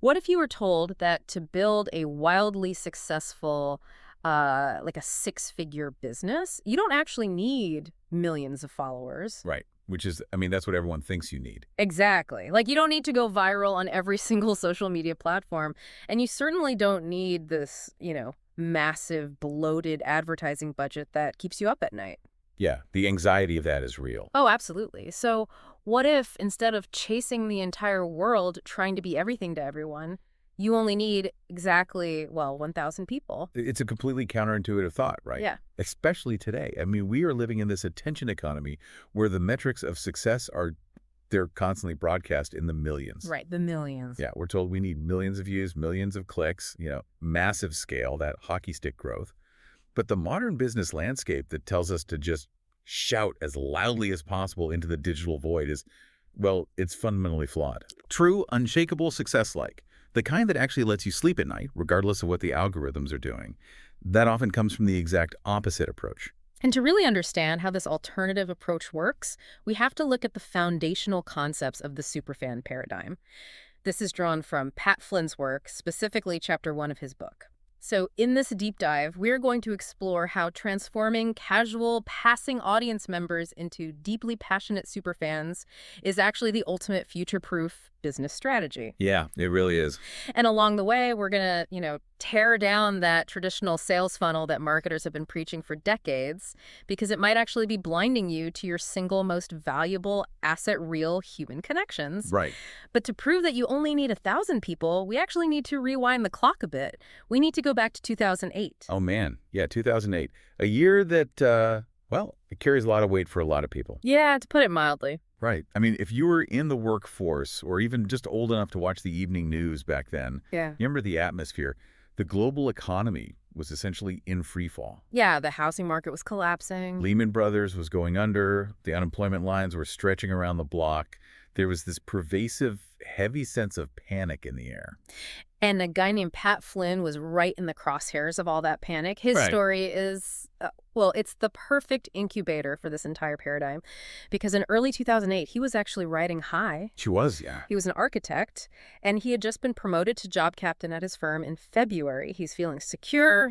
What if you were told that to build a wildly successful, like a six-figure business, you don't actually need millions of followers? Right. Which is, I mean, that's what everyone thinks you need. Exactly. Like, you don't need to go viral on every single social media platform. And you certainly don't need this, massive, bloated advertising budget that keeps you up at night. Yeah, the anxiety of that is real. Oh, absolutely. So what if instead of chasing the entire world trying to be everything to everyone, you only need exactly, 1,000 people? It's a completely counterintuitive thought, right? Yeah. Especially today. I mean, we are living in this attention economy where the metrics of success they're constantly broadcast in the millions. Right, the millions. Yeah, we're told we need millions of views, millions of clicks, massive scale, that hockey stick growth. But the modern business landscape that tells us to just shout as loudly as possible into the digital void is, well, it's fundamentally flawed. True, unshakable success-like, the kind that actually lets you sleep at night, regardless of what the algorithms are doing, that often comes from the exact opposite approach. And to really understand how this alternative approach works, we have to look at the foundational concepts of the superfan paradigm. This is drawn from Pat Flynn's work, specifically Chapter 1 of his book. So in this deep dive, we're going to explore how transforming casual, passing audience members into deeply passionate superfans is actually the ultimate future-proof business strategy. Yeah, it really is. And along the way, we're going to, tear down that traditional sales funnel that marketers have been preaching for decades, because it might actually be blinding you to your single most valuable asset, real human connections. Right. But to prove that you only need 1,000 people, we actually need to rewind the clock a bit. We need to go back to 2008. Oh, man. Yeah, 2008. A year that, it carries a lot of weight for a lot of people. Yeah, to put it mildly. Right. I mean, if you were in the workforce or even just old enough to watch the evening news back then, Yeah. you remember the atmosphere. The global economy was essentially in free fall. Yeah, the housing market was collapsing. Lehman Brothers was going under. The unemployment lines were stretching around the block. There was this pervasive, heavy sense of panic in the air. And a guy named Pat Flynn was right in the crosshairs of all that panic. His Right. story is, it's the perfect incubator for this entire paradigm. Because in early 2008, he was actually riding high. She was, yeah. He was an architect, and he had just been promoted to job captain at his firm in February. He's feeling secure,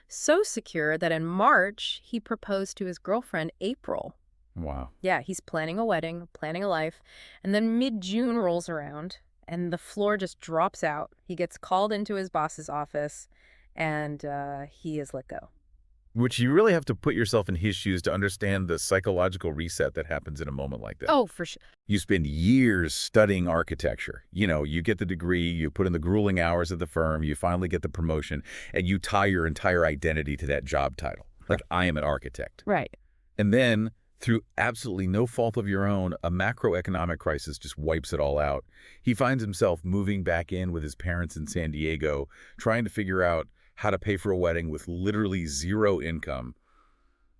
so secure that in March, he proposed to his girlfriend, April. Wow. Yeah, he's planning a wedding, planning a life, and then mid-June rolls around, and the floor just drops out. He gets called into his boss's office, and he is let go. Which you really have to put yourself in his shoes to understand the psychological reset that happens in a moment like that. Oh, for sure. You spend years studying architecture. You get the degree, you put in the grueling hours at the firm, you finally get the promotion, and you tie your entire identity to that job title. Like, I am an architect. Right. And then, through absolutely no fault of your own, a macroeconomic crisis just wipes it all out. He finds himself moving back in with his parents in San Diego, trying to figure out how to pay for a wedding with literally zero income.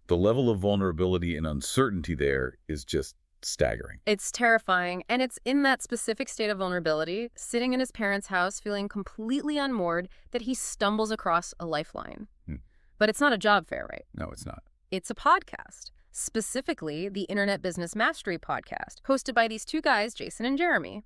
The level of vulnerability and uncertainty there is just staggering. It's terrifying, and it's in that specific state of vulnerability, sitting in his parents' house, feeling completely unmoored, that he stumbles across a lifeline. But it's not a job fair, right? No, it's not. It's a podcast. Specifically, the Internet Business Mastery podcast, hosted by these two guys, Jason and Jeremy.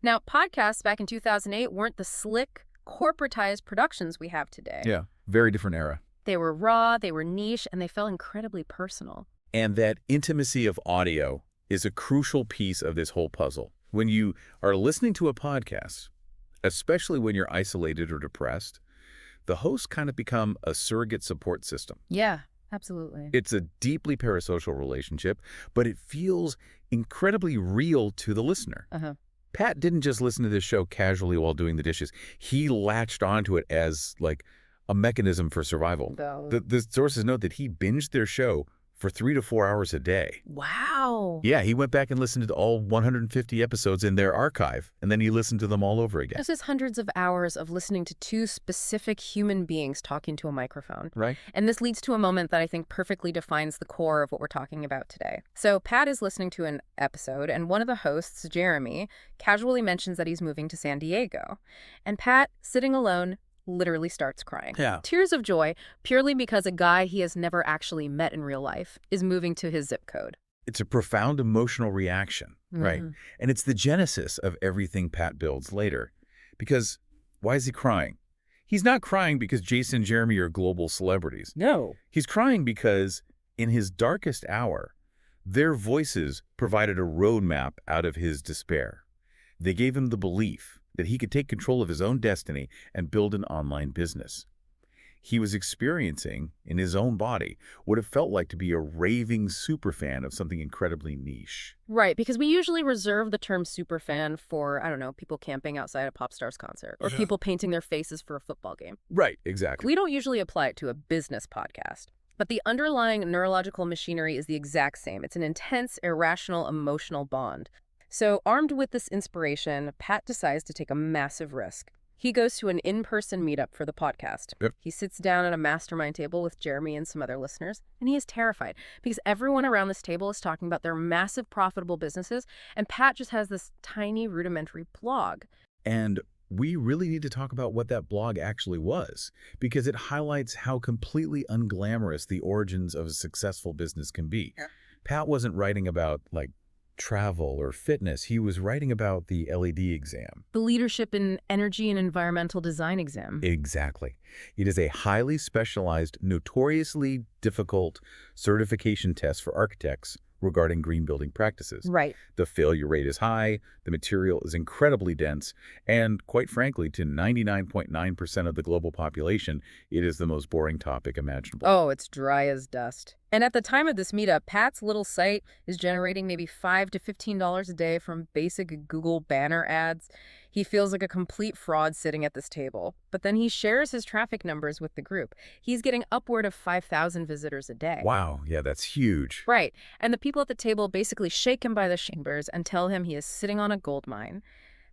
Now, podcasts back in 2008 weren't the slick, corporatized productions we have today. Yeah, very different era. They were raw, they were niche, and they felt incredibly personal. And that intimacy of audio is a crucial piece of this whole puzzle. When you are listening to a podcast, especially when you're isolated or depressed, the hosts kind of become a surrogate support system. Yeah. Absolutely. It's a deeply parasocial relationship, but it feels incredibly real to the listener. Pat didn't just listen to this show casually while doing the dishes. He latched onto it as, like, a mechanism for survival. The sources note that he binged their show for 3 to 4 hours a day. Wow. Yeah, he went back and listened to all 150 episodes in their archive, and then he listened to them all over again. This is hundreds of hours of listening to two specific human beings talking to a microphone. Right. And this leads to a moment that I think perfectly defines the core of what we're talking about today. So Pat is listening to an episode, and one of the hosts, Jeremy, casually mentions that he's moving to San Diego. And Pat, sitting alone, literally starts crying. Yeah. Tears of joy, purely because a guy he has never actually met in real life is moving to his zip code. It's a profound emotional reaction, right? And it's the genesis of everything Pat builds later. Because why is he crying? He's not crying because Jason and Jeremy are global celebrities. No. He's crying because in his darkest hour, their voices provided a roadmap out of his despair. They gave him the belief that he could take control of his own destiny and build an online business. He was experiencing, in his own body, what it felt like to be a raving superfan of something incredibly niche. Right, because we usually reserve the term superfan for, I don't know, people camping outside a pop star's concert or people painting their faces for a football game. Right, exactly. We don't usually apply it to a business podcast. But the underlying neurological machinery is the exact same. It's an intense, irrational, emotional bond. So, armed with this inspiration, Pat decides to take a massive risk. He goes to an in-person meetup for the podcast. Yep. He sits down at a mastermind table with Jeremy and some other listeners, and he is terrified because everyone around this table is talking about their massive profitable businesses, and Pat just has this tiny rudimentary blog. And we really need to talk about what that blog actually was, because it highlights how completely unglamorous the origins of a successful business can be. Yeah. Pat wasn't writing about, like, travel or fitness. He was writing about the LED exam. The Leadership in Energy and Environmental Design exam. Exactly. It is a highly specialized, notoriously difficult certification test for architects regarding green building practices. Right. The failure rate is high, the material is incredibly dense, and quite frankly, to 99.9% of the global population, it is the most boring topic imaginable. Oh, it's dry as dust. And at the time of this meetup, Pat's little site is generating maybe $5 to $15 a day from basic Google banner ads. He feels like a complete fraud sitting at this table. But then he shares his traffic numbers with the group. He's getting upward of 5,000 visitors a day. Wow, yeah, that's huge. Right. And the people at the table basically shake him by the shoulders and tell him he is sitting on a gold mine.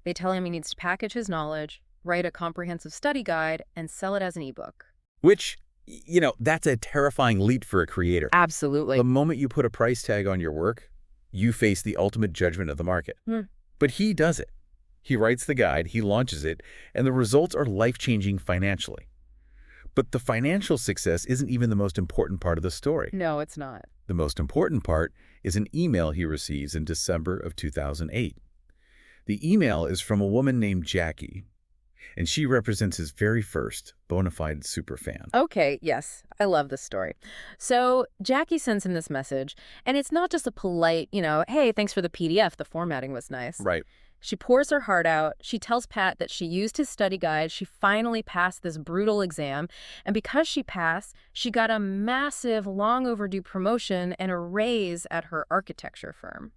They tell him he needs to package his knowledge, write a comprehensive study guide, and sell it as an ebook. Which, you know, that's a terrifying leap for a creator. Absolutely. The moment you put a price tag on your work, you face the ultimate judgment of the market. But he does it. He writes the guide, he launches it, and the results are life-changing financially. But the financial success isn't even the most important part of the story. No, it's not. The most important part is an email he receives in December of 2008. The email is from a woman named Jackie, and she represents his very first bona fide superfan. Okay, yes, I love this story. So Jackie sends him this message, and it's not just a polite, hey, thanks for the PDF, the formatting was nice. Right. She pours her heart out. She tells Pat that she used his study guide. She finally passed this brutal exam. And because she passed, she got a massive, long overdue promotion and a raise at her architecture firm.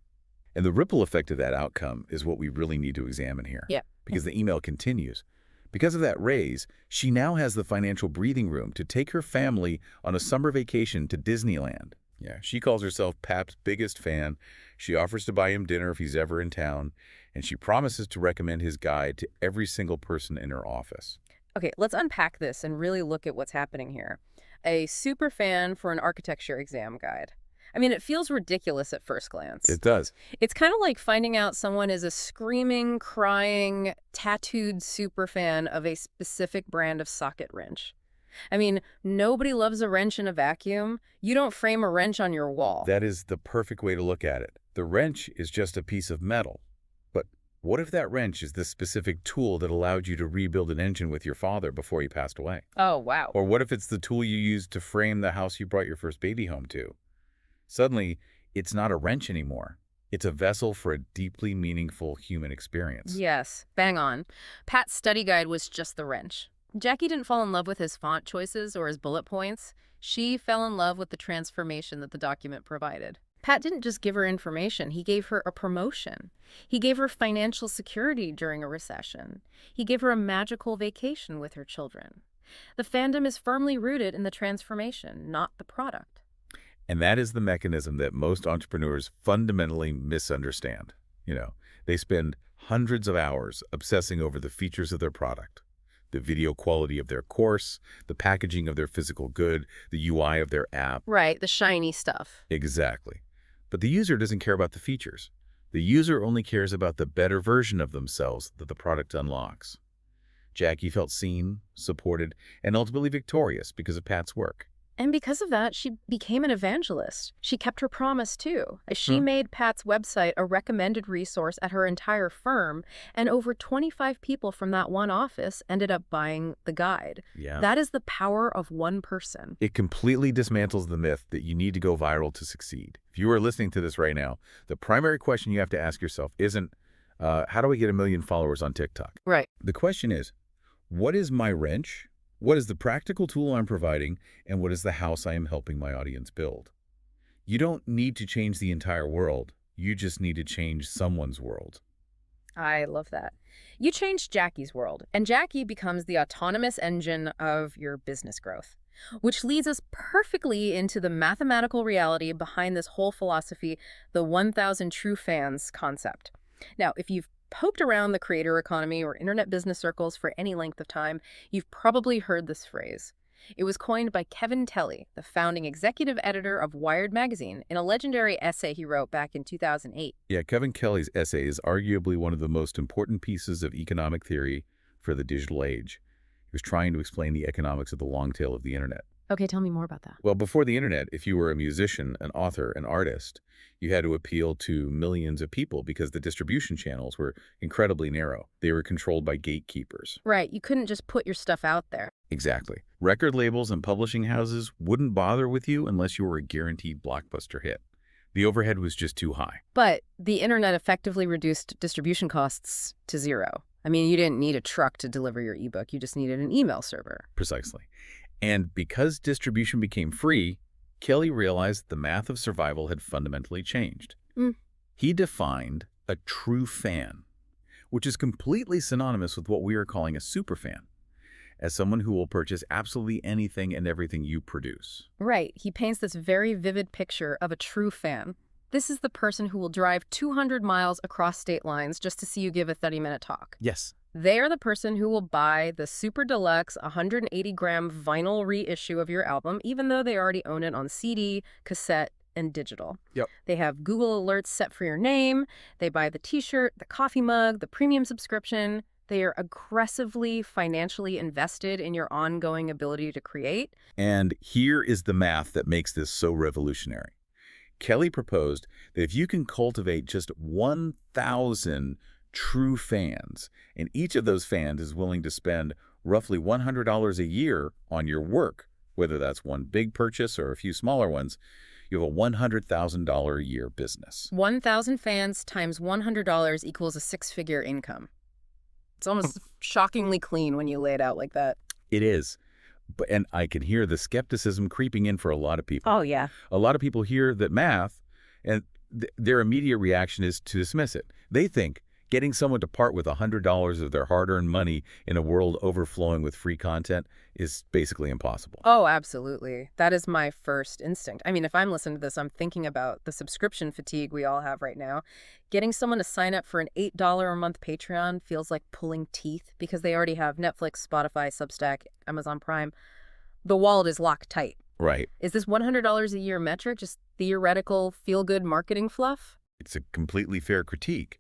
And the ripple effect of that outcome is what we really need to examine here. Yeah. Because the email continues. Because of that raise, she now has the financial breathing room to take her family on a summer vacation to Disneyland. Yeah, she calls herself Pat's biggest fan. She offers to buy him dinner if he's ever in town, and she promises to recommend his guide to every single person in her office. Okay, let's unpack this and really look at what's happening here. A super fan for an architecture exam guide. I mean, it feels ridiculous at first glance. It does. It's kind of like finding out someone is a screaming, crying, tattooed super fan of a specific brand of socket wrench. I mean, nobody loves a wrench in a vacuum. You don't frame a wrench on your wall. That is the perfect way to look at it. The wrench is just a piece of metal. But what if that wrench is the specific tool that allowed you to rebuild an engine with your father before he passed away? Oh, wow. Or what if it's the tool you used to frame the house you brought your first baby home to? Suddenly, it's not a wrench anymore. It's a vessel for a deeply meaningful human experience. Yes, bang on. Pat's study guide was just the wrench. Jackie didn't fall in love with his font choices or his bullet points. She fell in love with the transformation that the document provided. Pat didn't just give her information, he gave her a promotion. He gave her financial security during a recession. He gave her a magical vacation with her children. The fandom is firmly rooted in the transformation, not the product. And that is the mechanism that most entrepreneurs fundamentally misunderstand. They spend hundreds of hours obsessing over the features of their product, the video quality of their course, the packaging of their physical good, the UI of their app. Right, the shiny stuff. Exactly. But the user doesn't care about the features. The user only cares about the better version of themselves that the product unlocks. Jackie felt seen, supported, and ultimately victorious because of Pat's work. And because of that, she became an evangelist. She kept her promise, too. She Hmm. made Pat's website a recommended resource at her entire firm, and over 25 people from that one office ended up buying the guide. Yeah. That is the power of one person. It completely dismantles the myth that you need to go viral to succeed. If you are listening to this right now, the primary question you have to ask yourself isn't, how do I get 1 million followers on TikTok? Right. The question is, what is my wrench? What is the practical tool I'm providing? And what is the house I am helping my audience build? You don't need to change the entire world. You just need to change someone's world. I love that. You changed Jackie's world, and Jackie becomes the autonomous engine of your business growth, which leads us perfectly into the mathematical reality behind this whole philosophy, the 1,000 true fans concept. Now, if you've poked around the creator economy or internet business circles for any length of time, you've probably heard this phrase. It was coined by Kevin Telly, the founding executive editor of Wired magazine, in a legendary essay he wrote back in 2008. Yeah, Kevin Kelly's essay is arguably one of the most important pieces of economic theory for the digital age. He was trying to explain the economics of the long tail of the internet. Okay, tell me more about that. Well, before the internet, if you were a musician, an author, an artist, you had to appeal to millions of people because the distribution channels were incredibly narrow. They were controlled by gatekeepers. Right, you couldn't just put your stuff out there. Exactly. Record labels and publishing houses wouldn't bother with you unless you were a guaranteed blockbuster hit. The overhead was just too high. But the internet effectively reduced distribution costs to zero. I mean, you didn't need a truck to deliver your ebook. You just needed an email server. Precisely. And because distribution became free, Kelly realized the math of survival had fundamentally changed. Mm. He defined a true fan, which is completely synonymous with what we are calling a superfan, as someone who will purchase absolutely anything and everything you produce. Right. He paints this very vivid picture of a true fan. This is the person who will drive 200 miles across state lines just to see you give a 30-minute talk. Yes. They are the person who will buy the super deluxe 180-gram vinyl reissue of your album, even though they already own it on CD, cassette, and digital. Yep. They have Google alerts set for your name. They buy the t-shirt, the coffee mug, the premium subscription. They are aggressively financially invested in your ongoing ability to create. And here is the math that makes this so revolutionary. Kelly proposed that if you can cultivate just 1,000 true fans, and each of those fans is willing to spend roughly $100 a year on your work, whether that's one big purchase or a few smaller ones, you have a $100,000 a year business. 1,000 fans times $100 equals a six-figure income. It's almost shockingly clean when you lay it out like that. It is. And I can hear the skepticism creeping in for a lot of people. Oh, yeah. A lot of people hear that math, and their immediate reaction is to dismiss it. They think getting someone to part with $100 of their hard-earned money in a world overflowing with free content is basically impossible. Oh, absolutely. That is my first instinct. I mean, if I'm listening to this, I'm thinking about the subscription fatigue we all have right now. Getting someone to sign up for an $8 a month Patreon feels like pulling teeth because they already have Netflix, Spotify, Substack, Amazon Prime. The wallet is locked tight. Right. Is this $100 a year metric just theoretical, feel-good marketing fluff? It's a completely fair critique.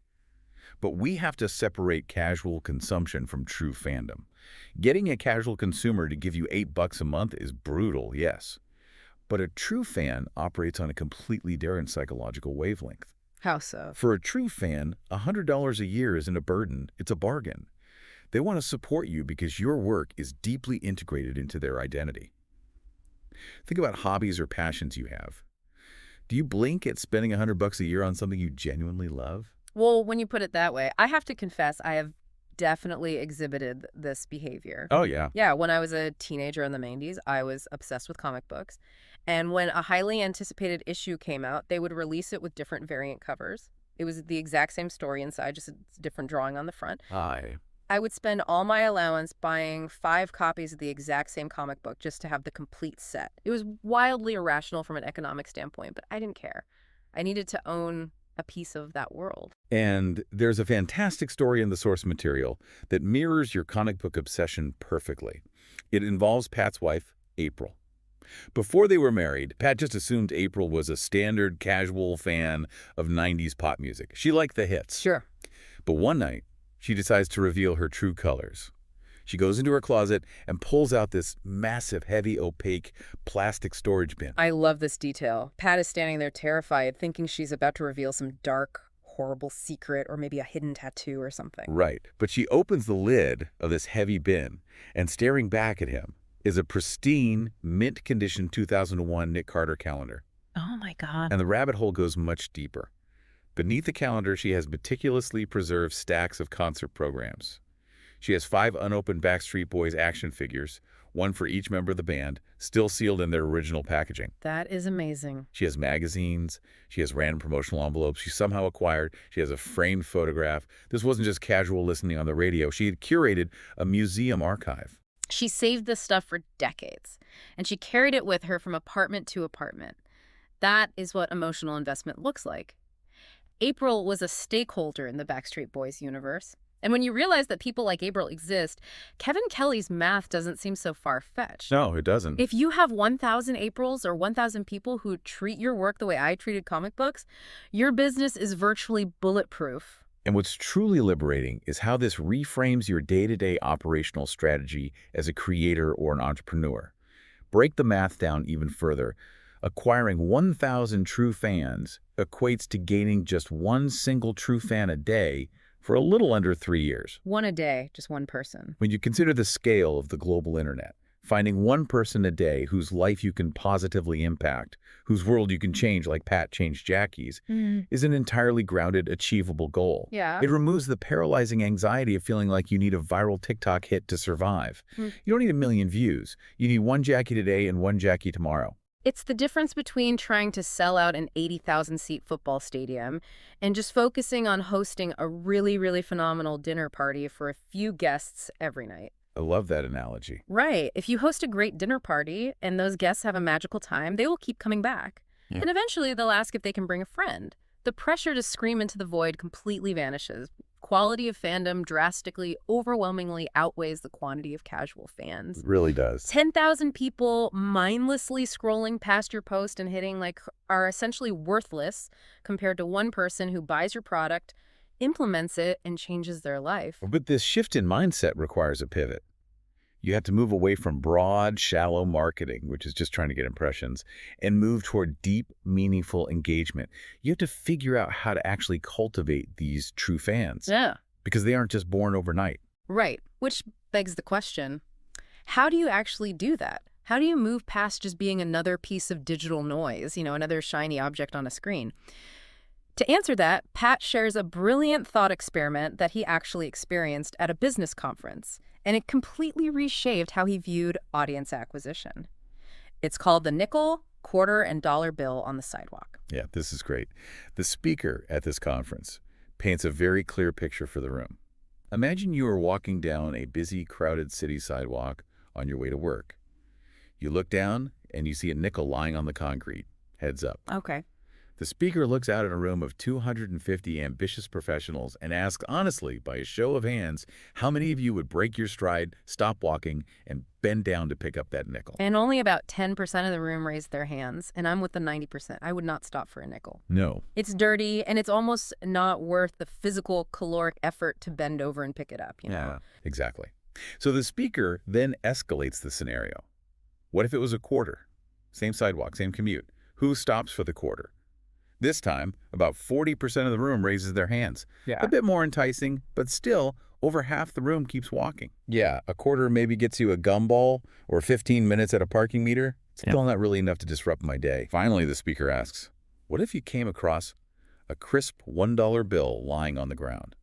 But we have to separate casual consumption from true fandom. Getting a casual consumer to give you $8 a month is brutal, yes. But a true fan operates on a completely different psychological wavelength. How so? For a true fan, $100 a year isn't a burden, it's a bargain. They want to support you because your work is deeply integrated into their identity. Think about hobbies or passions you have. Do you blink at spending $100 a year on something you genuinely love? Well, when you put it that way, I have to confess I have definitely exhibited this behavior. Oh, yeah. Yeah, when I was a teenager in the 90s, I was obsessed with comic books. And when a highly anticipated issue came out, they would release it with different variant covers. It was the exact same story inside, just a different drawing on the front. Hi. I would spend all my allowance buying 5 copies of the exact same comic book just to have the complete set. It was wildly irrational from an economic standpoint, but I didn't care. I needed to own a piece of that world. And there's a fantastic story in the source material that mirrors your comic book obsession perfectly. It involves Pat's wife, April. Before they were married, Pat just assumed April was a standard casual fan of 90s pop music. She liked the hits. Sure. But one night, she decides to reveal her true colors. She goes into her closet and pulls out this massive, heavy, opaque plastic storage bin. I love this detail. Pat is standing there terrified, thinking she's about to reveal some dark, horrible secret or maybe a hidden tattoo or something. Right. But she opens the lid of this heavy bin, and staring back at him is a pristine, mint-condition 2001 Nick Carter calendar. Oh my God. And the rabbit hole goes much deeper. Beneath the calendar, she has meticulously preserved stacks of concert programs. She has 5 unopened Backstreet Boys action figures, one for each member of the band, still sealed in their original packaging. That is amazing. She has magazines. She has random promotional envelopes she somehow acquired. She has a framed photograph. This wasn't just casual listening on the radio. She had curated a museum archive. She saved this stuff for decades, and she carried it with her from apartment to apartment. That is what emotional investment looks like. April was a stakeholder in the Backstreet Boys universe. And when you realize that people like April exist, Kevin Kelly's math doesn't seem so far-fetched. No, it doesn't. If you have 1,000 Aprils or 1,000 people who treat your work the way I treated comic books, your business is virtually bulletproof. And what's truly liberating is how this reframes your day-to-day operational strategy as a creator or an entrepreneur. Break the math down even further. Acquiring 1,000 true fans equates to gaining just one single true fan a day for a little under 3 years. One a day, just one person. When you consider the scale of the global internet, finding one person a day whose life you can positively impact, whose world you can change like Pat changed Jackie's, is an entirely grounded, achievable goal. Yeah. It removes the paralyzing anxiety of feeling like you need a viral TikTok hit to survive. You don't need a million views. You need one Jackie today and one Jackie tomorrow. It's the difference between trying to sell out an 80,000-seat football stadium and just focusing on hosting a really, really phenomenal dinner party for a few guests every night. I love that analogy. Right. If you host a great dinner party and those guests have a magical time, they will keep coming back. Yeah. And eventually they'll ask if they can bring a friend. The pressure to scream into the void completely vanishes. Quality of fandom drastically, overwhelmingly outweighs the quantity of casual fans. It really does. 10,000 people mindlessly scrolling past your post and hitting like are essentially worthless compared to one person who buys your product, implements it, and changes their life. But this shift in mindset requires a pivot. You have to move away from broad, shallow marketing, which is just trying to get impressions, and move toward deep, meaningful engagement. You have to figure out how to actually cultivate these true fans. Yeah. Because they aren't just born overnight. Right. Which begs the question, how do you actually do that? How do you move past just being another piece of digital noise, another shiny object on a screen? To answer that, Pat shares a brilliant thought experiment that he actually experienced at a business conference, and it completely reshaped how he viewed audience acquisition. It's called the nickel, quarter, and dollar bill on the sidewalk. Yeah, this is great. The speaker at this conference paints a very clear picture for the room. Imagine you are walking down a busy, crowded city sidewalk on your way to work. You look down and you see a nickel lying on the concrete, heads up. Okay. The speaker looks out at a room of 250 ambitious professionals and asks honestly, by a show of hands, how many of you would break your stride, stop walking, and bend down to pick up that nickel? And only about 10% of the room raised their hands, and I'm with the 90%. I would not stop for a nickel. No. It's dirty, and it's almost not worth the physical caloric effort to bend over and pick it up, Yeah, exactly. So the speaker then escalates the scenario. What if it was a quarter? Same sidewalk, same commute. Who stops for the quarter? This time, about 40% of the room raises their hands. Yeah. A bit more enticing, but still, over half the room keeps walking. Yeah, a quarter maybe gets you a gumball or 15 minutes at a parking meter. Still not really enough to disrupt my day. Finally, the speaker asks, what if you came across a crisp $1 bill lying on the ground?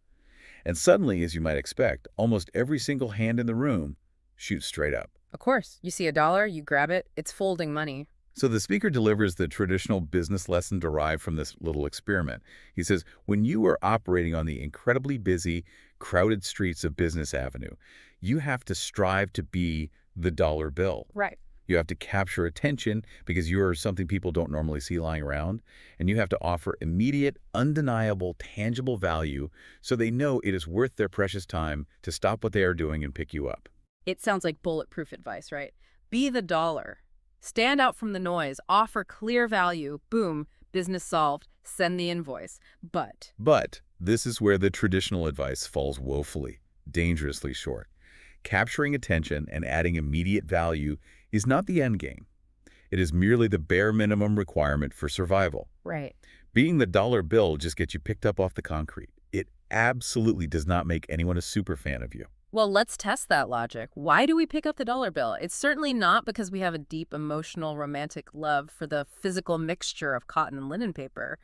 And suddenly, as you might expect, almost every single hand in the room shoots straight up. Of course. You see a dollar, you grab it, it's folding money. So the speaker delivers the traditional business lesson derived from this little experiment. He says, when you are operating on the incredibly busy, crowded streets of Business Avenue, you have to strive to be the dollar bill. Right. You have to capture attention because you are something people don't normally see lying around. And you have to offer immediate, undeniable, tangible value so they know it is worth their precious time to stop what they are doing and pick you up. It sounds like bulletproof advice, right? Be the dollar. Stand out from the noise, offer clear value, boom, business solved, send the invoice. But this is where the traditional advice falls woefully, dangerously short. Capturing attention and adding immediate value is not the end game. It is merely the bare minimum requirement for survival. Right. Being the dollar bill just gets you picked up off the concrete. It absolutely does not make anyone a super fan of you. Well, let's test that logic. Why do we pick up the dollar bill? It's certainly not because we have a deep emotional, romantic love for the physical mixture of cotton and linen paper.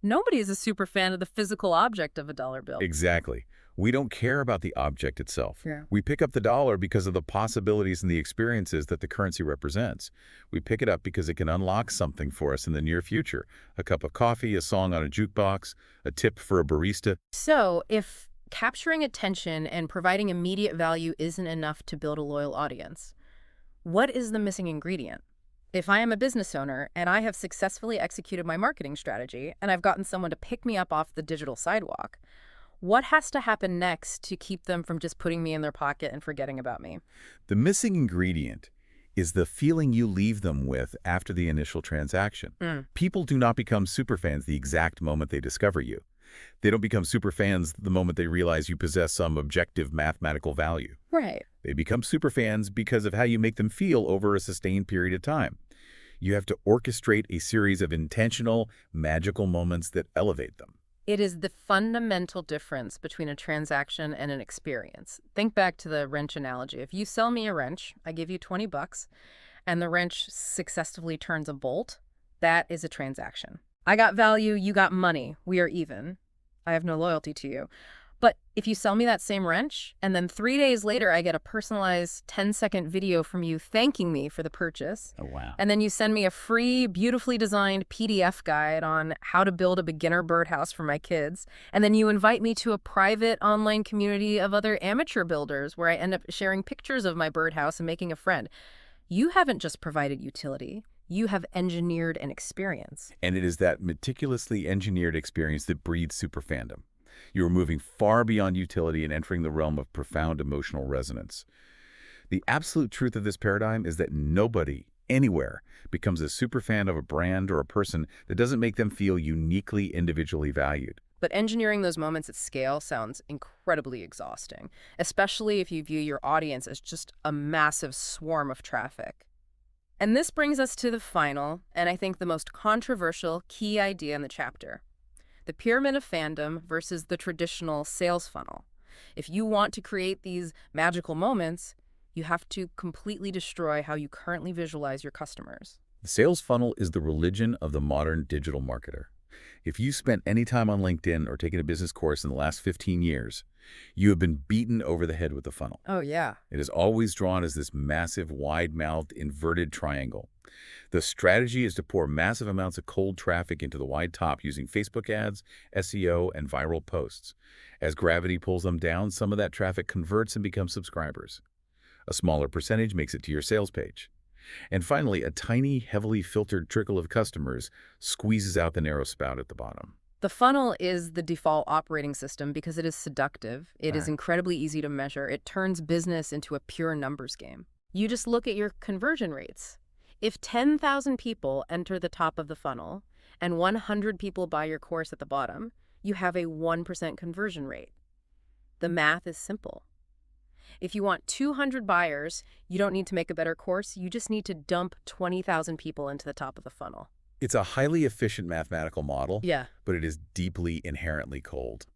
Nobody is a super fan of the physical object of a dollar bill. Exactly. We don't care about the object itself. Yeah. We pick up the dollar because of the possibilities and the experiences that the currency represents. We pick it up because it can unlock something for us in the near future. A cup of coffee, a song on a jukebox, a tip for a barista. So, if capturing attention and providing immediate value isn't enough to build a loyal audience, what is the missing ingredient? If I am a business owner and I have successfully executed my marketing strategy and I've gotten someone to pick me up off the digital sidewalk, what has to happen next to keep them from just putting me in their pocket and forgetting about me? The missing ingredient is the feeling you leave them with after the initial transaction. Mm. People do not become superfans the exact moment they discover you. They don't become superfans the moment they realize you possess some objective mathematical value. Right. They become superfans because of how you make them feel over a sustained period of time. You have to orchestrate a series of intentional, magical moments that elevate them. It is the fundamental difference between a transaction and an experience. Think back to the wrench analogy. If you sell me a wrench, I give you 20 bucks, and the wrench successfully turns a bolt, that is a transaction. I got value, you got money. We are even. I have no loyalty to you. But if you sell me that same wrench, and then 3 days later I get a personalized 10-second video from you thanking me for the purchase, Oh, wow. and then you send me a free, beautifully designed PDF guide on how to build a beginner birdhouse for my kids, and then you invite me to a private online community of other amateur builders where I end up sharing pictures of my birdhouse and making a friend. You haven't just provided utility. You have engineered an experience. And it is that meticulously engineered experience that breeds superfandom. You are moving far beyond utility and entering the realm of profound emotional resonance. The absolute truth of this paradigm is that nobody, anywhere, becomes a superfan of a brand or a person that doesn't make them feel uniquely individually valued. But engineering those moments at scale sounds incredibly exhausting, especially if you view your audience as just a massive swarm of traffic. And this brings us to the final, and I think the most controversial key idea in the chapter: the pyramid of fandom versus the traditional sales funnel. If you want to create these magical moments, you have to completely destroy how you currently visualize your customers. The sales funnel is the religion of the modern digital marketer. If you spent any time on LinkedIn or taken a business course in the last 15 years, you have been beaten over the head with the funnel. Oh, yeah. It is always drawn as this massive, wide-mouthed, inverted triangle. The strategy is to pour massive amounts of cold traffic into the wide top using Facebook ads, SEO, and viral posts. As gravity pulls them down, some of that traffic converts and becomes subscribers. A smaller percentage makes it to your sales page. And finally, a tiny, heavily filtered trickle of customers squeezes out the narrow spout at the bottom. The funnel is the default operating system because it is seductive. It is Right. incredibly easy to measure. It turns business into a pure numbers game. You just look at your conversion rates. If 10,000 people enter the top of the funnel and 100 people buy your course at the bottom, you have a 1% conversion rate. The math is simple. If you want 200 buyers, you don't need to make a better course. You just need to dump 20,000 people into the top of the funnel. It's a highly efficient mathematical model, Yeah. but it is deeply inherently cold.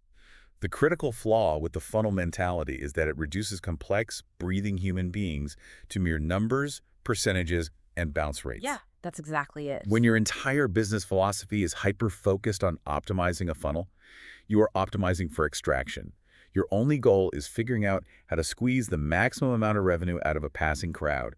The critical flaw with the funnel mentality is that it reduces complex, breathing human beings to mere numbers, percentages, and bounce rates. Yeah, that's exactly it. When your entire business philosophy is hyper-focused on optimizing a funnel, you are optimizing for extraction. Your only goal is figuring out how to squeeze the maximum amount of revenue out of a passing crowd.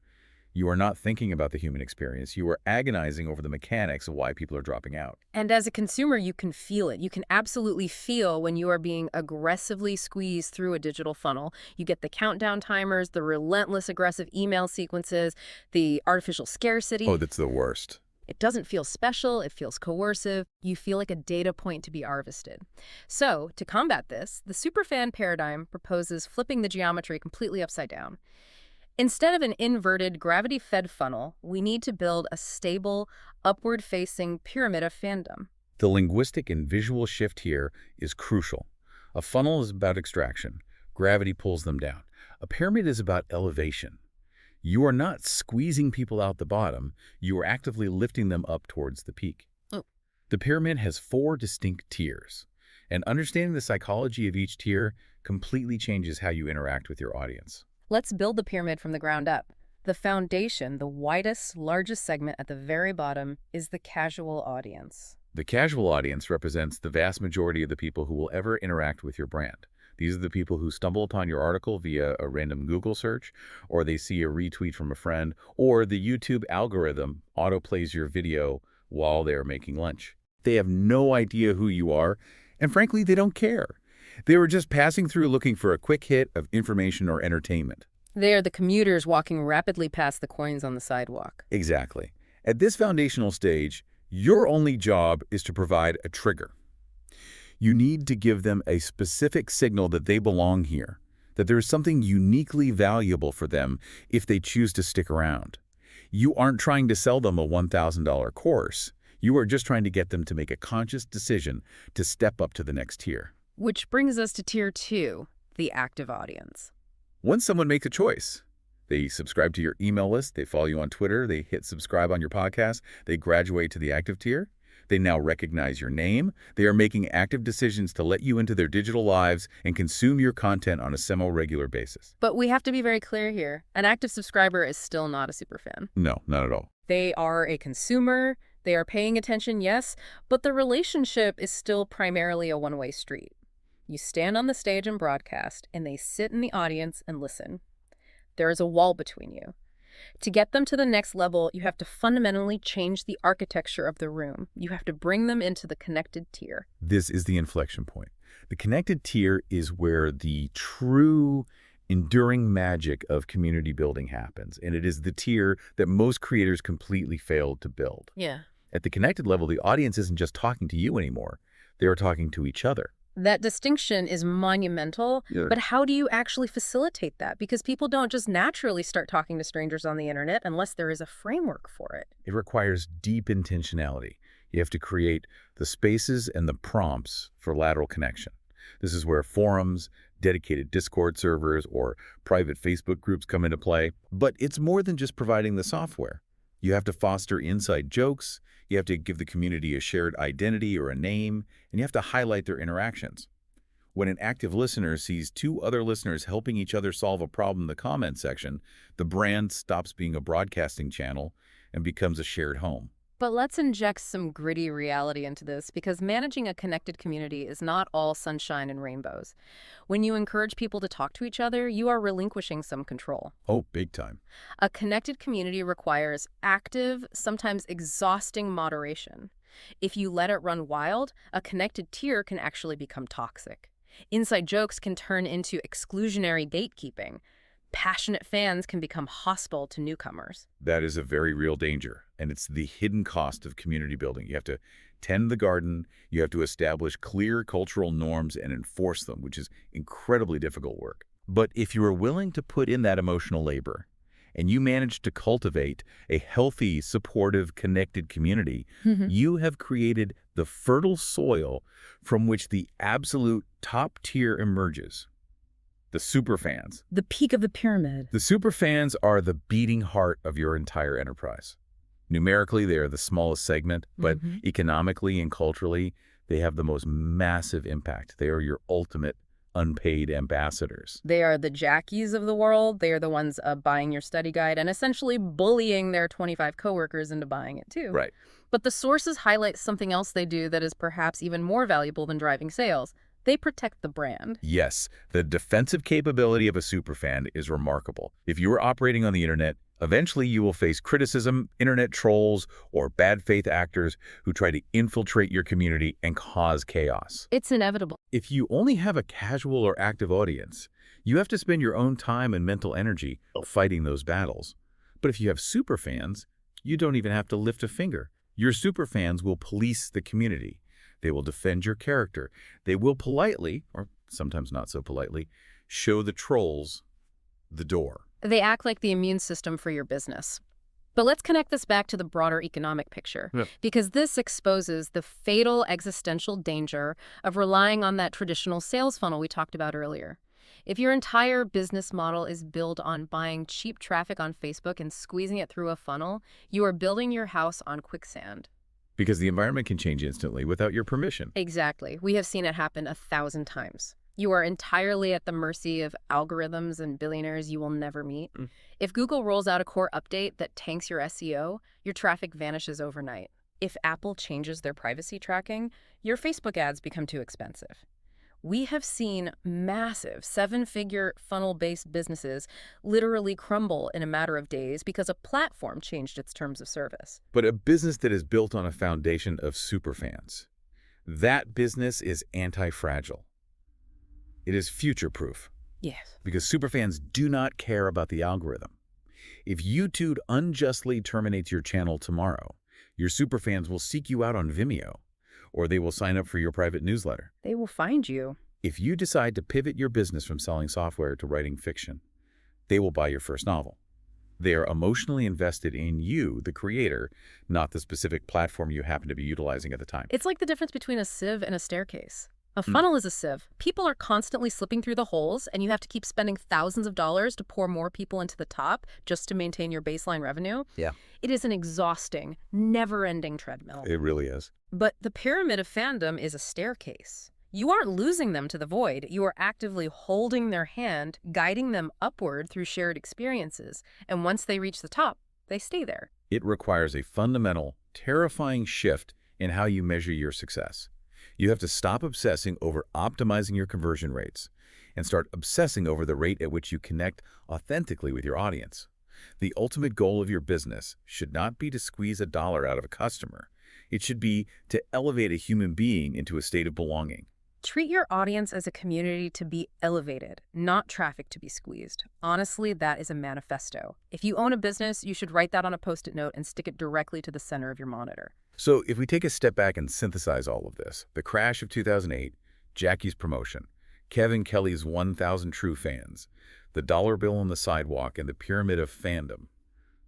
You are not thinking about the human experience. You are agonizing over the mechanics of why people are dropping out. And as a consumer, you can feel it. You can absolutely feel when you are being aggressively squeezed through a digital funnel. You get the countdown timers, the relentless aggressive email sequences, the artificial scarcity. Oh, that's the worst. It doesn't feel special. It feels coercive. You feel like a data point to be harvested. So, to combat this, the superfan paradigm proposes flipping the geometry completely upside down. Instead of an inverted, gravity-fed funnel, we need to build a stable, upward-facing pyramid of fandom. The linguistic and visual shift here is crucial. A funnel is about extraction. Gravity pulls them down. A pyramid is about elevation. You are not squeezing people out the bottom, you are actively lifting them up towards the peak. Oh. The pyramid has 4 distinct tiers, and understanding the psychology of each tier completely changes how you interact with your audience. Let's build the pyramid from the ground up. The foundation, the widest, largest segment at the very bottom, is the casual audience. The casual audience represents the vast majority of the people who will ever interact with your brand. These are the people who stumble upon your article via a random Google search, or they see a retweet from a friend, or the YouTube algorithm autoplays your video while they're making lunch. They have no idea who you are, and frankly, they don't care. They were just passing through looking for a quick hit of information or entertainment. They are the commuters walking rapidly past the coins on the sidewalk. Exactly. At this foundational stage, your only job is to provide a trigger. You need to give them a specific signal that they belong here, that there is something uniquely valuable for them if they choose to stick around. You aren't trying to sell them a $1,000 course. You are just trying to get them to make a conscious decision to step up to the next tier. Which brings us to tier 2, the active audience. Once someone makes a choice, they subscribe to your email list, they follow you on Twitter, they hit subscribe on your podcast, they graduate to the active tier, they now recognize your name, they are making active decisions to let you into their digital lives and consume your content on a semi-regular basis. But we have to be very clear here. An active subscriber is still not a superfan. No, not at all. They are a consumer, they are paying attention, yes, but the relationship is still primarily a one-way street. You stand on the stage and broadcast, and they sit in the audience and listen. There is a wall between you. To get them to the next level, you have to fundamentally change the architecture of the room. You have to bring them into the connected tier. This is the inflection point. The connected tier is where the true, enduring magic of community building happens, and it is the tier that most creators completely failed to build. Yeah. At the connected level, the audience isn't just talking to you anymore. They are talking to each other. That distinction is monumental, Yeah. but how do you actually facilitate that? Because people don't just naturally start talking to strangers on the internet unless there is a framework for it. It requires deep intentionality. You have to create the spaces and the prompts for lateral connection. This is where forums, dedicated Discord servers, or private Facebook groups come into play. But it's more than just providing the software. You have to foster inside jokes, you have to give the community a shared identity or a name, and you have to highlight their interactions. When an active listener sees 2 other listeners helping each other solve a problem in the comment section, the brand stops being a broadcasting channel and becomes a shared home. But let's inject some gritty reality into this, because managing a connected community is not all sunshine and rainbows. When you encourage people to talk to each other, you are relinquishing some control. Oh, big time. A connected community requires active, sometimes exhausting moderation. If you let it run wild, a connected tier can actually become toxic. Inside jokes can turn into exclusionary gatekeeping. Passionate fans can become hostile to newcomers. That is a very real danger, and it's the hidden cost of community building. You have to tend the garden, you have to establish clear cultural norms and enforce them, which is incredibly difficult work. But if you are willing to put in that emotional labor, and you manage to cultivate a healthy, supportive, connected community, you have created the fertile soil from which the absolute top tier emerges. The superfans. The peak of the pyramid. The superfans are the beating heart of your entire enterprise. Numerically, they are the smallest segment, but economically and culturally, they have the most massive impact. They are your ultimate unpaid ambassadors. They are the jackies of the world. They are the ones buying your study guide and essentially bullying their 25 coworkers into buying it too. Right. But the sources highlight something else they do that is perhaps even more valuable than driving sales. They protect the brand. Yes, the defensive capability of a superfan is remarkable. If you are operating on the internet, eventually you will face criticism, internet trolls, or bad faith actors who try to infiltrate your community and cause chaos. It's inevitable. If you only have a casual or active audience, you have to spend your own time and mental energy fighting those battles. But if you have superfans, you don't even have to lift a finger. Your superfans will police the community. They will defend your character. They will politely, or sometimes not so politely, show the trolls the door. They act like the immune system for your business. But let's connect this back to the broader economic picture, because this exposes the fatal existential danger of relying on that traditional sales funnel we talked about earlier. If your entire business model is built on buying cheap traffic on Facebook and squeezing it through a funnel, you are building your house on quicksand. Because the environment can change instantly without your permission. Exactly. We have seen it happen 1,000 times. You are entirely at the mercy of algorithms and billionaires you will never meet. If Google rolls out a core update that tanks your SEO, your traffic vanishes overnight. If Apple changes their privacy tracking, your Facebook ads become too expensive. We have seen massive seven-figure funnel-based businesses literally crumble in a matter of days because a platform changed its terms of service. But a business that is built on a foundation of superfans, that business is anti-fragile. It is future-proof. Yes. Because superfans do not care about the algorithm. If YouTube unjustly terminates your channel tomorrow, your superfans will seek you out on Vimeo, or they will sign up for your private newsletter. They will find you. If you decide to pivot your business from selling software to writing fiction, they will buy your first novel. They are emotionally invested in you, the creator, not the specific platform you happen to be utilizing at the time. It's like the difference between a sieve and a staircase. A funnel is a sieve. People are constantly slipping through the holes, and you have to keep spending thousands of dollars to pour more people into the top just to maintain your baseline revenue. Yeah. It is an exhausting, never-ending treadmill. It really is. But the pyramid of fandom is a staircase. You aren't losing them to the void. You are actively holding their hand, guiding them upward through shared experiences. And once they reach the top, they stay there. It requires a fundamental, terrifying shift in how you measure your success. You have to stop obsessing over optimizing your conversion rates and start obsessing over the rate at which you connect authentically with your audience. The ultimate goal of your business should not be to squeeze a dollar out of a customer. It should be to elevate a human being into a state of belonging. Treat your audience as a community to be elevated, not traffic to be squeezed. Honestly, that is a manifesto. If you own a business, you should write that on a Post-it note and stick it directly to the center of your monitor. So if we take a step back and synthesize all of this, the crash of 2008, Jackie's promotion, Kevin Kelly's 1,000 true fans, the dollar bill on the sidewalk, and the pyramid of fandom,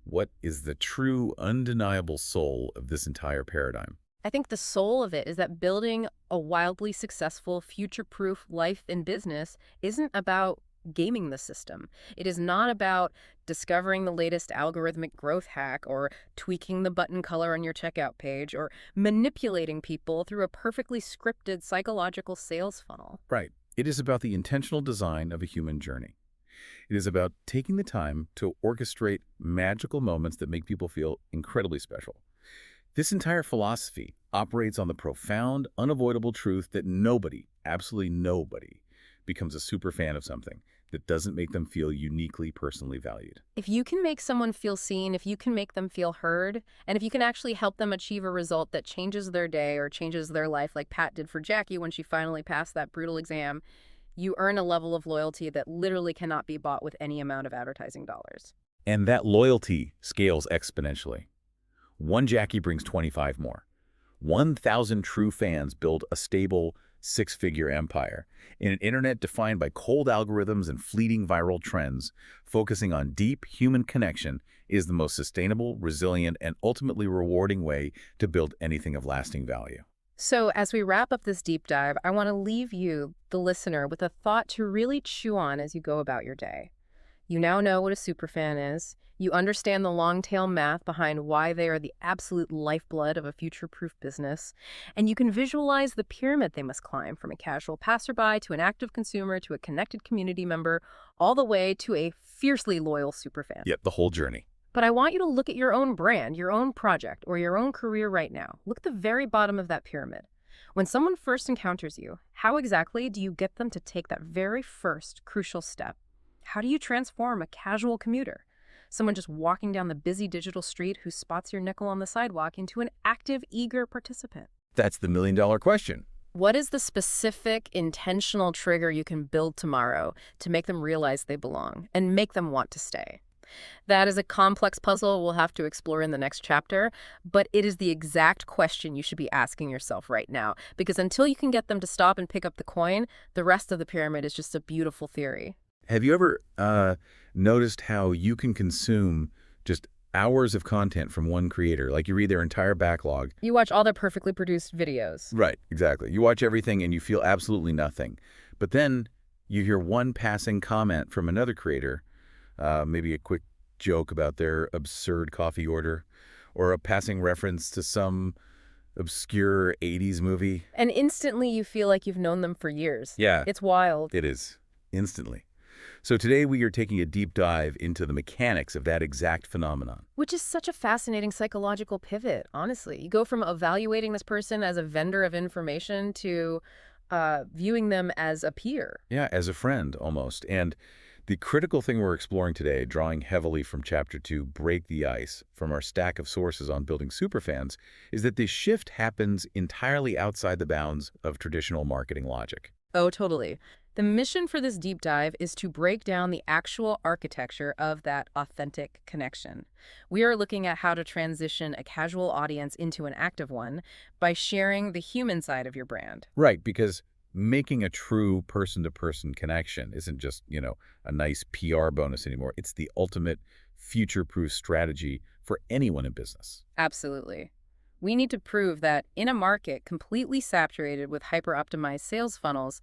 what is the true, undeniable soul of this entire paradigm? I think the soul of it is that building a wildly successful, future-proof life in business isn't about gaming the system. It is not about discovering the latest algorithmic growth hack or tweaking the button color on your checkout page or manipulating people through a perfectly scripted psychological sales funnel. Right. It is about the intentional design of a human journey. It is about taking the time to orchestrate magical moments that make people feel incredibly special. This entire philosophy operates on the profound, unavoidable truth that nobody, absolutely nobody, becomes a super fan of something that doesn't make them feel uniquely personally valued. If you can make someone feel seen, if you can make them feel heard, and if you can actually help them achieve a result that changes their day or changes their life like Pat did for Jackie when she finally passed that brutal exam, you earn a level of loyalty that literally cannot be bought with any amount of advertising dollars. And that loyalty scales exponentially. One Jackie brings 25 more. 1,000 true fans build a stable, six-figure empire. In an internet defined by cold algorithms and fleeting viral trends, focusing on deep human connection is the most sustainable, resilient, and ultimately rewarding way to build anything of lasting value. So as we wrap up this deep dive, I want to leave you, the listener, with a thought to really chew on as you go about your day. You now know what a superfan is. You understand the long-tail math behind why they are the absolute lifeblood of a future-proof business. And you can visualize the pyramid they must climb, from a casual passerby to an active consumer to a connected community member, all the way to a fiercely loyal superfan. Yep, the whole journey. But I want you to look at your own brand, your own project, or your own career right now. Look at the very bottom of that pyramid. When someone first encounters you, how exactly do you get them to take that very first crucial step? How do you transform a casual commuter, someone just walking down the busy digital street who spots your nickel on the sidewalk, into an active, eager participant? That's the million-dollar question. What is the specific, intentional trigger you can build tomorrow to make them realize they belong and make them want to stay? That is a complex puzzle we'll have to explore in the next chapter, but it is the exact question you should be asking yourself right now, because until you can get them to stop and pick up the coin, the rest of the pyramid is just a beautiful theory. Have you ever noticed how you can consume just hours of content from one creator? Like you read their entire backlog. You watch all their perfectly produced videos. Right, exactly. You watch everything and you feel absolutely nothing. But then You hear one passing comment from another creator, maybe a quick joke about their absurd coffee order, or a passing reference to some obscure 80s movie. And instantly you feel like you've known them for years. Yeah, It's wild. it is. Instantly. So today we are taking a deep dive into the mechanics of that exact phenomenon. Which is such a fascinating psychological pivot, honestly. You go from evaluating this person as a vendor of information to viewing them as a peer. Yeah, as a friend, almost. And the critical thing we're exploring today, drawing heavily from Chapter 2, Break the Ice, from our stack of sources on building superfans, is that this shift happens entirely outside the bounds of traditional marketing logic. Oh, totally. The mission for this deep dive is to break down the actual architecture of that authentic connection. We are looking at how to transition a casual audience into an active one by sharing the human side of your brand. Right, because making a true person-to-person connection isn't just, a nice PR bonus anymore. It's the ultimate future-proof strategy for anyone in business. Absolutely. We need to prove that in a market completely saturated with hyper-optimized sales funnels,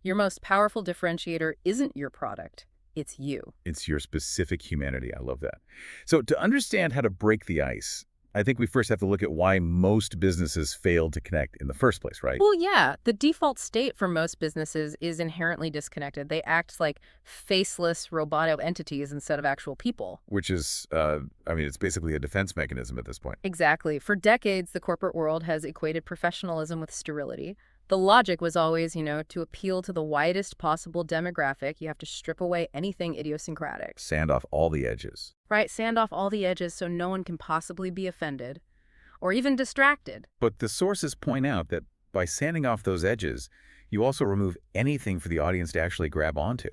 your most powerful differentiator isn't your product, it's you. It's your specific humanity. I love that. So to understand how to break the ice, I think we first have to look at why most businesses fail to connect in the first place, right? Well, yeah, the default state for most businesses is inherently disconnected. They act like faceless robotic entities instead of actual people. Which is, it's basically a defense mechanism at this point. Exactly. For decades, the corporate world has equated professionalism with sterility. The logic was always, to appeal to the widest possible demographic, you have to strip away anything idiosyncratic. Sand off all the edges. Right, sand off all the edges so no one can possibly be offended or even distracted. But the sources point out that by sanding off those edges, you also remove anything for the audience to actually grab onto.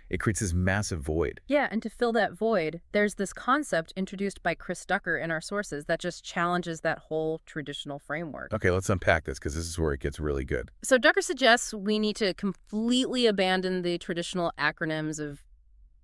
It creates this massive void. Yeah, and to fill that void, there's this concept introduced by Chris Ducker in our sources that just challenges that whole traditional framework. Okay, let's unpack this because this is where it gets really good. So Ducker suggests we need to completely abandon the traditional acronyms of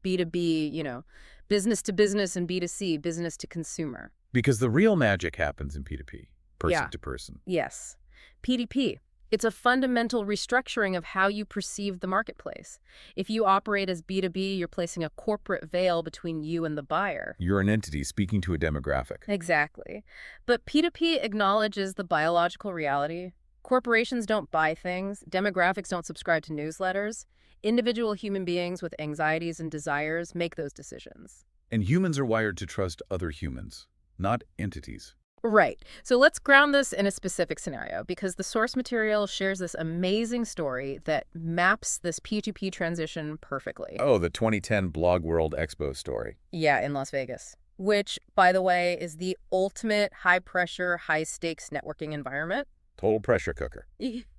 B2B, business to business, and B2C, business to consumer. Because the real magic happens in P2P, person Yeah. to person. Yes. PDP. It's a fundamental restructuring of how you perceive the marketplace. If you operate as B2B, you're placing a corporate veil between you and the buyer. You're an entity speaking to a demographic. Exactly. But P2P acknowledges the biological reality. Corporations don't buy things. Demographics don't subscribe to newsletters. Individual human beings with anxieties and desires make those decisions. And humans are wired to trust other humans, not entities. Right. So let's ground this in a specific scenario because the source material shares this amazing story that maps this P2P transition perfectly. Oh, the 2010 Blog World Expo story. Yeah, in Las Vegas, which, by the way, is the ultimate high-pressure, high-stakes networking environment. Total pressure cooker.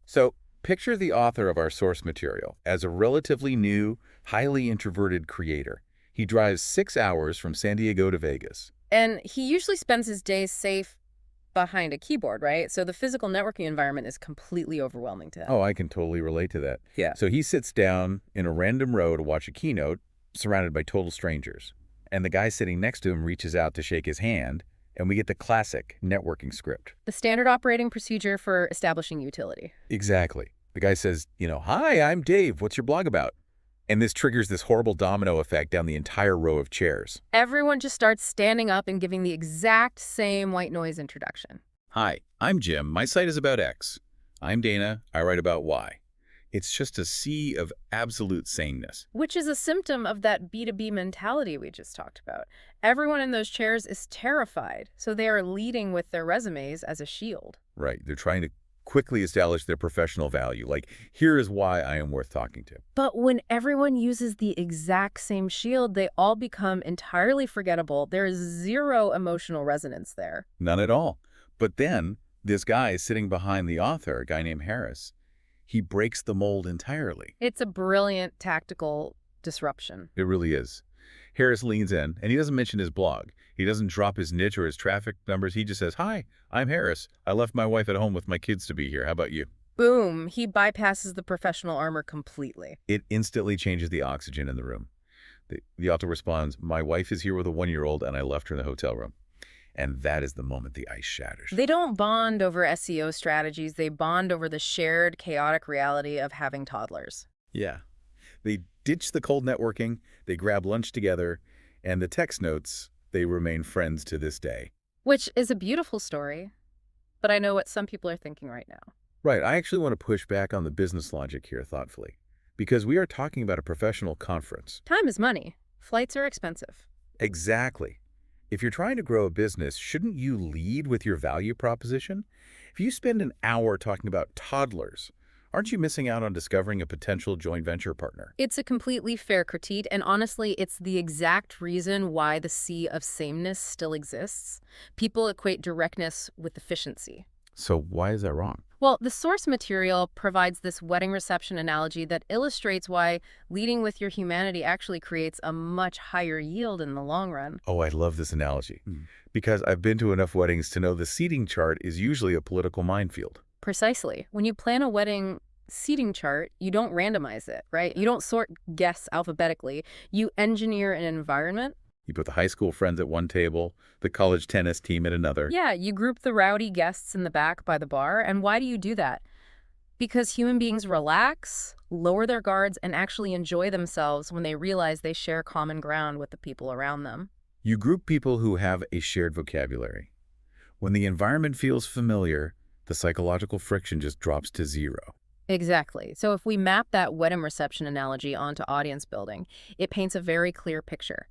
So picture the author of our source material as a relatively new, highly introverted creator. He drives 6 hours from San Diego to Vegas. And he usually spends his days safe behind a keyboard, right? So the physical networking environment is completely overwhelming to him. Oh, I can totally relate to that. Yeah. So he sits down in a random row to watch a keynote, surrounded by total strangers. And the guy sitting next to him reaches out to shake his hand, and we get the classic networking script. The standard operating procedure for establishing utility. Exactly. The guy says, "Hi, I'm Dave. What's your blog about?" And this triggers this horrible domino effect down the entire row of chairs. Everyone just starts standing up and giving the exact same white noise introduction. "Hi, I'm Jim. My site is about X. I'm Dana. I write about Y." It's just a sea of absolute sameness. Which is a symptom of that B2B mentality we just talked about. Everyone in those chairs is terrified, so they are leading with their resumes as a shield. Right. They're trying to quickly establish their professional value. Like, here is why I am worth talking to. But when everyone uses the exact same shield, they all become entirely forgettable. There is zero emotional resonance there. None at all. But then, this guy sitting behind the author, a guy named Harris, he breaks the mold entirely. It's a brilliant tactical disruption. It really is. Harris leans in, and he doesn't mention his blog. He doesn't drop his niche or his traffic numbers. He just says, "Hi, I'm Harris. I left my wife at home with my kids to be here. How about you?" Boom, he bypasses the professional armor completely. It instantly changes the oxygen in the room. The author responds, "My wife is here with a 1-year-old, and I left her in the hotel room." And that is the moment the ice shatters. They don't bond over SEO strategies. They bond over the shared chaotic reality of having toddlers. Yeah. They ditch the cold networking, they grab lunch together, and the text notes, they remain friends to this day. Which is a beautiful story, but I know what some people are thinking right now. Right, I actually want to push back on the business logic here thoughtfully, because we are talking about a professional conference. Time is money. Flights are expensive. Exactly. If you're trying to grow a business, shouldn't you lead with your value proposition? If you spend an hour talking about toddlers, aren't you missing out on discovering a potential joint venture partner? It's a completely fair critique, and honestly, it's the exact reason why the sea of sameness still exists. People equate directness with efficiency. So why is that wrong? Well, the source material provides this wedding reception analogy that illustrates why leading with your humanity actually creates a much higher yield in the long run. Oh, I love this analogy. Because I've been to enough weddings to know the seating chart is usually a political minefield. Precisely. When you plan a wedding seating chart, you don't randomize it, right? You don't sort guests alphabetically. You engineer an environment. You put the high school friends at one table, the college tennis team at another. Yeah, you group the rowdy guests in the back by the bar. And why do you do that? Because human beings relax, lower their guards, and actually enjoy themselves when they realize they share common ground with the people around them. You group people who have a shared vocabulary. When the environment feels familiar, the psychological friction just drops to zero. Exactly. So if we map that wedding reception analogy onto audience building, it paints a very clear picture.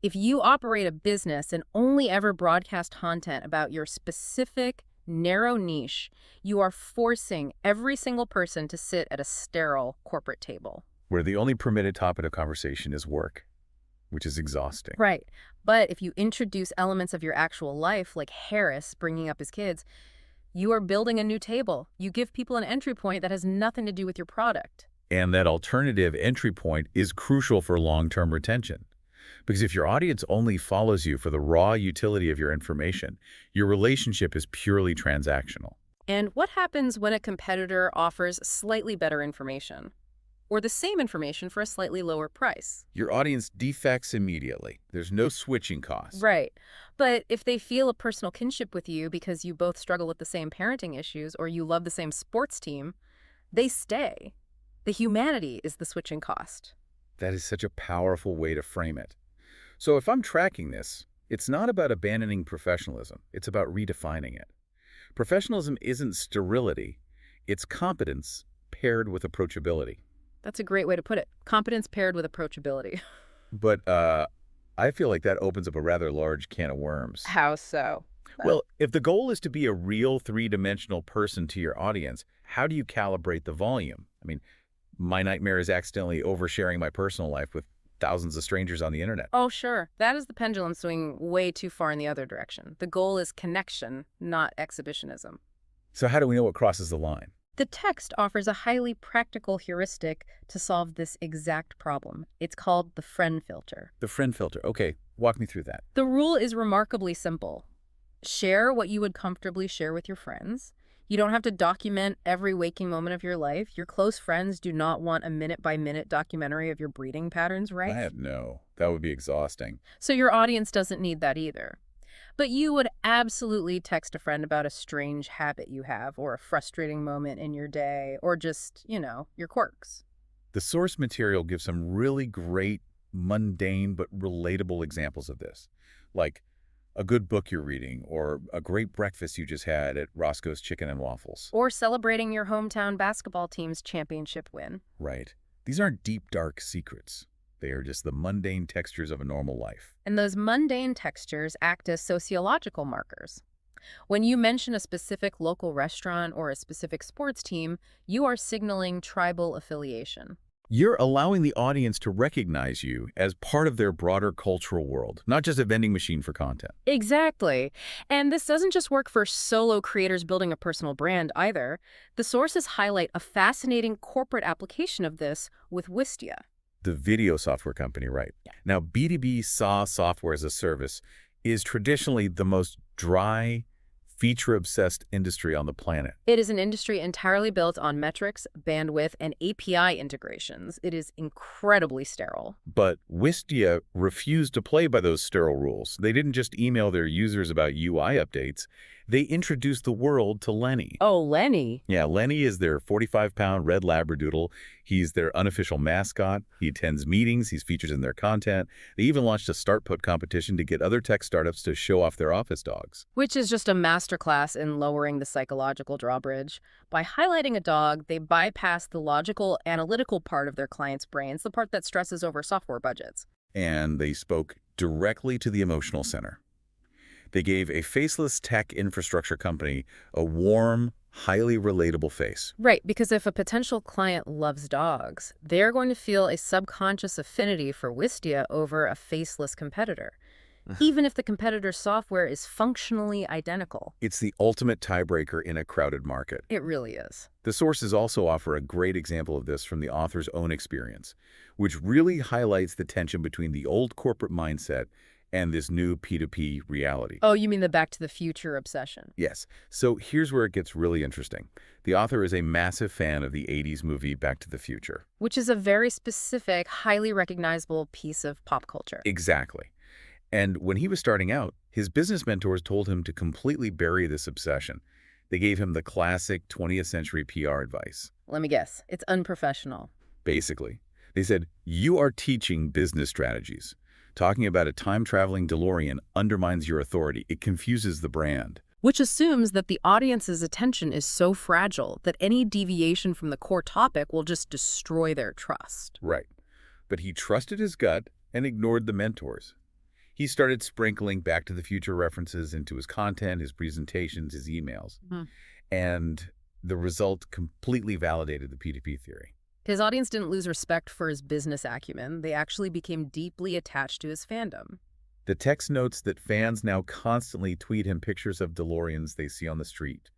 If you operate a business and only ever broadcast content about your specific, narrow niche, you are forcing every single person to sit at a sterile corporate table. Where the only permitted topic of conversation is work, which is exhausting. Right. But if you introduce elements of your actual life, like Harris bringing up his kids, you are building a new table. You give people an entry point that has nothing to do with your product. And that alternative entry point is crucial for long-term retention. Because if your audience only follows you for the raw utility of your information, your relationship is purely transactional. And what happens when a competitor offers slightly better information? Or the same information for a slightly lower price? Your audience defects immediately. There's no switching costs. Right. But if they feel a personal kinship with you because you both struggle with the same parenting issues or you love the same sports team, they stay. The humanity is the switching cost. That is such a powerful way to frame it. So if I'm tracking this, it's not about abandoning professionalism. It's about redefining it. Professionalism isn't sterility. It's competence paired with approachability. That's a great way to put it. Competence paired with approachability. But I feel like that opens up a rather large can of worms. How so? Well, if the goal is to be a real three-dimensional person to your audience, how do you calibrate the volume? I mean, my nightmare is accidentally oversharing my personal life with thousands of strangers on the internet. Oh, sure. That is the pendulum swinging way too far in the other direction. The goal is connection, not exhibitionism. So how do we know what crosses the line? The text offers a highly practical heuristic to solve this exact problem. It's called the friend filter. The friend filter. Okay, walk me through that. The rule is remarkably simple. Share what you would comfortably share with your friends. You don't have to document every waking moment of your life. Your close friends do not want a minute-by-minute documentary of your breeding patterns, right? No, that would be exhausting. So your audience doesn't need that either. But you would absolutely text a friend about a strange habit you have or a frustrating moment in your day or just, your quirks. The source material gives some really great, mundane, but relatable examples of this, like a good book you're reading or a great breakfast you just had at Roscoe's Chicken and Waffles. Or celebrating your hometown basketball team's championship win. Right. These aren't deep, dark secrets. They are just the mundane textures of a normal life. And those mundane textures act as sociological markers. When you mention a specific local restaurant or a specific sports team, you are signaling tribal affiliation. You're allowing the audience to recognize you as part of their broader cultural world, not just a vending machine for content. Exactly. And this doesn't just work for solo creators building a personal brand either. The sources highlight a fascinating corporate application of this with Wistia. The video software company, right? Yeah. Now, B2B SaaS software as a service is traditionally the most dry, feature-obsessed industry on the planet. It is an industry entirely built on metrics, bandwidth, and API integrations. It is incredibly sterile. But Wistia refused to play by those sterile rules. They didn't just email their users about UI updates. They introduced the world to Lenny. Oh, Lenny. Yeah, Lenny is their 45-pound red Labradoodle. He's their unofficial mascot. He attends meetings. He's featured in their content. They even launched a start put competition to get other tech startups to show off their office dogs. Which is just a masterclass in lowering the psychological drawbridge. By highlighting a dog, they bypass the logical, analytical part of their clients' brains, the part that stresses over software budgets. And they spoke directly to the emotional center. They gave a faceless tech infrastructure company a warm, highly relatable face. Right, because if a potential client loves dogs, they're going to feel a subconscious affinity for Wistia over a faceless competitor, even if the competitor's software is functionally identical. It's the ultimate tiebreaker in a crowded market. It really is. The sources also offer a great example of this from the author's own experience, which really highlights the tension between the old corporate mindset and this new P2P reality. Oh, you mean the Back to the Future obsession? Yes. So here's where it gets really interesting. The author is a massive fan of the 80s movie Back to the Future. Which is a very specific, highly recognizable piece of pop culture. Exactly. And when he was starting out, his business mentors told him to completely bury this obsession. They gave him the classic 20th century PR advice. Let me guess. It's unprofessional. Basically, they said, you are teaching business strategies. Talking about a time-traveling DeLorean undermines your authority. It confuses the brand. Which assumes that the audience's attention is so fragile that any deviation from the core topic will just destroy their trust. Right. But he trusted his gut and ignored the mentors. He started sprinkling Back to the Future references into his content, his presentations, his emails. And the result completely validated the P2P theory. His audience didn't lose respect for his business acumen. They actually became deeply attached to his fandom. The text notes that fans now constantly tweet him pictures of DeLoreans they see on the street.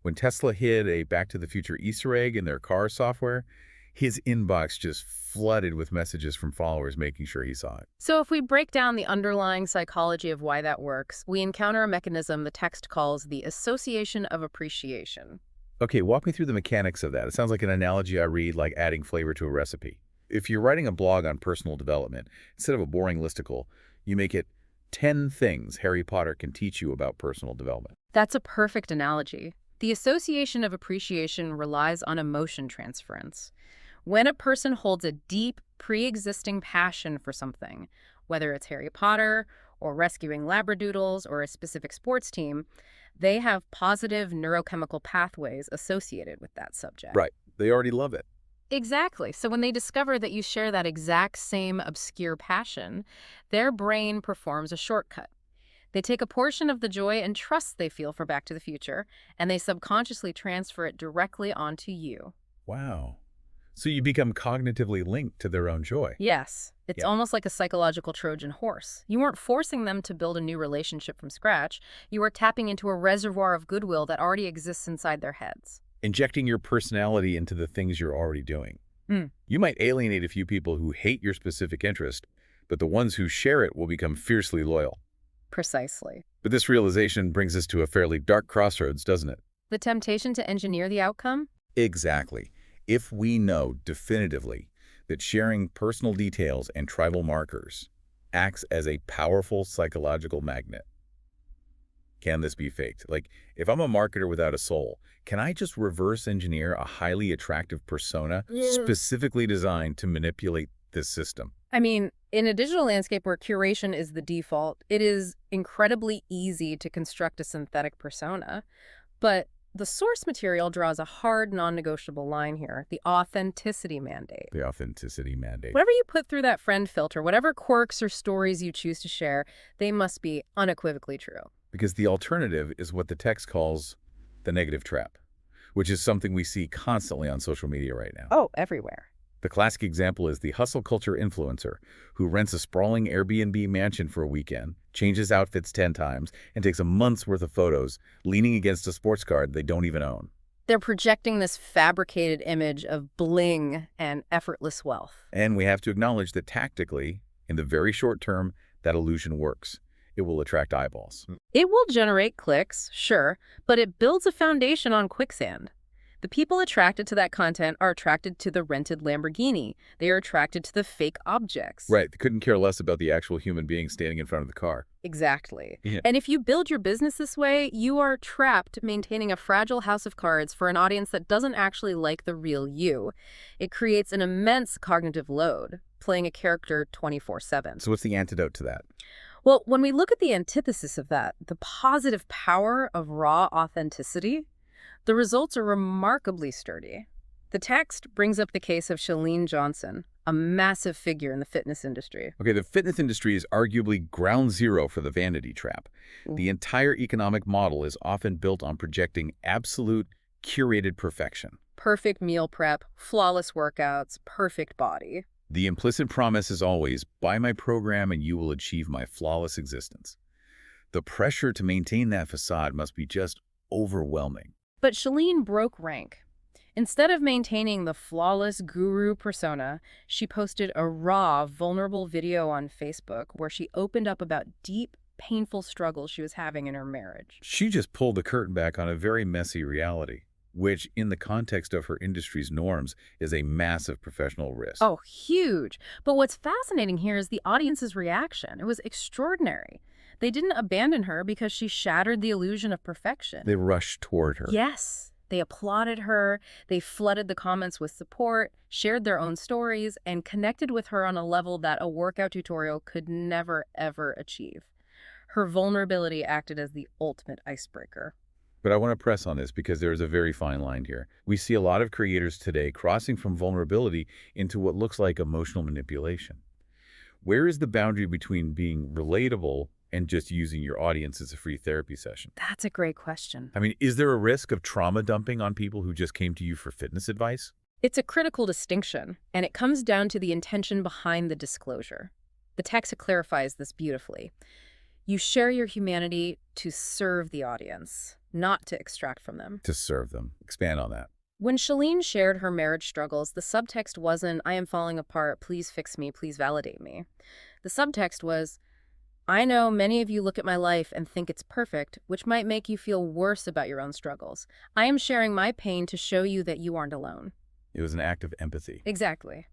When Tesla hid a Back to the Future Easter egg in their car software, his inbox just flooded with messages from followers making sure he saw it. So if we break down the underlying psychology of why that works, we encounter a mechanism the text calls the association of appreciation. Okay, walk me through the mechanics of that. It sounds like an analogy I read, like adding flavor to a recipe. If you're writing a blog on personal development, instead of a boring listicle, you make it 10 things Harry Potter can teach you about personal development. That's a perfect analogy. The association of appreciation relies on emotion transference. When a person holds a deep, pre-existing passion for something, whether it's Harry Potter or rescuing Labradoodles or a specific sports team, they have positive neurochemical pathways associated with that subject. Right. They already love it. Exactly. So when they discover that you share that exact same obscure passion, their brain performs a shortcut. They take a portion of the joy and trust they feel for Back to the Future, and they subconsciously transfer it directly onto you. Wow. So you become cognitively linked to their own joy. Yes. It's almost like a psychological Trojan horse. You weren't forcing them to build a new relationship from scratch. You were tapping into a reservoir of goodwill that already exists inside their heads. Injecting your personality into the things you're already doing. You might alienate a few people who hate your specific interest, but the ones who share it will become fiercely loyal. Precisely. But this realization brings us to a fairly dark crossroads, doesn't it? The temptation to engineer the outcome? Exactly. If we know definitively that sharing personal details and tribal markers acts as a powerful psychological magnet, can this be faked? Like, if I'm a marketer without a soul, can I just reverse engineer a highly attractive persona specifically designed to manipulate this system? I mean, in a digital landscape where curation is the default, it is incredibly easy to construct a synthetic persona. But the source material draws a hard, non-negotiable line here, the authenticity mandate. The authenticity mandate. Whatever you put through that friend filter, whatever quirks or stories you choose to share, they must be unequivocally true. Because the alternative is what the text calls the negative trap, which is something we see constantly on social media right now. Oh, everywhere. The classic example is the hustle culture influencer who rents a sprawling Airbnb mansion for a weekend, changes outfits 10 times, and takes a month's worth of photos leaning against a sports car they don't even own. They're projecting this fabricated image of bling and effortless wealth. And we have to acknowledge that tactically, in the very short term, that illusion works. it will attract eyeballs. It will generate clicks, sure, but it builds a foundation on quicksand. The people attracted to that content are attracted to the rented Lamborghini. They are attracted to the fake objects. Right, they couldn't care less about the actual human being standing in front of the car. Exactly. Yeah. And if you build your business this way, you are trapped maintaining a fragile house of cards for an audience that doesn't actually like the real you. It creates an immense cognitive load, playing a character 24/7. So what's the antidote to that? Well, when we look at the antithesis of that, the positive power of raw authenticity, the results are remarkably sturdy. The text brings up the case of Chalene Johnson, a massive figure in the fitness industry. Okay, the fitness industry is arguably ground zero for the vanity trap. The entire economic model is often built on projecting absolute, curated perfection. Perfect meal prep, flawless workouts, perfect body. The implicit promise is always, buy my program and you will achieve my flawless existence. The pressure to maintain that facade must be just overwhelming. But Chalene broke rank. Instead of maintaining the flawless guru persona, she posted a raw, vulnerable video on Facebook where she opened up about deep, painful struggles she was having in her marriage. She just pulled the curtain back on a very messy reality, which, in the context of her industry's norms, is a massive professional risk. Oh, huge. But what's fascinating here is the audience's reaction. It was extraordinary. They didn't abandon her because she shattered the illusion of perfection. They rushed toward her. Yes. They applauded her, they flooded the comments with support, shared their own stories, and connected with her on a level that a workout tutorial could never, ever achieve. Her vulnerability acted as the ultimate icebreaker. But I want to press on this because there is a very fine line here. We see a lot of creators today crossing from vulnerability into what looks like emotional manipulation. Where is the boundary between being relatable and just using your audience as a free therapy session? That's a great question. I mean, is there a risk of trauma dumping on people who just came to you for fitness advice? It's a critical distinction, and it comes down to the intention behind the disclosure. The text clarifies this beautifully. You share your humanity to serve the audience, not to extract from them. To serve them. Expand on that. When Chalene shared her marriage struggles, the subtext wasn't, I am falling apart, please fix me, please validate me. The subtext was, I know many of you look at my life and think it's perfect, which might make you feel worse about your own struggles. I am sharing my pain to show you that you aren't alone. It was an act of empathy. Exactly.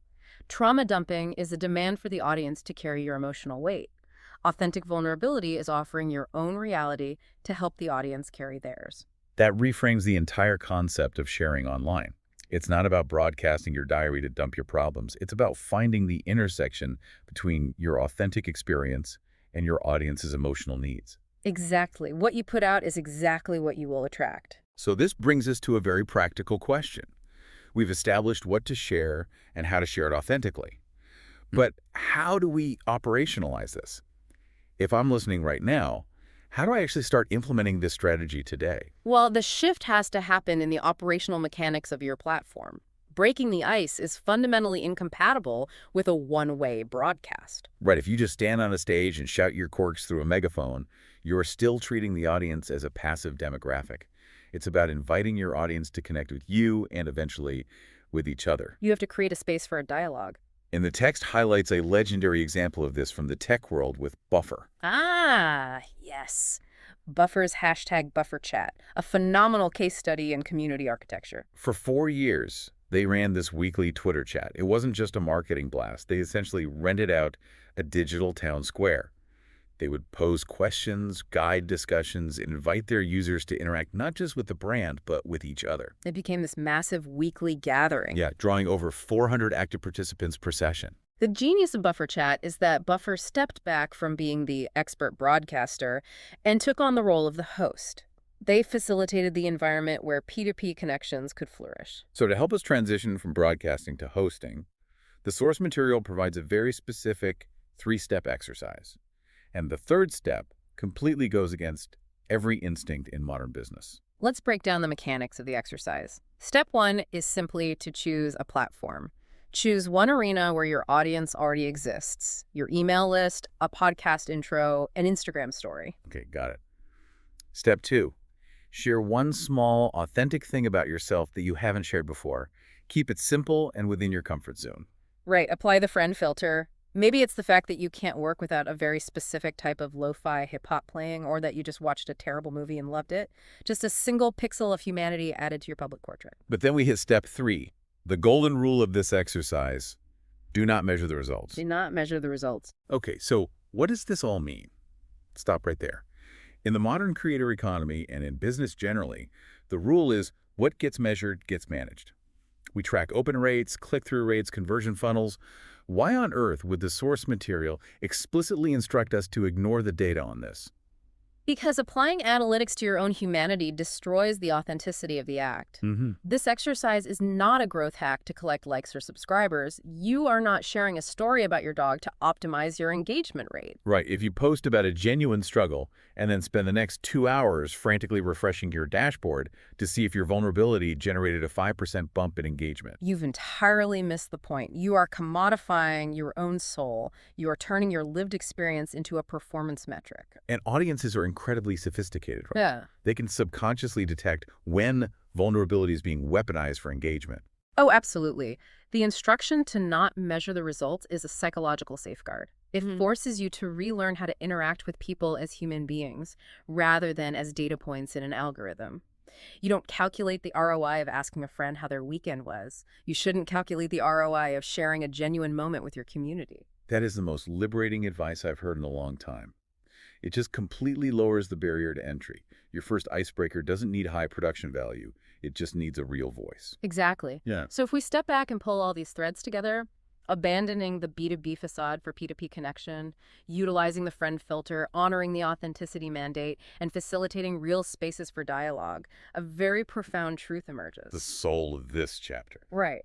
Trauma dumping is a demand for the audience to carry your emotional weight. Authentic vulnerability is offering your own reality to help the audience carry theirs. That reframes the entire concept of sharing online. It's not about broadcasting your diary to dump your problems. It's about finding the intersection between your authentic experience and your audience's emotional needs. Exactly. What you put out is exactly what you will attract. So this brings us to a very practical question. We've established what to share and how to share it authentically. But how do we operationalize this? If I'm listening right now, how do I actually start implementing this strategy today? Well, the shift has to happen in the operational mechanics of your platform. Breaking the ice is fundamentally incompatible with a one-way broadcast. Right, if you just stand on a stage and shout your quirks through a megaphone, you're still treating the audience as a passive demographic. It's about inviting your audience to connect with you and eventually with each other. You have to create a space for a dialogue. And the text highlights a legendary example of this from the tech world with Buffer. Ah, yes. Buffer's #BufferChat, a phenomenal case study in community architecture. For 4 years, they ran this weekly Twitter chat. It wasn't just a marketing blast. They essentially rented out a digital town square. They would pose questions, guide discussions, and invite their users to interact not just with the brand, but with each other. It became this massive weekly gathering. Yeah, drawing over 400 active participants per session. The genius of BufferChat is that Buffer stepped back from being the expert broadcaster and took on the role of the host. They facilitated the environment where P2P connections could flourish. So to help us transition from broadcasting to hosting, the source material provides a very specific 3-step exercise. And the 3rd step completely goes against every instinct in modern business. Let's break down the mechanics of the exercise. Step 1 is simply to choose a platform. Choose one arena where your audience already exists. Your email list, a podcast intro, an Instagram story. Okay, got it. Step 2, share one small, authentic thing about yourself that you haven't shared before. Keep it simple and within your comfort zone. Right, apply the friend filter. Maybe it's the fact that you can't work without a very specific type of lo-fi hip-hop playing, or that you just watched a terrible movie and loved it. Just a single pixel of humanity added to your public portrait. But then we hit step 3, the golden rule of this exercise: do not measure the results. Do not measure the results. Okay, so what does this all mean? Stop right there. In the modern creator economy and in business generally, the rule is what gets measured gets managed. We track open rates, click-through rates, conversion funnels. Why on earth would the source material explicitly instruct us to ignore the data on this? Because applying analytics to your own humanity destroys the authenticity of the act. This exercise is not a growth hack to collect likes or subscribers. You are not sharing a story about your dog to optimize your engagement rate. Right, if you post about a genuine struggle and then spend the next 2 hours frantically refreshing your dashboard to see if your vulnerability generated a 5% bump in engagement. You've entirely missed the point. You are commodifying your own soul. You are turning your lived experience into a performance metric. And audiences are incredibly sophisticated, right? Yeah. They can subconsciously detect when vulnerability is being weaponized for engagement. Oh, absolutely. The instruction to not measure the results is a psychological safeguard. It forces you to relearn how to interact with people as human beings rather than as data points in an algorithm. You don't calculate the ROI of asking a friend how their weekend was. You shouldn't calculate the ROI of sharing a genuine moment with your community. That is the most liberating advice I've heard in a long time. It just completely lowers the barrier to entry. Your first icebreaker doesn't need high production value. It just needs a real voice. Exactly. Yeah. So if we step back and pull all these threads together, abandoning the B2B facade for P2P connection, utilizing the friend filter, honoring the authenticity mandate, and facilitating real spaces for dialogue, a very profound truth emerges. The soul of this chapter. Right.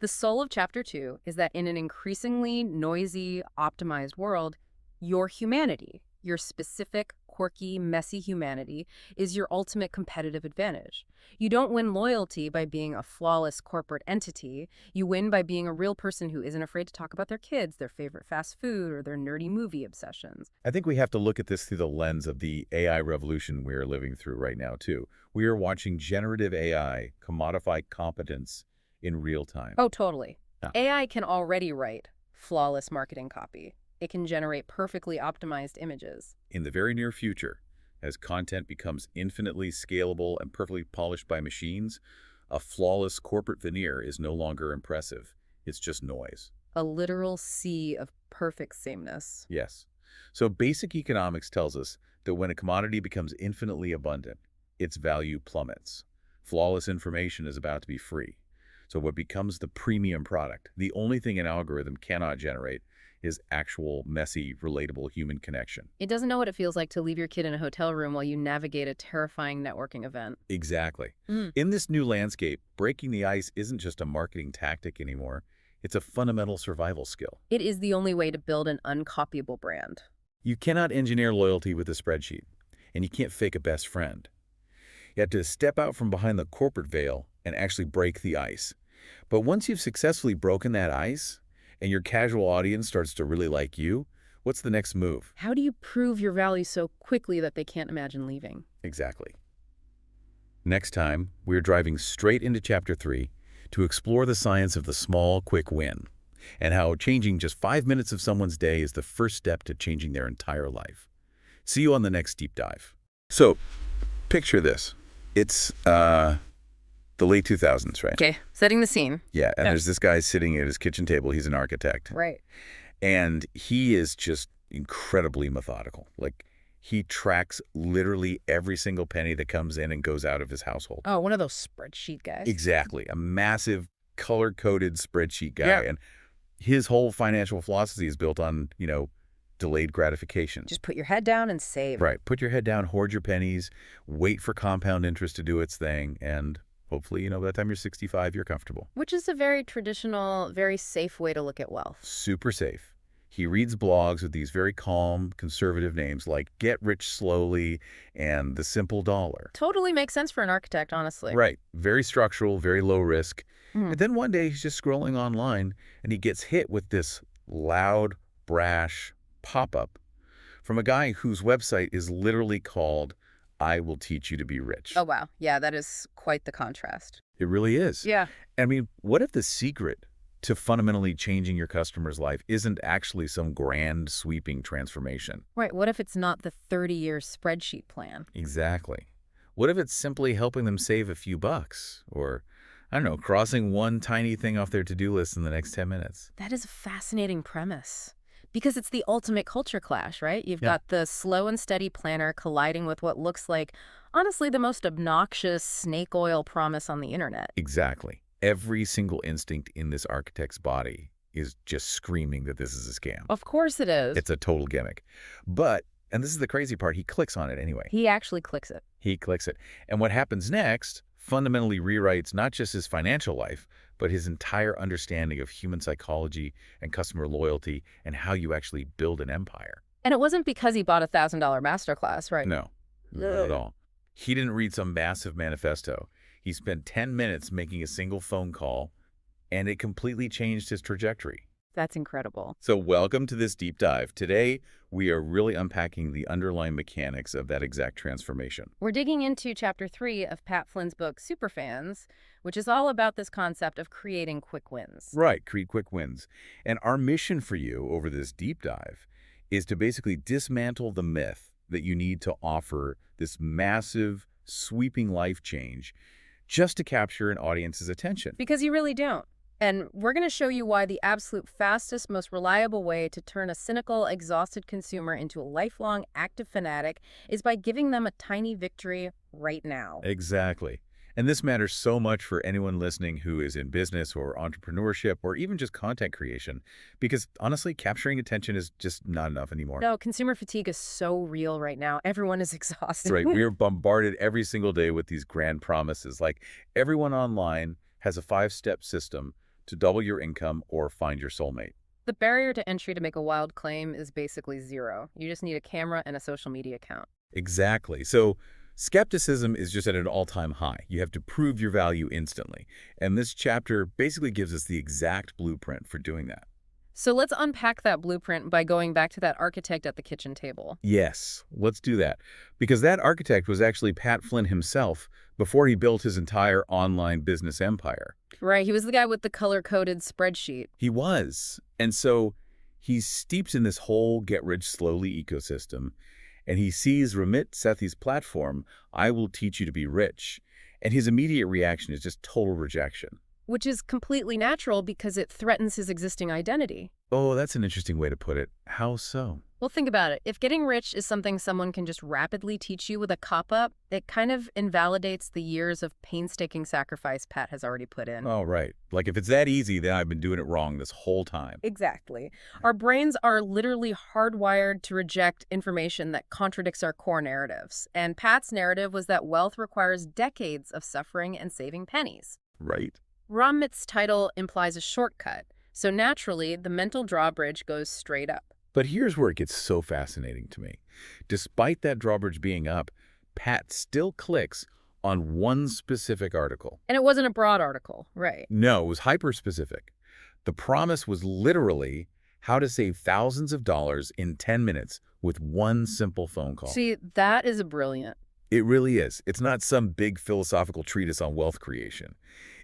The soul of Chapter 2 is that in an increasingly noisy, optimized world, your humanity, your specific, quirky, messy humanity, is your ultimate competitive advantage. You don't win loyalty by being a flawless corporate entity. You win by being a real person who isn't afraid to talk about their kids, their favorite fast food, or their nerdy movie obsessions. I think we have to look at this through the lens of the AI revolution we are living through right now, too. We are watching generative AI commodify competence in real time. Oh, totally. Yeah. AI can already write flawless marketing copy. It can generate perfectly optimized images. In the very near future, as content becomes infinitely scalable and perfectly polished by machines, a flawless corporate veneer is no longer impressive. It's just noise. A literal sea of perfect sameness. Yes. So basic economics tells us that when a commodity becomes infinitely abundant, its value plummets. Flawless information is about to be free. So what becomes the premium product, the only thing an algorithm cannot generate, is actual, messy, relatable human connection. It doesn't know what it feels like to leave your kid in a hotel room while you navigate a terrifying networking event. Exactly. In this new landscape, breaking the ice isn't just a marketing tactic anymore. It's a fundamental survival skill. It is the only way to build an uncopyable brand. You cannot engineer loyalty with a spreadsheet, and you can't fake a best friend. You have to step out from behind the corporate veil and actually break the ice. But once you've successfully broken that ice, and your casual audience starts to really like you, what's the next move? How do you prove your value so quickly that they can't imagine leaving? Exactly. Next time, we're driving straight into Chapter 3 to explore the science of the small, quick win, and how changing just 5 minutes of someone's day is the first step to changing their entire life. See you on the next deep dive. So, picture this. It's the late 2000s, right? Okay, setting the scene. Yeah, and there's this guy sitting at his kitchen table. He's an architect. Right. And he is just incredibly methodical. Like, he tracks literally every single penny that comes in and goes out of his household. Oh, one of those spreadsheet guys. Exactly. A massive color-coded spreadsheet guy. Yeah. And his whole financial philosophy is built on, delayed gratification. Just put your head down and save. Right. Put your head down, hoard your pennies, wait for compound interest to do its thing, and hopefully, by the time you're 65, you're comfortable. Which is a very traditional, very safe way to look at wealth. Super safe. He reads blogs with these very calm, conservative names like Get Rich Slowly and The Simple Dollar. Totally makes sense for an architect, honestly. Right. Very structural, very low risk. And then one day he's just scrolling online and he gets hit with this loud, brash pop-up from a guy whose website is literally called I Will Teach You to Be Rich. Oh, wow. Yeah, that is quite the contrast. It really is. Yeah. I mean, what if the secret to fundamentally changing your customer's life isn't actually some grand sweeping transformation. Right, what if it's not the 30-year spreadsheet plan? Exactly. What if it's simply helping them save a few bucks? Or, I don't know, crossing one tiny thing off their to-do list in the next 10 minutes? That is a fascinating premise. Because it's the ultimate culture clash, right? You've Yeah. got the slow and steady planner colliding with what looks like, honestly, the most obnoxious snake oil promise on the internet. Exactly. Every single instinct in this architect's body is just screaming that this is a scam. Of course it is. It's a total gimmick. But, and this is the crazy part, he clicks on it anyway. He actually clicks it. He clicks it. And what happens next fundamentally rewrites not just his financial life, but his entire understanding of human psychology and customer loyalty and how you actually build an empire. And it wasn't because he bought a $1,000 masterclass, right? No, not at all. He didn't read some massive manifesto. He spent 10 minutes making a single phone call, and it completely changed his trajectory. That's incredible. So welcome to this deep dive. Today, we are really unpacking the underlying mechanics of that exact transformation. We're digging into Chapter 3 of Pat Flynn's book, Superfans, which is all about this concept of creating quick wins. Right, create quick wins. And our mission for you over this deep dive is to basically dismantle the myth that you need to offer this massive, sweeping life change just to capture an audience's attention. Because you really don't. And we're going to show you why the absolute fastest, most reliable way to turn a cynical, exhausted consumer into a lifelong active fanatic is by giving them a tiny victory right now. Exactly. And this matters so much for anyone listening who is in business or entrepreneurship or even just content creation, because honestly, capturing attention is just not enough anymore. No, consumer fatigue is so real right now. Everyone is exhausted. Right. We are bombarded every single day with these grand promises. Like everyone online has a 5-step system to double your income or find your soulmate. The barrier to entry to make a wild claim is basically zero. You just need a camera and a social media account. Exactly. So skepticism is just at an all-time high. You have to prove your value instantly. And this chapter basically gives us the exact blueprint for doing that. So let's unpack that blueprint by going back to that architect at the kitchen table. Yes, let's do that. Because that architect was actually Pat Flynn himself before he built his entire online business empire. Right, he was the guy with the color-coded spreadsheet. He was. And so he's steeped in this whole get-rich-slowly ecosystem, and he sees Ramit Sethi's platform, I will teach you to be rich. And his immediate reaction is just total rejection. Which is completely natural because it threatens his existing identity. Oh, that's an interesting way to put it. How so? Well, think about it. If getting rich is something someone can just rapidly teach you with a cop-up, it kind of invalidates the years of painstaking sacrifice Pat has already put in. Oh, right. Like if it's that easy, then I've been doing it wrong this whole time. Exactly. Our brains are literally hardwired to reject information that contradicts our core narratives. And Pat's narrative was that wealth requires decades of suffering and saving pennies. Right. Ramit's title implies a shortcut, so naturally, the mental drawbridge goes straight up. But here's where it gets so fascinating to me. Despite that drawbridge being up, Pat still clicks on one specific article. And it wasn't a broad article, right? No, it was hyper-specific. The promise was literally how to save thousands of dollars in 10 minutes with one simple phone call. See, that is brilliant. It really is. It's not some big philosophical treatise on wealth creation.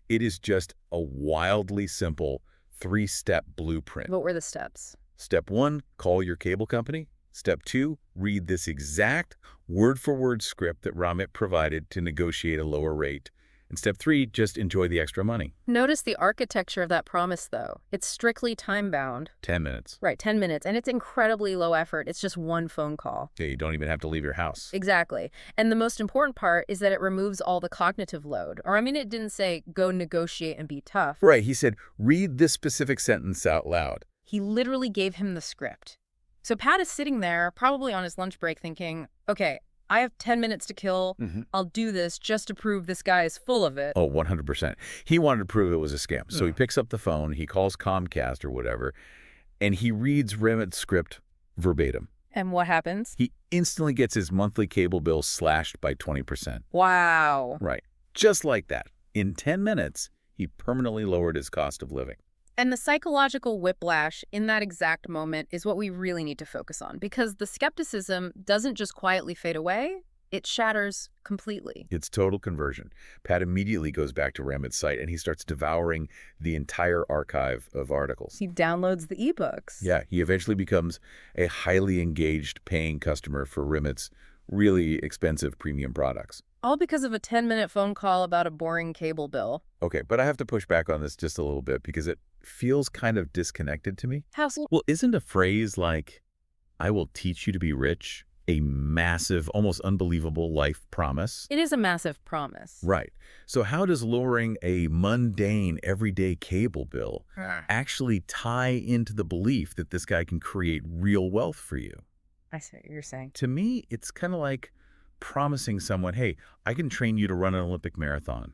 It is just a wildly simple 3-step blueprint. What were the steps? Step 1, call your cable company. Step 2, read this exact word-for-word script that Ramit provided to negotiate a lower rate. And step 3, just enjoy the extra money. Notice the architecture of that promise, though. It's strictly time-bound. 10 minutes. Right, 10 minutes. And it's incredibly low effort. It's just one phone call. Yeah, you don't even have to leave your house. Exactly. And the most important part is that it removes all the cognitive load. Or, I mean, it didn't say, go negotiate and be tough. Right, he said, read this specific sentence out loud. He literally gave him the script. So Pat is sitting there, probably on his lunch break, thinking, okay, I have 10 minutes to kill. I'll do this just to prove this guy is full of it. Oh, 100%. He wanted to prove it was a scam. So he picks up the phone, he calls Comcast or whatever, and he reads Ramit's script verbatim. And what happens? He instantly gets his monthly cable bill slashed by 20%. Wow. Right. Just like that. In 10 minutes, he permanently lowered his cost of living. And the psychological whiplash in that exact moment is what we really need to focus on, because the skepticism doesn't just quietly fade away, It shatters completely. It's total conversion. Pat immediately goes back to Ramit's site and he starts devouring the entire archive of articles. He downloads the ebooks. Yeah, he eventually becomes a highly engaged paying customer for Ramit's really expensive premium products. All because of a 10-minute phone call about a boring cable bill. Okay, but I have to push back on this just a little bit because it feels kind of disconnected to me. How so? Well, isn't a phrase like, "I will teach you to be rich," a massive, almost unbelievable life promise? It is a massive promise. Right. So how does lowering a mundane, everyday cable bill actually tie into the belief that this guy can create real wealth for you? I see what you're saying. To me, it's kind of like promising someone, hey, I can train you to run an Olympic marathon.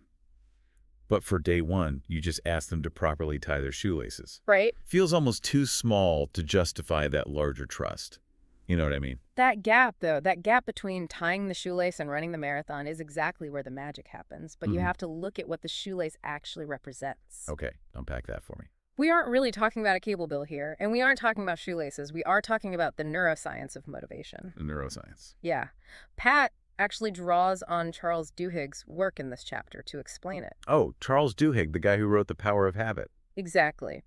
But for day one, you just ask them to properly tie their shoelaces. Right? Feels almost too small to justify that larger trust. You know what I mean? That gap, though, that gap between tying the shoelace and running the marathon is exactly where the magic happens. But you have to look at what the shoelace actually represents. Okay, unpack that for me. We aren't really talking about a cable bill here, and we aren't talking about shoelaces. We are talking about the neuroscience of motivation. Neuroscience. Yeah. Pat actually draws on Charles Duhigg's work in this chapter to explain it. Oh, Charles Duhigg, the guy who wrote The Power of Habit. Exactly.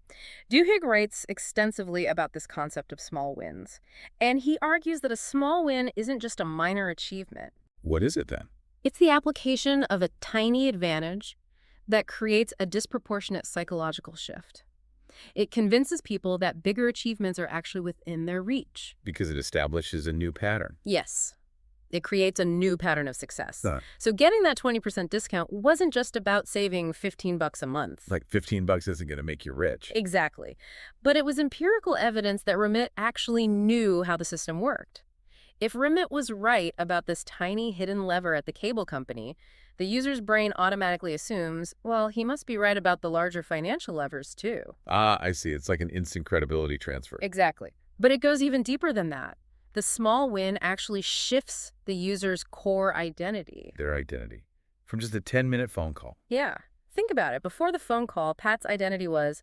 Duhigg writes extensively about this concept of small wins, and he argues that a small win isn't just a minor achievement. What is it then? It's the application of a tiny advantage that creates a disproportionate psychological shift. It convinces people that bigger achievements are actually within their reach. Because it establishes a new pattern. Yes. It creates a new pattern of success. Huh. So getting that 20% discount wasn't just about saving $15 a month. Like $15 isn't going to make you rich. Exactly. But it was empirical evidence that Ramit actually knew how the system worked. If Ramit was right about this tiny hidden lever at the cable company, the user's brain automatically assumes, well, he must be right about the larger financial levers too. Ah, I see. It's like an instant credibility transfer. Exactly. But it goes even deeper than that. The small win actually shifts the user's core identity. Their identity. From just a 10-minute phone call. Yeah. Think about it. Before the phone call, Pat's identity was,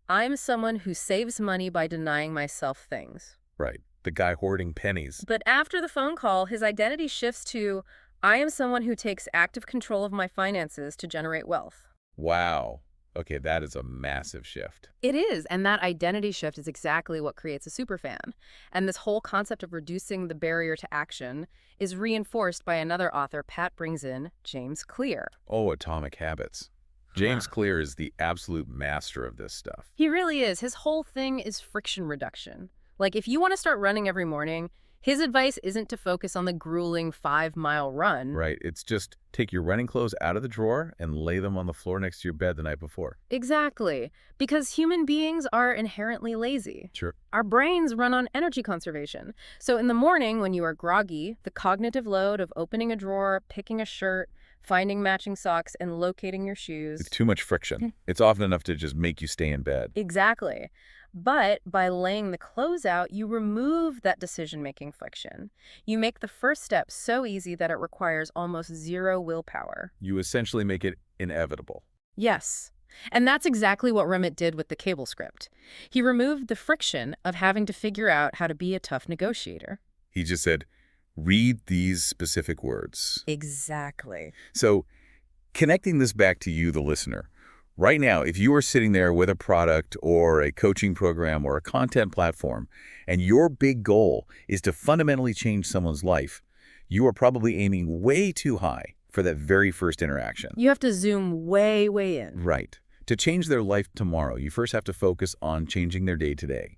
I'm someone who saves money by denying myself things. Right. The guy hoarding pennies. But after the phone call, his identity shifts to, I am someone who takes active control of my finances to generate wealth. Wow. Okay, that is a massive shift. It is, and that identity shift is exactly what creates a superfan. And this whole concept of reducing the barrier to action is reinforced by another author Pat brings in, James Clear. Oh, Atomic Habits. James Clear is the absolute master of this stuff. He really is. His whole thing is friction reduction. Like, if you want to start running every morning, his advice isn't to focus on the grueling 5-mile run. Right. It's just take your running clothes out of the drawer and lay them on the floor next to your bed the night before. Exactly. Because human beings are inherently lazy. Sure. Our brains run on energy conservation. So in the morning when you are groggy, the cognitive load of opening a drawer, picking a shirt, finding matching socks, and locating your shoes. It's too much friction. It's often enough to just make you stay in bed. Exactly. But by laying the clothes out, you remove that decision-making friction. You make the first step so easy that it requires almost zero willpower. You essentially make it inevitable. Yes. And that's exactly what Remit did with the cable script. He removed the friction of having to figure out how to be a tough negotiator. He just said, read these specific words. Exactly. So connecting this back to you, the listener, right now, if you are sitting there with a product or a coaching program or a content platform, and your big goal is to fundamentally change someone's life, you are probably aiming way too high for that very first interaction. You have to zoom way, way in. Right. To change their life tomorrow, you first have to focus on changing their day-to-day.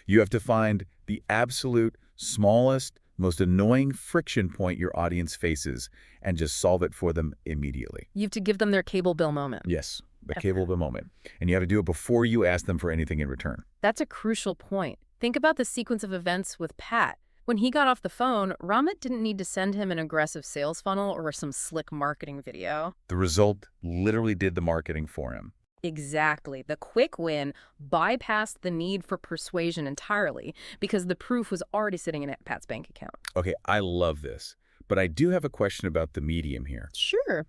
You have to find the absolute smallest, most annoying friction point your audience faces and just solve it for them immediately. You have to give them their cable bill moment. Yes, the cable bill moment. And you have to do it before you ask them for anything in return. That's a crucial point. Think about the sequence of events with Pat. When he got off the phone, Ramit didn't need to send him an aggressive sales funnel or some slick marketing video. The result literally did the marketing for him. Exactly. The quick win bypassed the need for persuasion entirely because the proof was already sitting in Pat's bank account. Okay, I love this. But I do have a question about the medium here. Sure.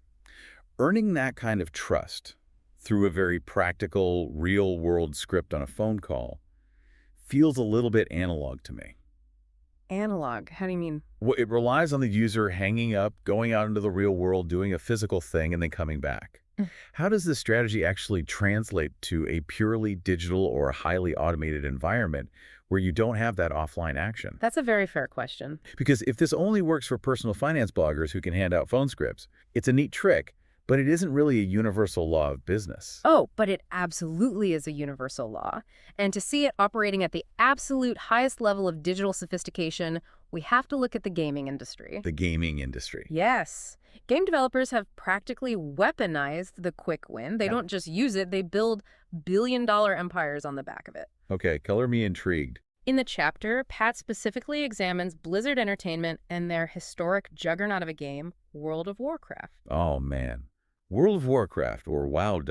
Earning that kind of trust through a very practical, real-world script on a phone call feels a little bit analog to me. Analog. How do you mean? Well, it relies on the user hanging up, going out into the real world, doing a physical thing, and then coming back. Mm. How does this strategy actually translate to a purely digital or highly automated environment where you don't have that offline action? That's a very fair question. Because if this only works for personal finance bloggers who can hand out phone scripts, it's a neat trick, but it isn't really a universal law of business. Oh, but it absolutely is a universal law. And to see it operating at the absolute highest level of digital sophistication, we have to look at the gaming industry. The gaming industry. Yes. Game developers have practically weaponized the quick win. They Yeah. don't just use it, they build billion-dollar empires on the back of it. Okay, color me intrigued. In the chapter, Pat specifically examines Blizzard Entertainment and their historic juggernaut of a game, World of Warcraft. Oh, man. World of Warcraft, or WoW,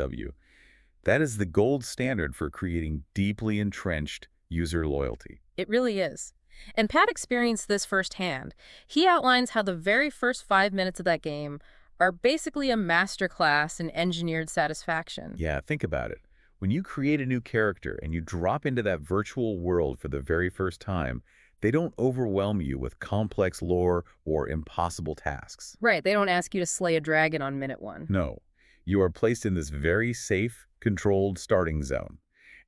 that is the gold standard for creating deeply entrenched user loyalty. It really is. And Pat experienced this firsthand. He outlines how the very first 5 minutes of that game are basically a masterclass in engineered satisfaction. Yeah, think about it. When you create a new character and you drop into that virtual world for the very first time, they don't overwhelm you with complex lore or impossible tasks. Right, they don't ask you to slay a dragon on minute one. No, you are placed in this very safe, controlled starting zone.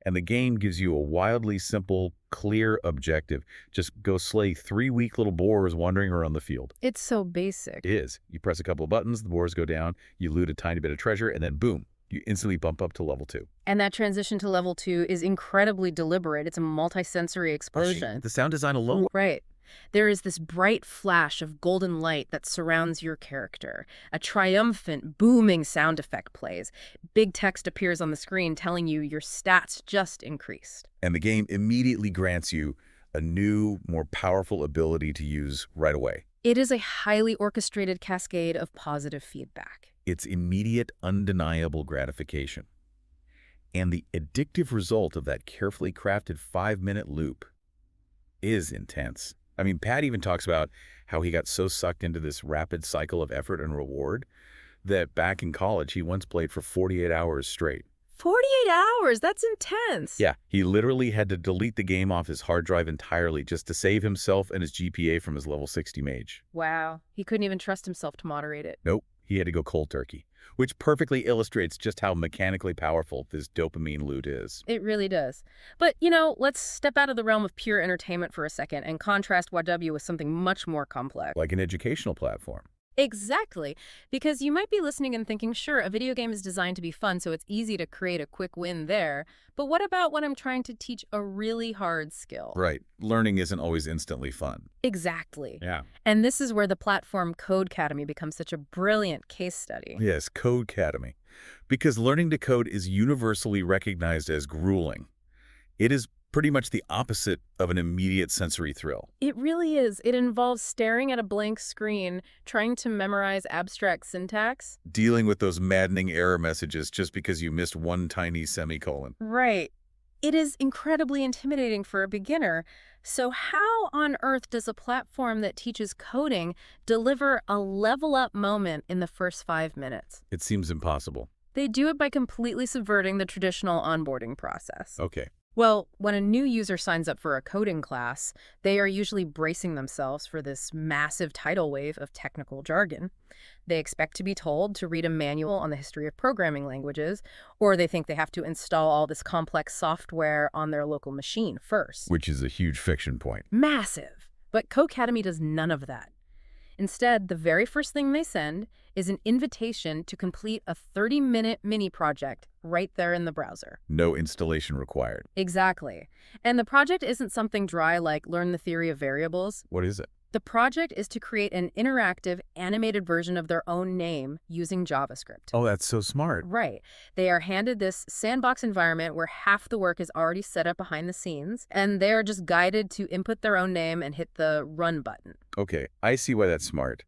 And the game gives you a wildly simple, clear objective. Just go slay 3 weak little boars wandering around the field. It's so basic. It is. You press a couple of buttons, the boars go down, you loot a tiny bit of treasure, and then boom, you instantly bump up to level 2. And that transition to level 2 is incredibly deliberate. It's a multi-sensory explosion. The sound design alone. Right. There is this bright flash of golden light that surrounds your character. A triumphant, booming sound effect plays. Big text appears on the screen telling you your stats just increased. And the game immediately grants you a new, more powerful ability to use right away. It is a highly orchestrated cascade of positive feedback. It's immediate, undeniable gratification. And the addictive result of that carefully crafted 5-minute loop is intense. I mean, Pat even talks about how he got so sucked into this rapid cycle of effort and reward that back in college, he once played for 48 hours straight. 48 hours? That's intense. Yeah, he literally had to delete the game off his hard drive entirely just to save himself and his GPA from his level 60 mage. Wow. He couldn't even trust himself to moderate it. Nope, he had to go cold turkey, which perfectly illustrates just how mechanically powerful this dopamine loot is. It really does. But, let's step out of the realm of pure entertainment for a second and contrast WoW with something much more complex. Like an educational platform. Exactly. Because you might be listening and thinking, sure, a video game is designed to be fun, so it's easy to create a quick win there. But what about when I'm trying to teach a really hard skill? Right. Learning isn't always instantly fun. Exactly. Yeah. And this is where the platform Codecademy becomes such a brilliant case study. Yes, Codecademy. Because learning to code is universally recognized as grueling. It is pretty much the opposite of an immediate sensory thrill. It really is. It involves staring at a blank screen, trying to memorize abstract syntax. Dealing with those maddening error messages just because you missed one tiny semicolon. Right. It is incredibly intimidating for a beginner. So how on earth does a platform that teaches coding deliver a level-up moment in the first 5 minutes? It seems impossible. They do it by completely subverting the traditional onboarding process. Okay. Well, when a new user signs up for a coding class, they are usually bracing themselves for this massive tidal wave of technical jargon. They expect to be told to read a manual on the history of programming languages, or they think they have to install all this complex software on their local machine first. Which is a huge friction point. Massive! But Codecademy does none of that. Instead, the very first thing they send is an invitation to complete a 30-minute mini project right there in the browser. No installation required. Exactly. And the project isn't something dry like learn the theory of variables. What is it? The project is to create an interactive, animated version of their own name using JavaScript. Oh, that's so smart. Right. They are handed this sandbox environment where half the work is already set up behind the scenes, and they are just guided to input their own name and hit the run button. Okay, I see why that's smart.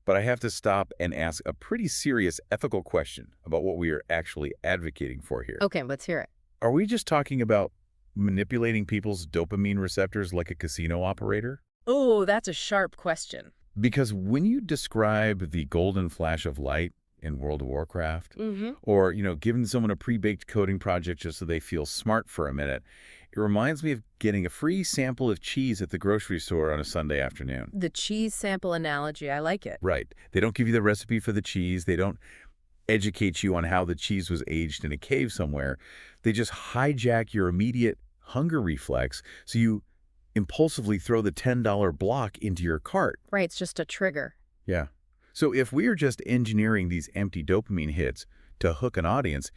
But I have to stop and ask a pretty serious ethical question about what we are actually advocating for here. Okay, let's hear it. Are we just talking about manipulating people's dopamine receptors like a casino operator? Oh, that's a sharp question. Because when you describe the golden flash of light in World of Warcraft, or, giving someone a pre-baked coding project just so they feel smart for a minute, It reminds me of getting a free sample of cheese at the grocery store on a Sunday afternoon. The cheese sample analogy, I like it. Right. They don't give you the recipe for the cheese. They don't educate you on how the cheese was aged in a cave somewhere. They just hijack your immediate hunger reflex so you impulsively throw the $10 block into your cart. Right, it's just a trigger. Yeah. So if we are just engineering these empty dopamine hits to hook an audience,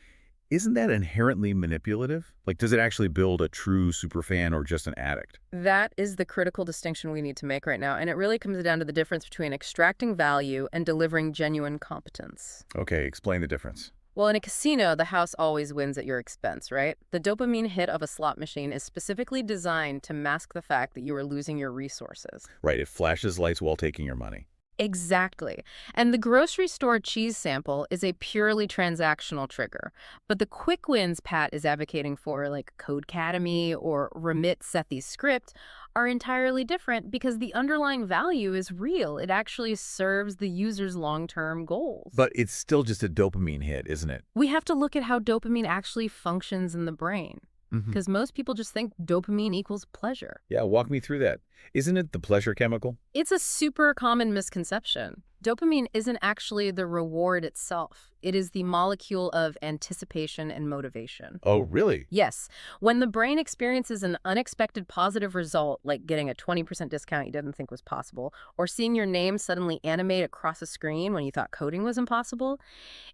isn't that inherently manipulative? Like, does it actually build a true superfan or just an addict? That is the critical distinction we need to make right now, and it really comes down to the difference between extracting value and delivering genuine competence. Okay, explain the difference. Well, in a casino, the house always wins at your expense, right? The dopamine hit of a slot machine is specifically designed to mask the fact that you are losing your resources. Right, it flashes lights while taking your money. Exactly. And the grocery store cheese sample is a purely transactional trigger. But the quick wins Pat is advocating for, like Codecademy or Remit Sethi's script, are entirely different because the underlying value is real. It actually serves the user's long-term goals. But it's still just a dopamine hit, isn't it? We have to look at how dopamine actually functions in the brain. Because most people just think dopamine equals pleasure. Yeah, walk me through that. Isn't it the pleasure chemical? It's a super common misconception. Dopamine isn't actually the reward itself. It is the molecule of anticipation and motivation. Oh, really? Yes. When the brain experiences an unexpected positive result, like getting a 20% discount you didn't think was possible, or seeing your name suddenly animate across a screen when you thought coding was impossible,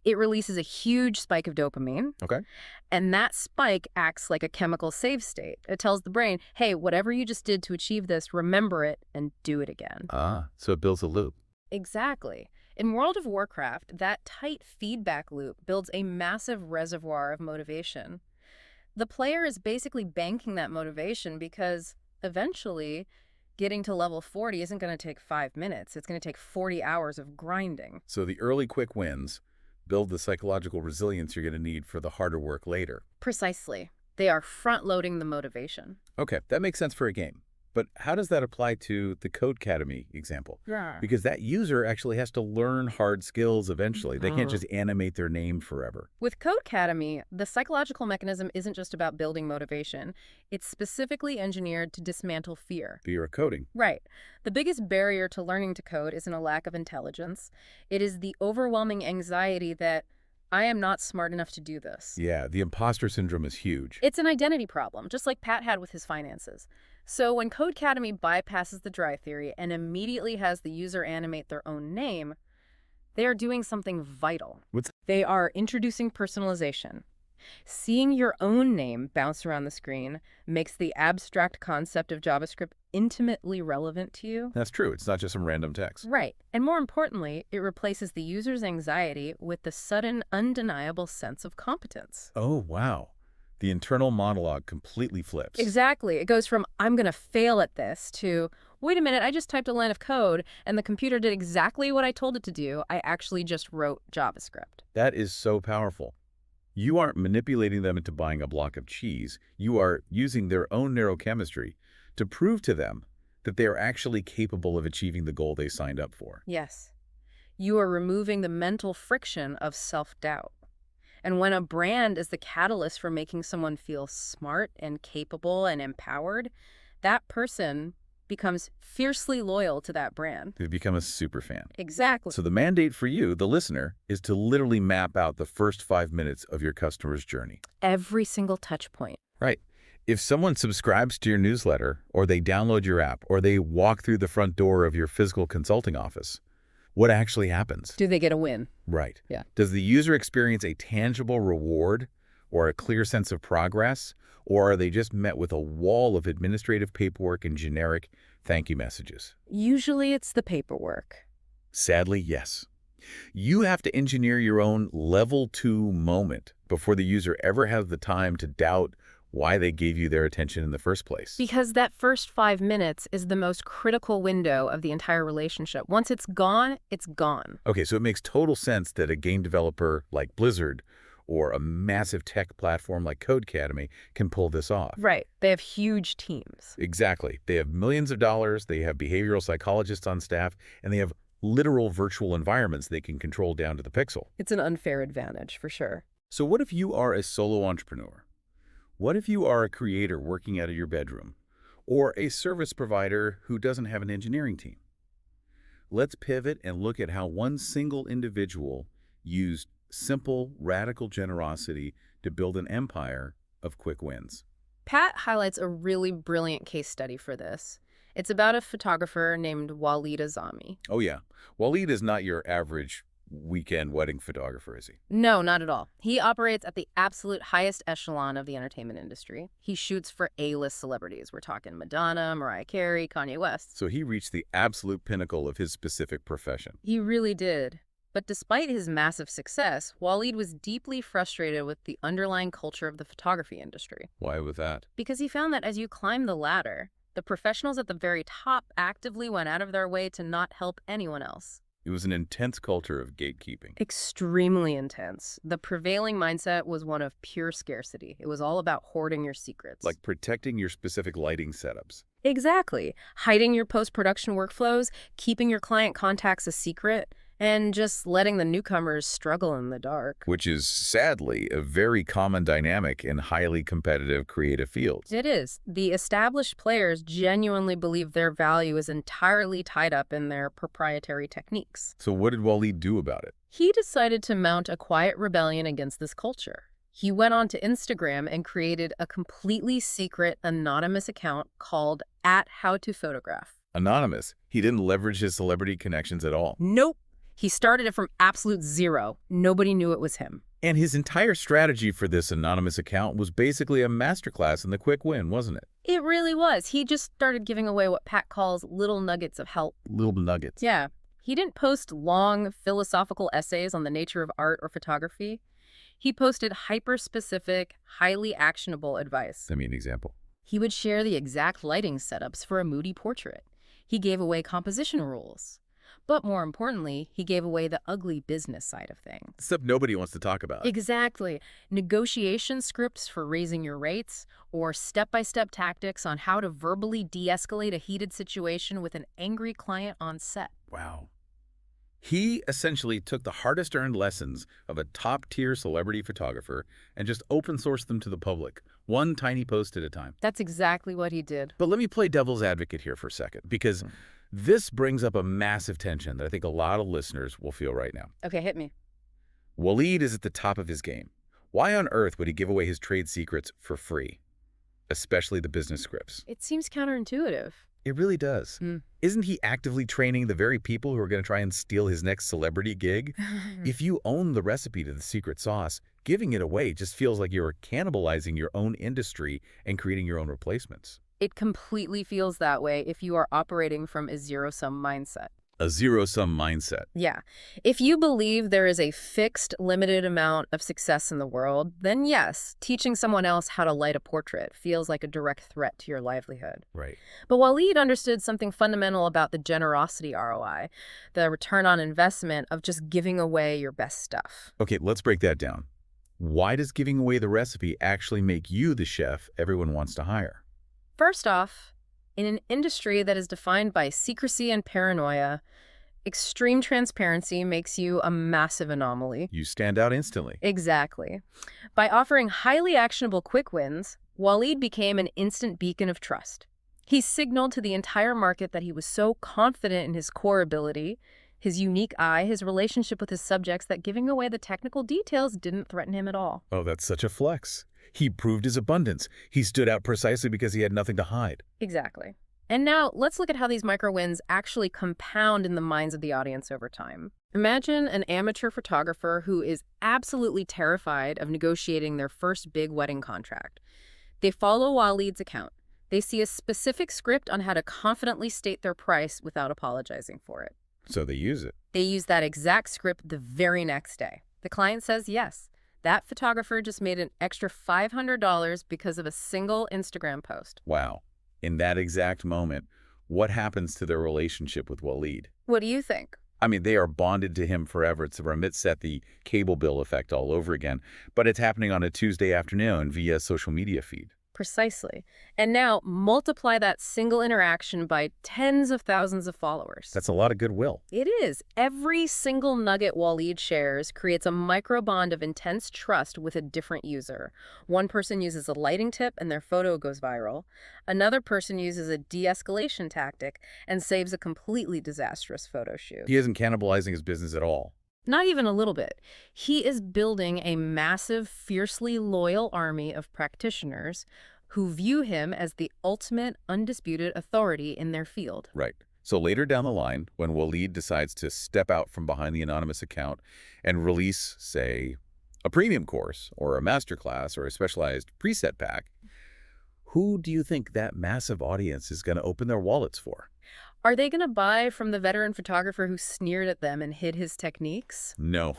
it releases a huge spike of dopamine. Okay. And that spike acts like a chemical save state. It tells the brain, hey, whatever you just did to achieve this, remember it and do it again. Ah, so it builds a loop. Exactly. In World of Warcraft, that tight feedback loop builds a massive reservoir of motivation. The player is basically banking that motivation because eventually getting to level 40 isn't going to take 5 minutes. It's going to take 40 hours of grinding. So the early quick wins build the psychological resilience you're going to need for the harder work later. Precisely. They are front-loading the motivation. Okay, that makes sense for a game. But how does that apply to the Codecademy example? Yeah. Because that user actually has to learn hard skills eventually. They can't just animate their name forever. With Codecademy, the psychological mechanism isn't just about building motivation. It's specifically engineered to dismantle fear. Fear of coding. Right. The biggest barrier to learning to code isn't a lack of intelligence. It is the overwhelming anxiety that I am not smart enough to do this. Yeah, the imposter syndrome is huge. It's an identity problem, just like Pat had with his finances. So when Codecademy bypasses the dry theory and immediately has the user animate their own name, they are doing something vital. They are introducing personalization. Seeing your own name bounce around the screen makes the abstract concept of JavaScript intimately relevant to you. That's true. It's not just some random text. Right. And more importantly, it replaces the user's anxiety with the sudden, undeniable sense of competence. Oh, wow. The internal monologue completely flips. Exactly. It goes from, I'm going to fail at this, to, wait a minute, I just typed a line of code and the computer did exactly what I told it to do. I actually just wrote JavaScript. That is so powerful. You aren't manipulating them into buying a block of cheese. You are using their own neurochemistry to prove to them that they are actually capable of achieving the goal they signed up for. Yes. You are removing the mental friction of self-doubt. And when a brand is the catalyst for making someone feel smart and capable and empowered, that person becomes fiercely loyal to that brand. They become a super fan. Exactly. So the mandate for you, the listener, is to literally map out the first 5 minutes of your customer's journey. Every single touch point. Right. If someone subscribes to your newsletter, or they download your app, or they walk through the front door of your physical consulting office, what actually happens? Do they get a win? Right. Yeah. Does the user experience a tangible reward or a clear sense of progress, or are they just met with a wall of administrative paperwork and generic thank you messages? Usually it's the paperwork. Sadly, yes. You have to engineer your own level 2 moment before the user ever has the time to doubt why they gave you their attention in the first place. Because that first 5 minutes is the most critical window of the entire relationship. Once it's gone, it's gone. Okay, so it makes total sense that a game developer like Blizzard or a massive tech platform like Codecademy can pull this off. Right. They have huge teams. Exactly. They have millions of dollars, they have behavioral psychologists on staff, and they have literal virtual environments they can control down to the pixel. It's an unfair advantage, for sure. So what if you are a solo entrepreneur? What if you are a creator working out of your bedroom, or a service provider who doesn't have an engineering team? Let's pivot and look at how one single individual used simple, radical generosity to build an empire of quick wins. Pat highlights a really brilliant case study for this. It's about a photographer named Walid Azami. Oh yeah, Waleed is not your average weekend wedding photographer, is he? No, not at all. He operates at the absolute highest echelon of the entertainment industry. He shoots for A-list celebrities. We're talking Madonna, Mariah Carey, Kanye West. So he reached the absolute pinnacle of his specific profession. He really did. But despite his massive success, Waleed was deeply frustrated with the underlying culture of the photography industry. Why was that? Because he found that as you climb the ladder, the professionals at the very top actively went out of their way to not help anyone else. It was an intense culture of gatekeeping. Extremely intense. The prevailing mindset was one of pure scarcity. It was all about hoarding your secrets. Like protecting your specific lighting setups. Exactly. Hiding your post-production workflows, keeping your client contacts a secret, and just letting the newcomers struggle in the dark. Which is, sadly, a very common dynamic in highly competitive creative fields. It is. The established players genuinely believe their value is entirely tied up in their proprietary techniques. So what did Waleed do about it? He decided to mount a quiet rebellion against this culture. He went on to Instagram and created a completely secret, anonymous account called @HowToPhotograph. Anonymous. He didn't leverage his celebrity connections at all. Nope. He started it from absolute zero. Nobody knew it was him. And his entire strategy for this anonymous account was basically a masterclass in the quick win, wasn't it? It really was. He just started giving away what Pat calls little nuggets of help. Little nuggets. Yeah. He didn't post long philosophical essays on the nature of art or photography. He posted hyper-specific, highly actionable advice. Send me an example. He would share the exact lighting setups for a moody portrait. He gave away composition rules. But more importantly, he gave away the ugly business side of things. Stuff nobody wants to talk about. Exactly. Negotiation scripts for raising your rates, or step-by-step tactics on how to verbally de-escalate a heated situation with an angry client on set. Wow. He essentially took the hardest-earned lessons of a top-tier celebrity photographer and just open-sourced them to the public, one tiny post at a time. That's exactly what he did. But let me play devil's advocate here for a second, because this brings up a massive tension that I think a lot of listeners will feel right now. Okay, hit me. Waleed is at the top of his game. Why on earth would he give away his trade secrets for free? Especially the business scripts. It seems counterintuitive. It really does. Isn't he actively training the very people who are going to try and steal his next celebrity gig? If you own the recipe to the secret sauce, giving it away just feels like you're cannibalizing your own industry and creating your own replacements. It completely feels that way if you are operating from a zero-sum mindset. A zero-sum mindset. Yeah. If you believe there is a fixed, limited amount of success in the world, then yes, teaching someone else how to light a portrait feels like a direct threat to your livelihood. Right. But Waleed understood something fundamental about the generosity ROI, the return on investment of just giving away your best stuff. Okay, let's break that down. Why does giving away the recipe actually make you the chef everyone wants to hire? First off, in an industry that is defined by secrecy and paranoia, extreme transparency makes you a massive anomaly. You stand out instantly. Exactly. By offering highly actionable quick wins, Waleed became an instant beacon of trust. He signaled to the entire market that he was so confident in his core ability, his unique eye, his relationship with his subjects, that giving away the technical details didn't threaten him at all. Oh, that's such a flex. He proved his abundance. He stood out precisely because he had nothing to hide. Exactly. And now let's look at how these micro wins actually compound in the minds of the audience over time. Imagine an amateur photographer who is absolutely terrified of negotiating their first big wedding contract. They follow Waleed's account. They see a specific script on how to confidently state their price without apologizing for it. So they use it. They use that exact script the very next day. The client says yes. That photographer just made an extra $500 because of a single Instagram post. Wow. In that exact moment, what happens to their relationship with Waleed? What do you think? I mean, they are bonded to him forever. It's a remit-set the cable bill effect all over again. But it's happening on a Tuesday afternoon via social media feed. Precisely. And now multiply that single interaction by tens of thousands of followers. That's a lot of goodwill. It is. Every single nugget Waleed shares creates a microbond of intense trust with a different user. One person uses a lighting tip and their photo goes viral. Another person uses a de-escalation tactic and saves a completely disastrous photo shoot. He isn't cannibalizing his business at all. Not even a little bit. He is building a massive, fiercely loyal army of practitioners who view him as the ultimate, undisputed authority in their field. Right. So later down the line, when Waleed decides to step out from behind the anonymous account and release, say, a premium course or a masterclass or a specialized preset pack, who do you think that massive audience is going to open their wallets for? Are they going to buy from the veteran photographer who sneered at them and hid his techniques? No.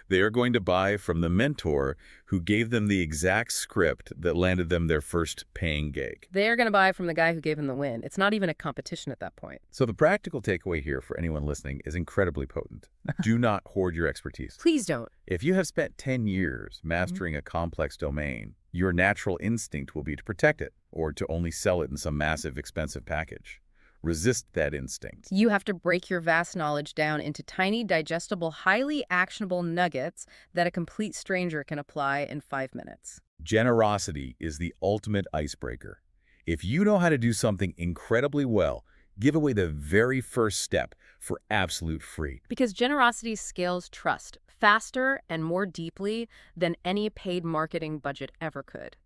They are going to buy from the mentor who gave them the exact script that landed them their first paying gig. They are going to buy from the guy who gave them the win. It's not even a competition at that point. So the practical takeaway here for anyone listening is incredibly potent. Do not hoard your expertise. Please don't. If you have spent 10 years mastering a complex domain, your natural instinct will be to protect it or to only sell it in some massive, expensive package. Resist that instinct. You have to break your vast knowledge down into tiny, digestible, highly actionable nuggets that a complete stranger can apply in 5 minutes. Generosity is the ultimate icebreaker. If you know how to do something incredibly well, give away the very first step for absolute free. Because generosity scales trust faster and more deeply than any paid marketing budget ever could.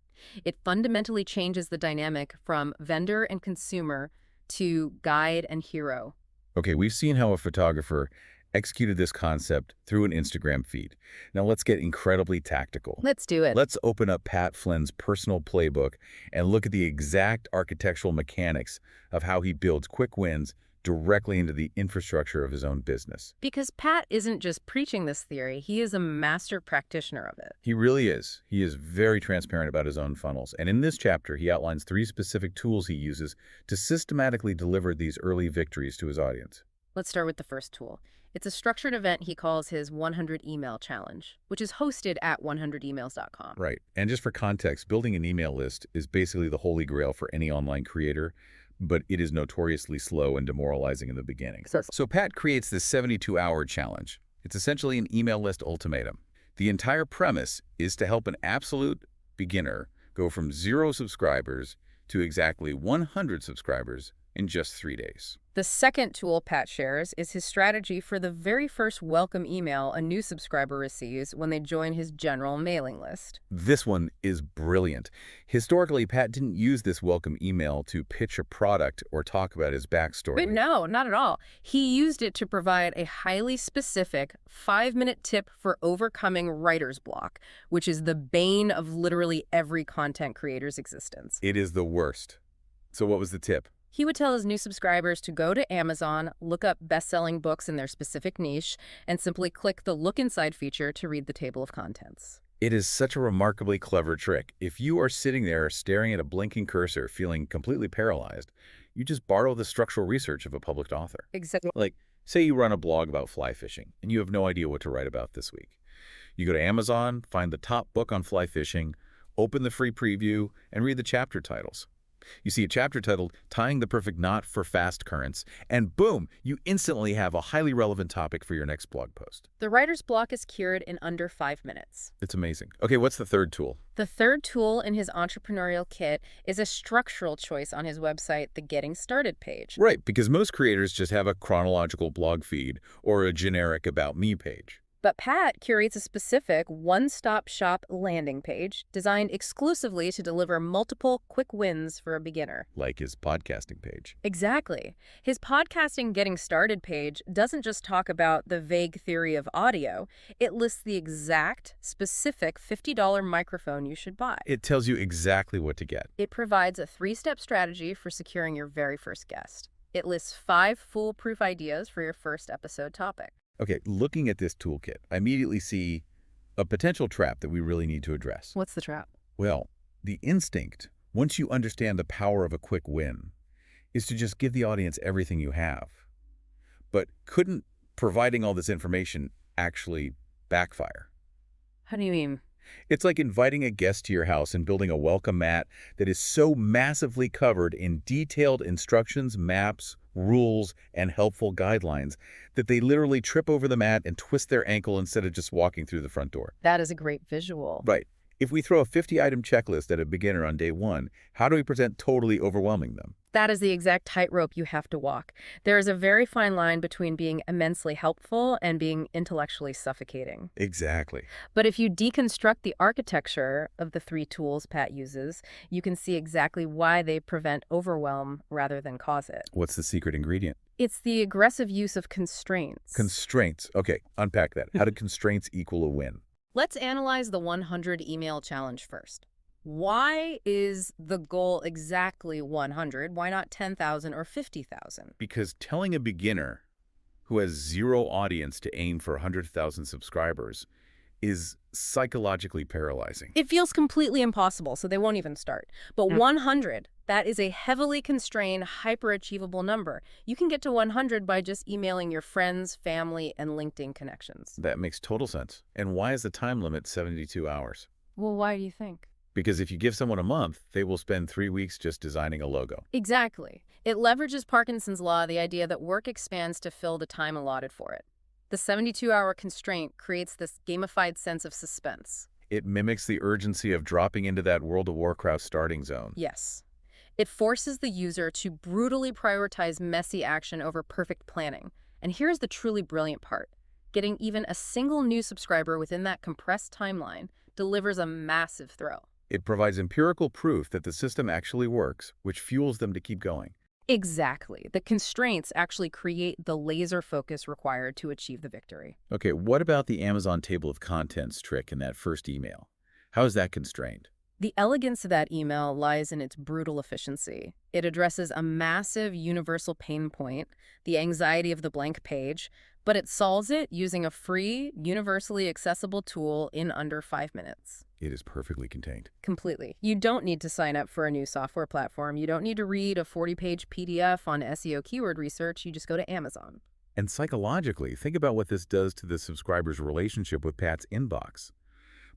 It fundamentally changes the dynamic from vendor and consumer to guide and hero. Okay, we've seen how a photographer executed this concept through an Instagram feed. Now let's get incredibly tactical. Let's do it. Let's open up Pat Flynn's personal playbook and look at the exact architectural mechanics of how he builds quick wins directly into the infrastructure of his own business. Because Pat isn't just preaching this theory, he is a master practitioner of it. He really is. He is very transparent about his own funnels. And in this chapter, he outlines 3 specific tools he uses to systematically deliver these early victories to his audience. Let's start with the first tool. It's a structured event he calls his 100 Email Challenge, which is hosted at 100emails.com. Right. And just for context, building an email list is basically the holy grail for any online creator, but it is notoriously slow and demoralizing in the beginning. So Pat creates this 72-hour challenge. It's essentially an email list ultimatum. The entire premise is to help an absolute beginner go from 0 subscribers to exactly 100 subscribers in just 3 days. The second tool Pat shares is his strategy for the very first welcome email a new subscriber receives when they join his general mailing list. This one is brilliant. Historically, Pat didn't use this welcome email to pitch a product or talk about his backstory. But no, not at all. He used it to provide a highly specific 5-minute tip for overcoming writer's block, which is the bane of literally every content creator's existence. It is the worst. So what was the tip? He would tell his new subscribers to go to Amazon, look up best-selling books in their specific niche, and simply click the Look Inside feature to read the table of contents. It is such a remarkably clever trick. If you are sitting there staring at a blinking cursor, feeling completely paralyzed, you just borrow the structural research of a published author. Exactly. Like, say you run a blog about fly fishing, and you have no idea what to write about this week. You go to Amazon, find the top book on fly fishing, open the free preview, and read the chapter titles. You see a chapter titled Tying the Perfect Knot for Fast Currents, and boom, you instantly have a highly relevant topic for your next blog post. The writer's block is cured in under 5 minutes. It's amazing. Okay, what's the third tool? The third tool in his entrepreneurial kit is a structural choice on his website, the Getting Started page. Right, because most creators just have a chronological blog feed or a generic About Me page. But Pat curates a specific one-stop shop landing page designed exclusively to deliver multiple quick wins for a beginner. Like his podcasting page. Exactly. His podcasting Getting Started page doesn't just talk about the vague theory of audio. It lists the exact, specific $50 microphone you should buy. It tells you exactly what to get. It provides a 3-step strategy for securing your very first guest. It lists 5 foolproof ideas for your first episode topic. Okay, looking at this toolkit, I immediately see a potential trap that we really need to address. What's the trap? Well, the instinct, once you understand the power of a quick win, is to just give the audience everything you have. But couldn't providing all this information actually backfire? How do you mean? It's like inviting a guest to your house and building a welcome mat that is so massively covered in detailed instructions, maps, rules, and helpful guidelines that they literally trip over the mat and twist their ankle instead of just walking through the front door. That is a great visual. Right. If we throw a 50-item checklist at a beginner on day one, how do we present totally overwhelming them? That is the exact tightrope you have to walk. There is a very fine line between being immensely helpful and being intellectually suffocating. Exactly. But if you deconstruct the architecture of the three tools Pat uses, you can see exactly why they prevent overwhelm rather than cause it. What's the secret ingredient? It's the aggressive use of constraints. Constraints. Okay, unpack that. How do constraints equal a win? Let's analyze the 100 email challenge first. Why is the goal exactly 100? Why not 10,000 or 50,000? Because telling a beginner who has zero audience to aim for 100,000 subscribers is psychologically paralyzing. It feels completely impossible, so they won't even start. But 100, that is a heavily constrained, hyper-achievable number. You can get to 100 by just emailing your friends, family, and LinkedIn connections. That makes total sense. And why is the time limit 72 hours? Well, why do you think? Because if you give someone a month, they will spend 3 weeks just designing a logo. Exactly. It leverages Parkinson's law, the idea that work expands to fill the time allotted for it. The 72-hour constraint creates this gamified sense of suspense. It mimics the urgency of dropping into that World of Warcraft starting zone. Yes. It forces the user to brutally prioritize messy action over perfect planning. And here's the truly brilliant part. Getting even a single new subscriber within that compressed timeline delivers a massive thrill. It provides empirical proof that the system actually works, which fuels them to keep going. Exactly. The constraints actually create the laser focus required to achieve the victory. Okay, what about the Amazon table of contents trick in that first email? How is that constrained? The elegance of that email lies in its brutal efficiency. It addresses a massive universal pain point, the anxiety of the blank page, but it solves it using a free, universally accessible tool in under 5 minutes. It is perfectly contained. Completely. You don't need to sign up for a new software platform. You don't need to read a 40-page PDF on SEO keyword research. You just go to Amazon. And psychologically, think about what this does to the subscriber's relationship with Pat's inbox.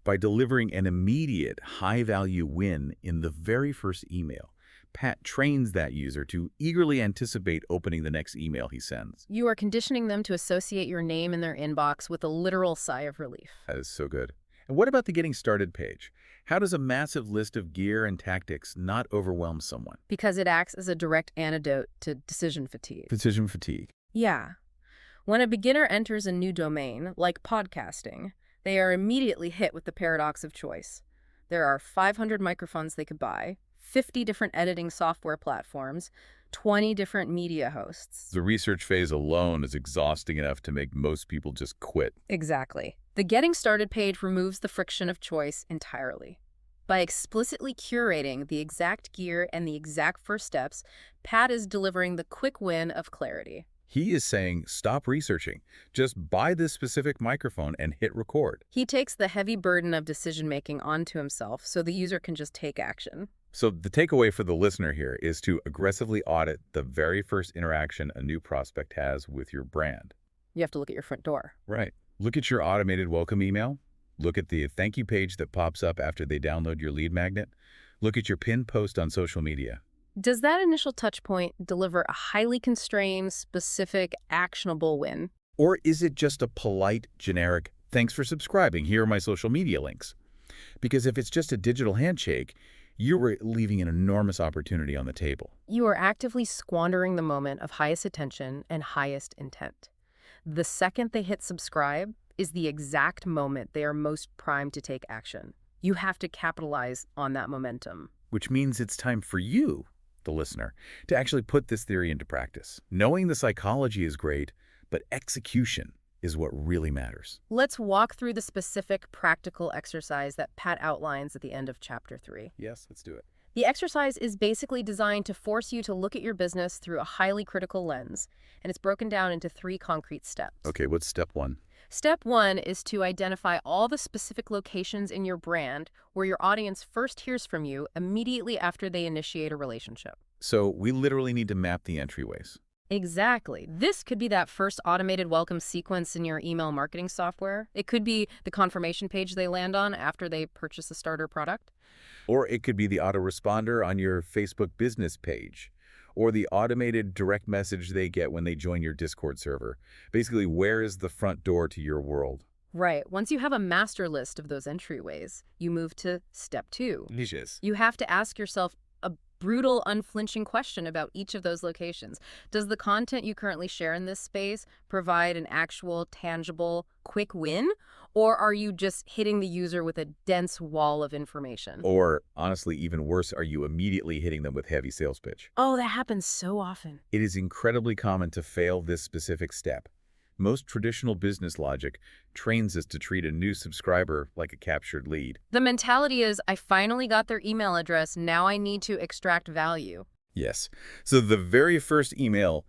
By delivering an immediate, high-value win in the very first email, Pat trains that user to eagerly anticipate opening the next email he sends. You are conditioning them to associate your name in their inbox with a literal sigh of relief. That is so good. And what about the Getting Started page? How does a massive list of gear and tactics not overwhelm someone? Because it acts as a direct antidote to decision fatigue. Decision fatigue. Yeah. When a beginner enters a new domain, like podcasting, they are immediately hit with the paradox of choice. There are 500 microphones they could buy, 50 different editing software platforms, 20 different media hosts. The research phase alone is exhausting enough to make most people just quit. Exactly. The Getting Started page removes the friction of choice entirely. By explicitly curating the exact gear and the exact first steps, Pat is delivering the quick win of clarity. He is saying, stop researching. Just buy this specific microphone and hit record. He takes the heavy burden of decision-making onto himself so the user can just take action. So the takeaway for the listener here is to aggressively audit the very first interaction a new prospect has with your brand. You have to look at your front door. Right. Look at your automated welcome email. Look at the thank you page that pops up after they download your lead magnet. Look at your pinned post on social media. Does that initial touch point deliver a highly constrained, specific, actionable win? Or is it just a polite, generic, thanks for subscribing, here are my social media links? Because if it's just a digital handshake, you're leaving an enormous opportunity on the table. You are actively squandering the moment of highest attention and highest intent. The second they hit subscribe is the exact moment they are most primed to take action. You have to capitalize on that momentum. Which means it's time for you, the listener, to actually put this theory into practice. Knowing the psychology is great, but execution is what really matters. Let's walk through the specific practical exercise that Pat outlines at the end of Chapter 3. Yes, let's do it. The exercise is basically designed to force you to look at your business through a highly critical lens, and it's broken down into 3 concrete steps. Okay, what's step 1? Step 1 is to identify all the specific locations in your brand where your audience first hears from you immediately after they initiate a relationship. So we literally need to map the entryways. Exactly. This could be that first automated welcome sequence in your email marketing software. It could be the confirmation page they land on after they purchase a starter product. Or it could be the autoresponder on your Facebook business page, or the automated direct message they get when they join your Discord server. Basically, where is the front door to your world? Right. Once you have a master list of those entryways, you move to step two. Niches. You have to ask yourself a brutal, unflinching question about each of those locations. Does the content you currently share in this space provide an actual, tangible, quick win? Or are you just hitting the user with a dense wall of information? Or, honestly, even worse, are you immediately hitting them with heavy sales pitch? Oh, that happens so often. It is incredibly common to fail this specific step. Most traditional business logic trains us to treat a new subscriber like a captured lead. The mentality is, I finally got their email address, now I need to extract value. Yes. So the very first email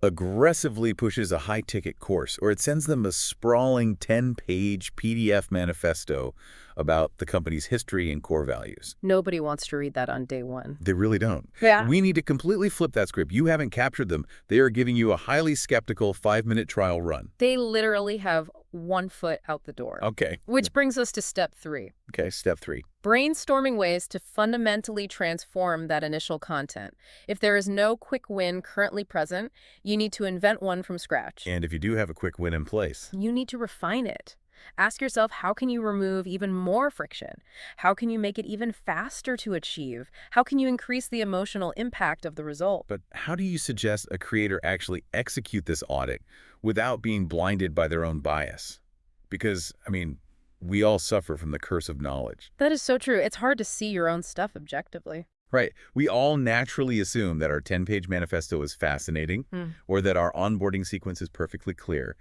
aggressively pushes a high-ticket course, or it sends them a sprawling 10-page PDF manifesto about the company's history and core values. Nobody wants to read that on day one. They really don't. Yeah. We need to completely flip that script. You haven't captured them. They are giving you a highly skeptical 5-minute trial run. They literally have 1 foot out the door. Okay. Which brings us to step 3. Okay, step 3. Brainstorming ways to fundamentally transform that initial content. If there is no quick win currently present, you need to invent one from scratch. And if you do have a quick win in place, You need to refine it. Ask yourself, how can you remove even more friction? How can you make it even faster to achieve? How can you increase the emotional impact of the result? but how do you suggest a creator actually execute this audit without being blinded by their own bias? Because, I mean, we all suffer from the curse of knowledge. That is so true. It's hard to see your own stuff objectively. Right. We all naturally assume that our 10-page manifesto is fascinating or that our onboarding sequence is perfectly clear.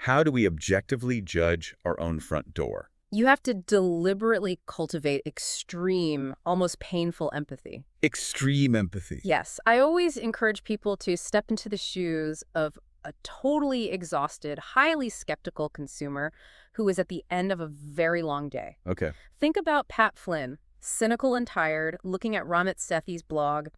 How do we objectively judge our own front door? You have to deliberately cultivate extreme, almost painful empathy. Extreme empathy. Yes, I always encourage people to step into the shoes of a totally exhausted, highly skeptical consumer who is at the end of a very long day. Okay. Think about Pat Flynn, cynical and tired, looking at Ramit Sethi's blog.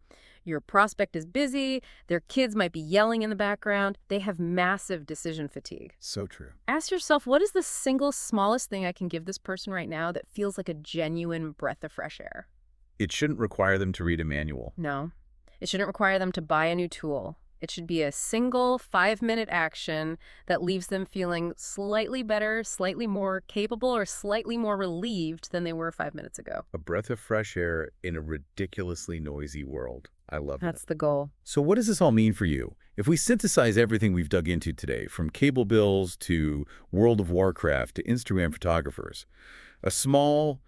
Your prospect is busy, their kids might be yelling in the background, they have massive decision fatigue. So true. Ask yourself, what is the single smallest thing I can give this person right now that feels like a genuine breath of fresh air? It shouldn't require them to read a manual. No, it shouldn't require them to buy a new tool. It should be a single 5-minute action that leaves them feeling slightly better, slightly more capable, or slightly more relieved than they were 5 minutes ago. A breath of fresh air in a ridiculously noisy world. I love that. That's the goal. So what does this all mean for you? If we synthesize everything we've dug into today, from cable bills to World of Warcraft to Instagram photographers, a small,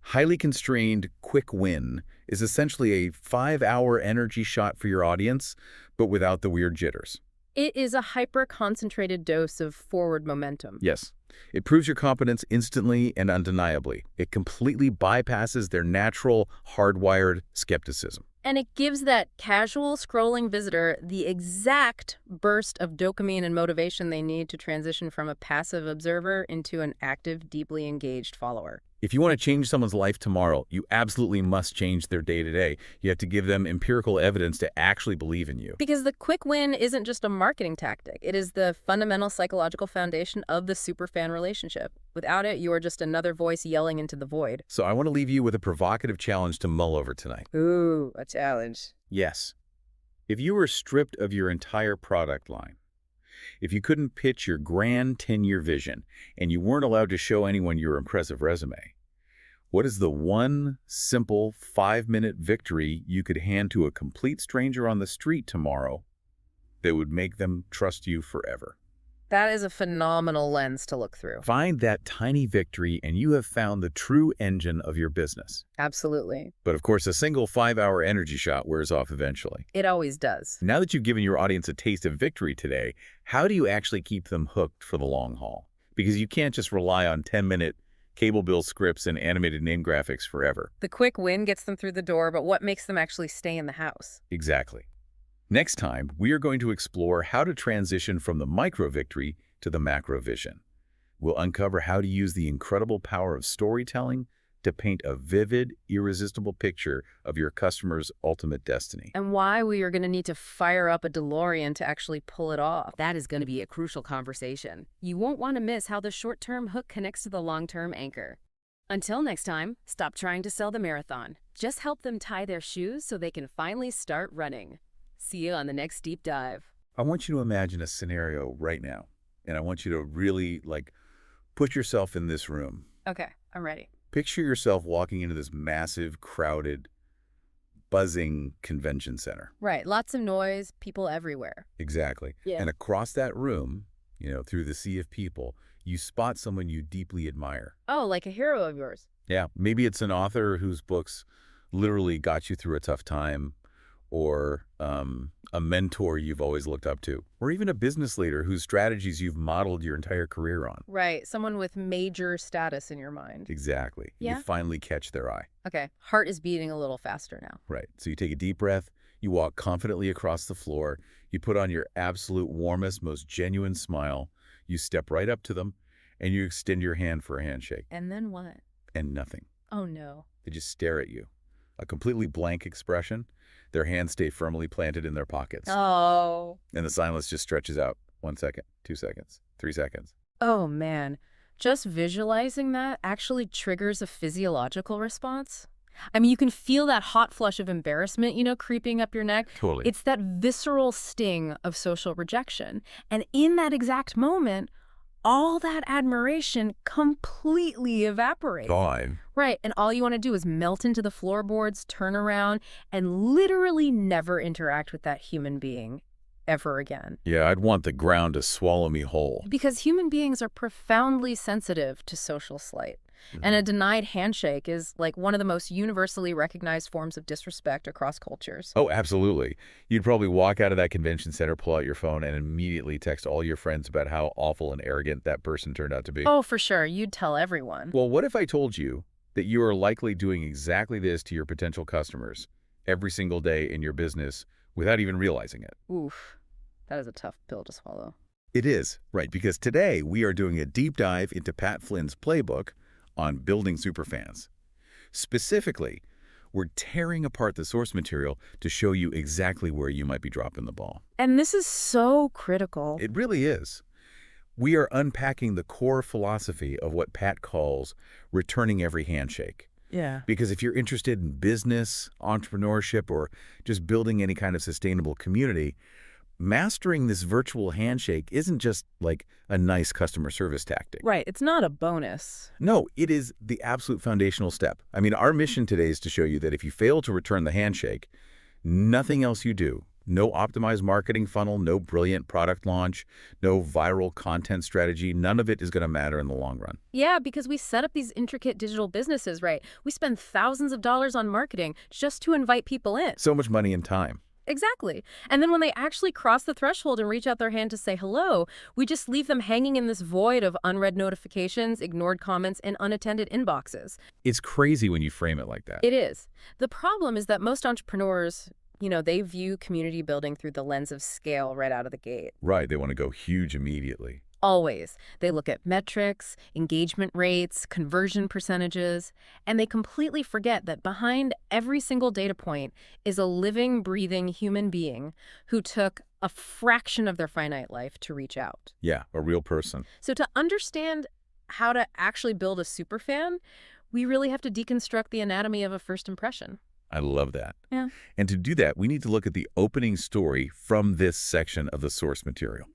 highly constrained, quick win is essentially a 5-hour energy shot for your audience, but without the weird jitters. It is a hyper-concentrated dose of forward momentum. Yes. It proves your competence instantly and undeniably. It completely bypasses their natural, hardwired skepticism. And it gives that casual scrolling visitor the exact burst of dopamine and motivation they need to transition from a passive observer into an active, deeply engaged follower. If you want to change someone's life tomorrow, you absolutely must change their day-to-day. You have to give them empirical evidence to actually believe in you. Because the quick win isn't just a marketing tactic. It is the fundamental psychological foundation of the superfan relationship. Without it, you are just another voice yelling into the void. So I want to leave you with a provocative challenge to mull over tonight. Ooh, a challenge. Yes. If you were stripped of your entire product line, if you couldn't pitch your grand 10-year vision, and you weren't allowed to show anyone your impressive resume, what is the one simple 5-minute victory you could hand to a complete stranger on the street tomorrow that would make them trust you forever? That is a phenomenal lens to look through. Find that tiny victory and you have found the true engine of your business. Absolutely. But of course, a single 5-hour energy shot wears off eventually. It always does. Now that you've given your audience a taste of victory today, how do you actually keep them hooked for the long haul? Because you can't just rely on 10-minute cable bill scripts and animated name graphics forever. The quick win gets them through the door, but what makes them actually stay in the house? Exactly. Next time, we are going to explore how to transition from the micro victory to the macro vision. We'll uncover how to use the incredible power of storytelling to paint a vivid, irresistible picture of your customer's ultimate destiny. And why we are going to need to fire up a DeLorean to actually pull it off. That is going to be a crucial conversation. You won't want to miss how the short-term hook connects to the long-term anchor. Until next time, stop trying to sell the marathon. Just help them tie their shoes so they can finally start running. See you on the next deep dive. I want you to imagine a scenario right now, and I want you to really, put yourself in this room. Okay, I'm ready. Picture yourself walking into this massive, crowded, buzzing convention center. Right, lots of noise, people everywhere. Exactly. Yeah. And across that room, through the sea of people, you spot someone you deeply admire. Oh, like a hero of yours. Yeah, maybe it's an author whose books literally got you through a tough time, or a mentor you've always looked up to, or even a business leader whose strategies you've modeled your entire career on. Right, someone with major status in your mind. Exactly. Yeah. You finally catch their eye. Okay, heart is beating a little faster now. Right. So you take a deep breath, you walk confidently across the floor, you put on your absolute warmest, most genuine smile, you step right up to them, and you extend your hand for a handshake. And then what? And nothing. Oh no. They just stare at you. A completely blank expression. Their hands stay firmly planted in their pockets. Oh. And the silence just stretches out. 1 second, 2 seconds, 3 seconds. Oh man, just visualizing that actually triggers a physiological response. I mean, you can feel that hot flush of embarrassment, creeping up your neck. Totally. It's that visceral sting of social rejection. And in that exact moment, all that admiration completely evaporates. Gone. Right, and all you want to do is melt into the floorboards, turn around, and literally never interact with that human being ever again. Yeah, I'd want the ground to swallow me whole. Because human beings are profoundly sensitive to social slight. And a denied handshake is like one of the most universally recognized forms of disrespect across cultures. Oh, absolutely. You'd probably walk out of that convention center, pull out your phone, and immediately text all your friends about how awful and arrogant that person turned out to be. Oh, for sure. You'd tell everyone. Well, what if I told you that you are likely doing exactly this to your potential customers every single day in your business without even realizing it? Oof, that is a tough pill to swallow. It is, right, because today we are doing a deep dive into Pat Flynn's playbook on building superfans. Specifically, we're tearing apart the source material to show you exactly where you might be dropping the ball. And this is so critical. It really is. We are unpacking the core philosophy of what Pat calls returning every handshake. Yeah. Because if you're interested in business, entrepreneurship, or just building any kind of sustainable community, mastering this virtual handshake isn't just like a nice customer service tactic. Right, it's not a bonus. No, it is the absolute foundational step. I mean, our mission today is to show you that if you fail to return the handshake, nothing else you do, no optimized marketing funnel, no brilliant product launch, no viral content strategy, none of it is going to matter in the long run. Yeah, because we set up these intricate digital businesses, right? We spend thousands of dollars on marketing just to invite people in. So much money and time. Exactly. And then when they actually cross the threshold and reach out their hand to say hello, we just leave them hanging in this void of unread notifications, ignored comments, and unattended inboxes. It's crazy when you frame it like that. It is. The problem is that most entrepreneurs, they view community building through the lens of scale right out of the gate. Right, they want to go huge immediately. Always. They look at metrics, engagement rates, conversion percentages, and they completely forget that behind every single data point is a living, breathing human being who took a fraction of their finite life to reach out. Yeah, a real person. So to understand how to actually build a superfan, we really have to deconstruct the anatomy of a first impression. I love that. Yeah. And to do that, we need to look at the opening story from this section of the source material.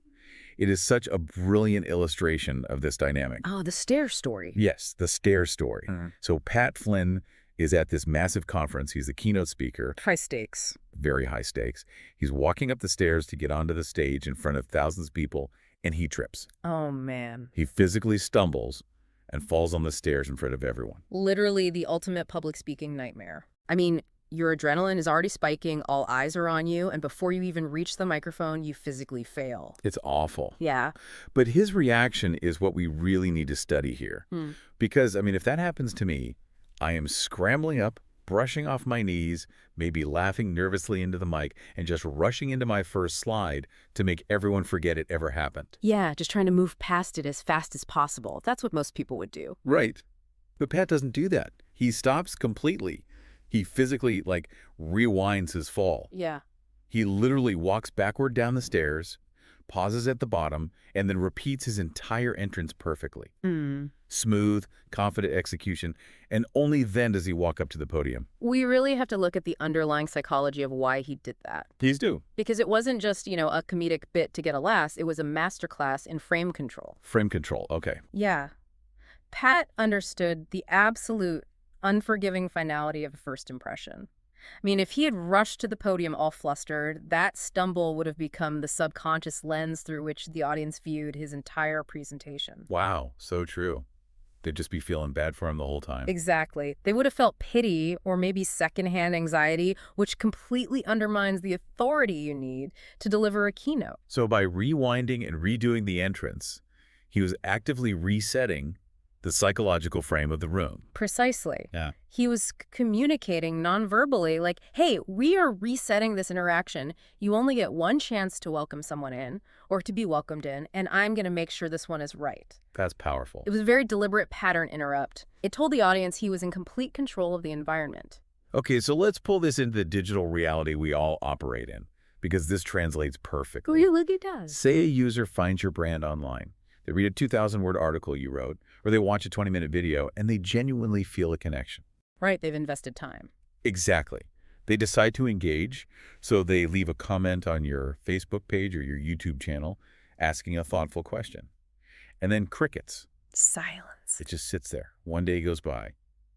It is such a brilliant illustration of this dynamic. Oh, the stair story. Yes, the stair story. So Pat Flynn is at this massive conference. He's the keynote speaker. High stakes. Very high stakes. He's walking up the stairs to get onto the stage in front of thousands of people, and he trips. Oh, man. He physically stumbles and falls on the stairs in front of everyone. Literally the ultimate public speaking nightmare. I mean, your adrenaline is already spiking, all eyes are on you, and before you even reach the microphone, you physically fail. It's awful. Yeah. But his reaction is what we really need to study here. Because, I mean, if that happens to me, I am scrambling up, brushing off my knees, maybe laughing nervously into the mic, and just rushing into my first slide to make everyone forget it ever happened. Yeah, just trying to move past it as fast as possible. That's what most people would do. Right. But Pat doesn't do that. He stops completely. He physically, like, rewinds his fall. Yeah. He literally walks backward down the stairs, pauses at the bottom, and then repeats his entire entrance perfectly. Hmm. Smooth, confident execution, and only then does he walk up to the podium. We really have to look at the underlying psychology of why he did that. Please do. Because it wasn't just, a comedic bit to get a laugh. It was a masterclass in frame control. Frame control, okay. Yeah. Pat understood the absolute, unforgiving finality of a first impression. I mean, if he had rushed to the podium all flustered, that stumble would have become the subconscious lens through which the audience viewed his entire presentation. Wow, so true. They'd just be feeling bad for him the whole time. Exactly. They would have felt pity or maybe secondhand anxiety, which completely undermines the authority you need to deliver a keynote. So by rewinding and redoing the entrance, he was actively resetting the psychological frame of the room. Precisely. Yeah. He was communicating non-verbally, like, hey, we are resetting this interaction. You only get one chance to welcome someone in or to be welcomed in, and I'm going to make sure this one is right. That's powerful. It was a very deliberate pattern interrupt. It told the audience he was in complete control of the environment. Okay, so let's pull this into the digital reality we all operate in, because this translates perfectly. Oh, yeah, look, it does. Say a user finds your brand online. They read a 2,000-word article you wrote, or they watch a 20-minute video, and they genuinely feel a connection. Right, they've invested time. Exactly. They decide to engage, so they leave a comment on your Facebook page or your YouTube channel asking a thoughtful question. And then crickets. Silence. It just sits there. One day goes by,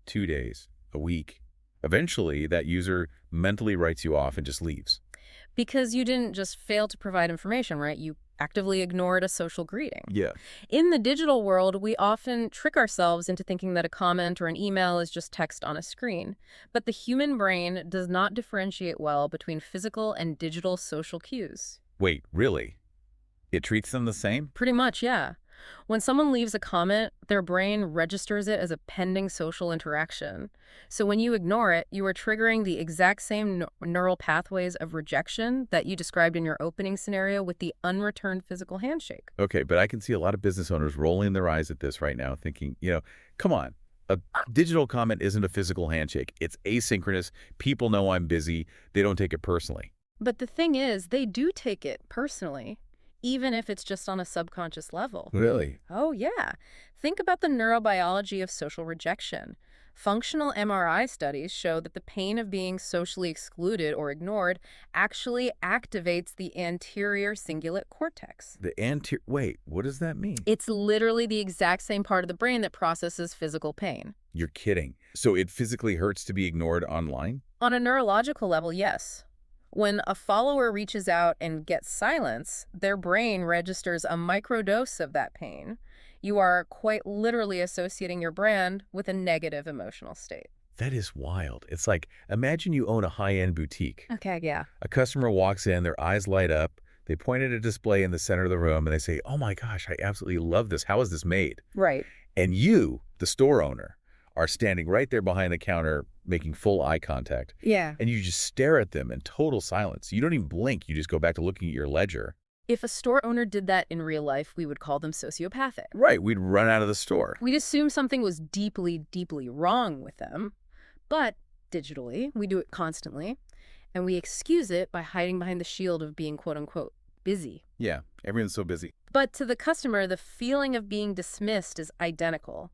2 days, a week. Eventually, that user mentally writes you off and just leaves. Because you didn't just fail to provide information, right? You actively ignored a social greeting. Yeah. In the digital world, we often trick ourselves into thinking that a comment or an email is just text on a screen. But the human brain does not differentiate well between physical and digital social cues. Wait, really? It treats them the same? Pretty much, yeah. When someone leaves a comment, their brain registers it as a pending social interaction. So when you ignore it, you are triggering the exact same neural pathways of rejection that you described in your opening scenario with the unreturned physical handshake. Okay, but I can see a lot of business owners rolling their eyes at this right now thinking, come on, a digital comment isn't a physical handshake. It's asynchronous. People know I'm busy. They don't take it personally. But the thing is, they do take it personally, even if it's just on a subconscious level. Really? Oh, yeah. Think about the neurobiology of social rejection. Functional MRI studies show that the pain of being socially excluded or ignored actually activates the anterior cingulate cortex. Wait, what does that mean? It's literally the exact same part of the brain that processes physical pain. You're kidding. So it physically hurts to be ignored online? On a neurological level, yes. When a follower reaches out and gets silence, their brain registers a microdose of that pain. You are quite literally associating your brand with a negative emotional state. That is wild. It's like, imagine you own a high-end boutique. Okay, yeah. A customer walks in, their eyes light up, they point at a display in the center of the room, and they say, oh my gosh, I absolutely love this. How is this made? Right. And you, the store owner, are standing right there behind the counter making full eye contact. Yeah. And you just stare at them in total silence. You don't even blink. You just go back to looking at your ledger. If a store owner did that in real life, we would call them sociopathic. Right. We'd run out of the store. We'd assume something was deeply, deeply wrong with them. But digitally, we do it constantly. And we excuse it by hiding behind the shield of being, quote unquote, busy. Yeah. Everyone's so busy. But to the customer, the feeling of being dismissed is identical.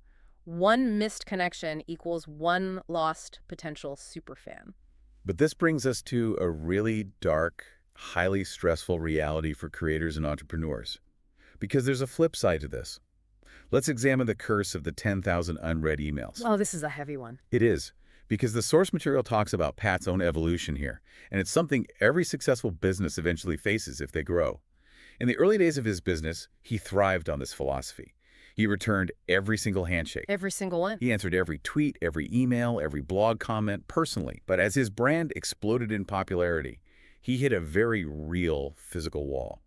One missed connection equals one lost potential superfan. But this brings us to a really dark, highly stressful reality for creators and entrepreneurs. Because there's a flip side to this. Let's examine the curse of the 10,000 unread emails. Oh, this is a heavy one. It is, because the source material talks about Pat's own evolution here, and it's something every successful business eventually faces if they grow. In the early days of his business, he thrived on this philosophy. He returned every single handshake. Every single one. He answered every tweet, every email, every blog comment personally. But as his brand exploded in popularity, he hit a very real physical wall.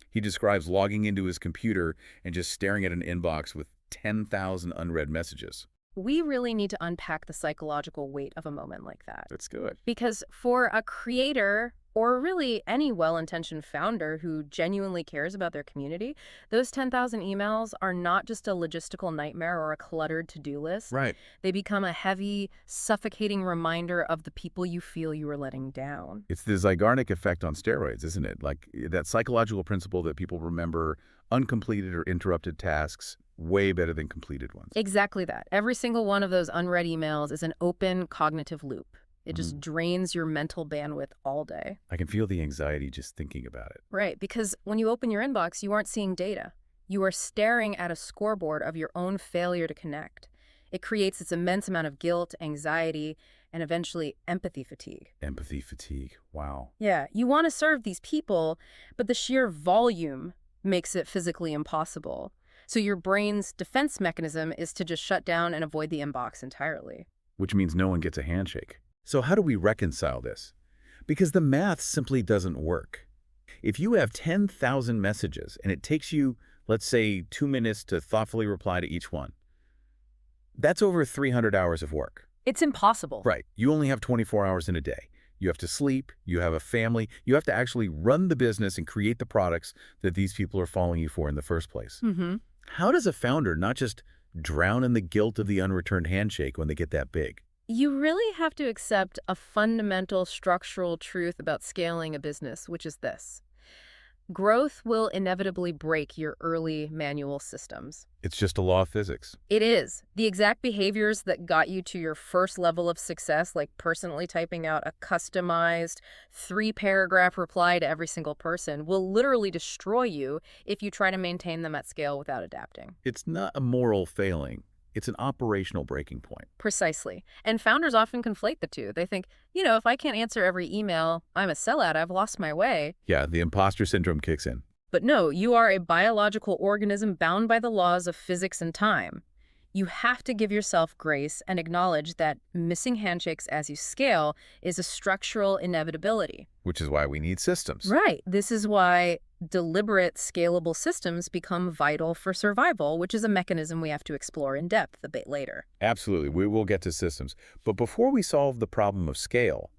He describes logging into his computer and just staring at an inbox with 10,000 unread messages. We really need to unpack the psychological weight of a moment like that. That's good. Because for a creator, or really any well-intentioned founder who genuinely cares about their community, those 10,000 emails are not just a logistical nightmare or a cluttered to-do list. Right. They become a heavy, suffocating reminder of the people you feel you are letting down. It's the Zygarnik effect on steroids, isn't it? Like that psychological principle that people remember uncompleted or interrupted tasks way better than completed ones. Exactly that. Every single one of those unread emails is an open cognitive loop. It just drains your mental bandwidth all day. I can feel the anxiety just thinking about it. Right, because when you open your inbox, you aren't seeing data. You are staring at a scoreboard of your own failure to connect. It creates this immense amount of guilt, anxiety, and eventually empathy fatigue. Empathy fatigue. Wow. Yeah, you want to serve these people, but the sheer volume makes it physically impossible. So your brain's defense mechanism is to just shut down and avoid the inbox entirely. Which means no one gets a handshake. So how do we reconcile this? Because the math simply doesn't work. If you have 10,000 messages and it takes you, let's say, 2 minutes to thoughtfully reply to each one, that's over 300 hours of work. It's impossible. Right. You only have 24 hours in a day. You have to sleep, you have a family, you have to actually run the business and create the products that these people are following you for in the first place. How does a founder not just drown in the guilt of the unreturned handshake when they get that big? You really have to accept a fundamental structural truth about scaling a business, which is this. Growth will inevitably break your early manual systems. It's just a law of physics. It is. The exact behaviors that got you to your first level of success, like personally typing out a customized 3-paragraph reply to every single person, will literally destroy you if you try to maintain them at scale without adapting. It's not a moral failing. It's an operational breaking point. Precisely. And founders often conflate the two. They think, if I can't answer every email, I'm a sellout, I've lost my way. Yeah, the imposter syndrome kicks in. But no, you are a biological organism bound by the laws of physics and time. You have to give yourself grace and acknowledge that missing handshakes as you scale is a structural inevitability. Which is why we need systems. Right. This is why deliberate, scalable systems become vital for survival, which is a mechanism we have to explore in depth a bit later. Absolutely. We will get to systems. But before we solve the problem of scale,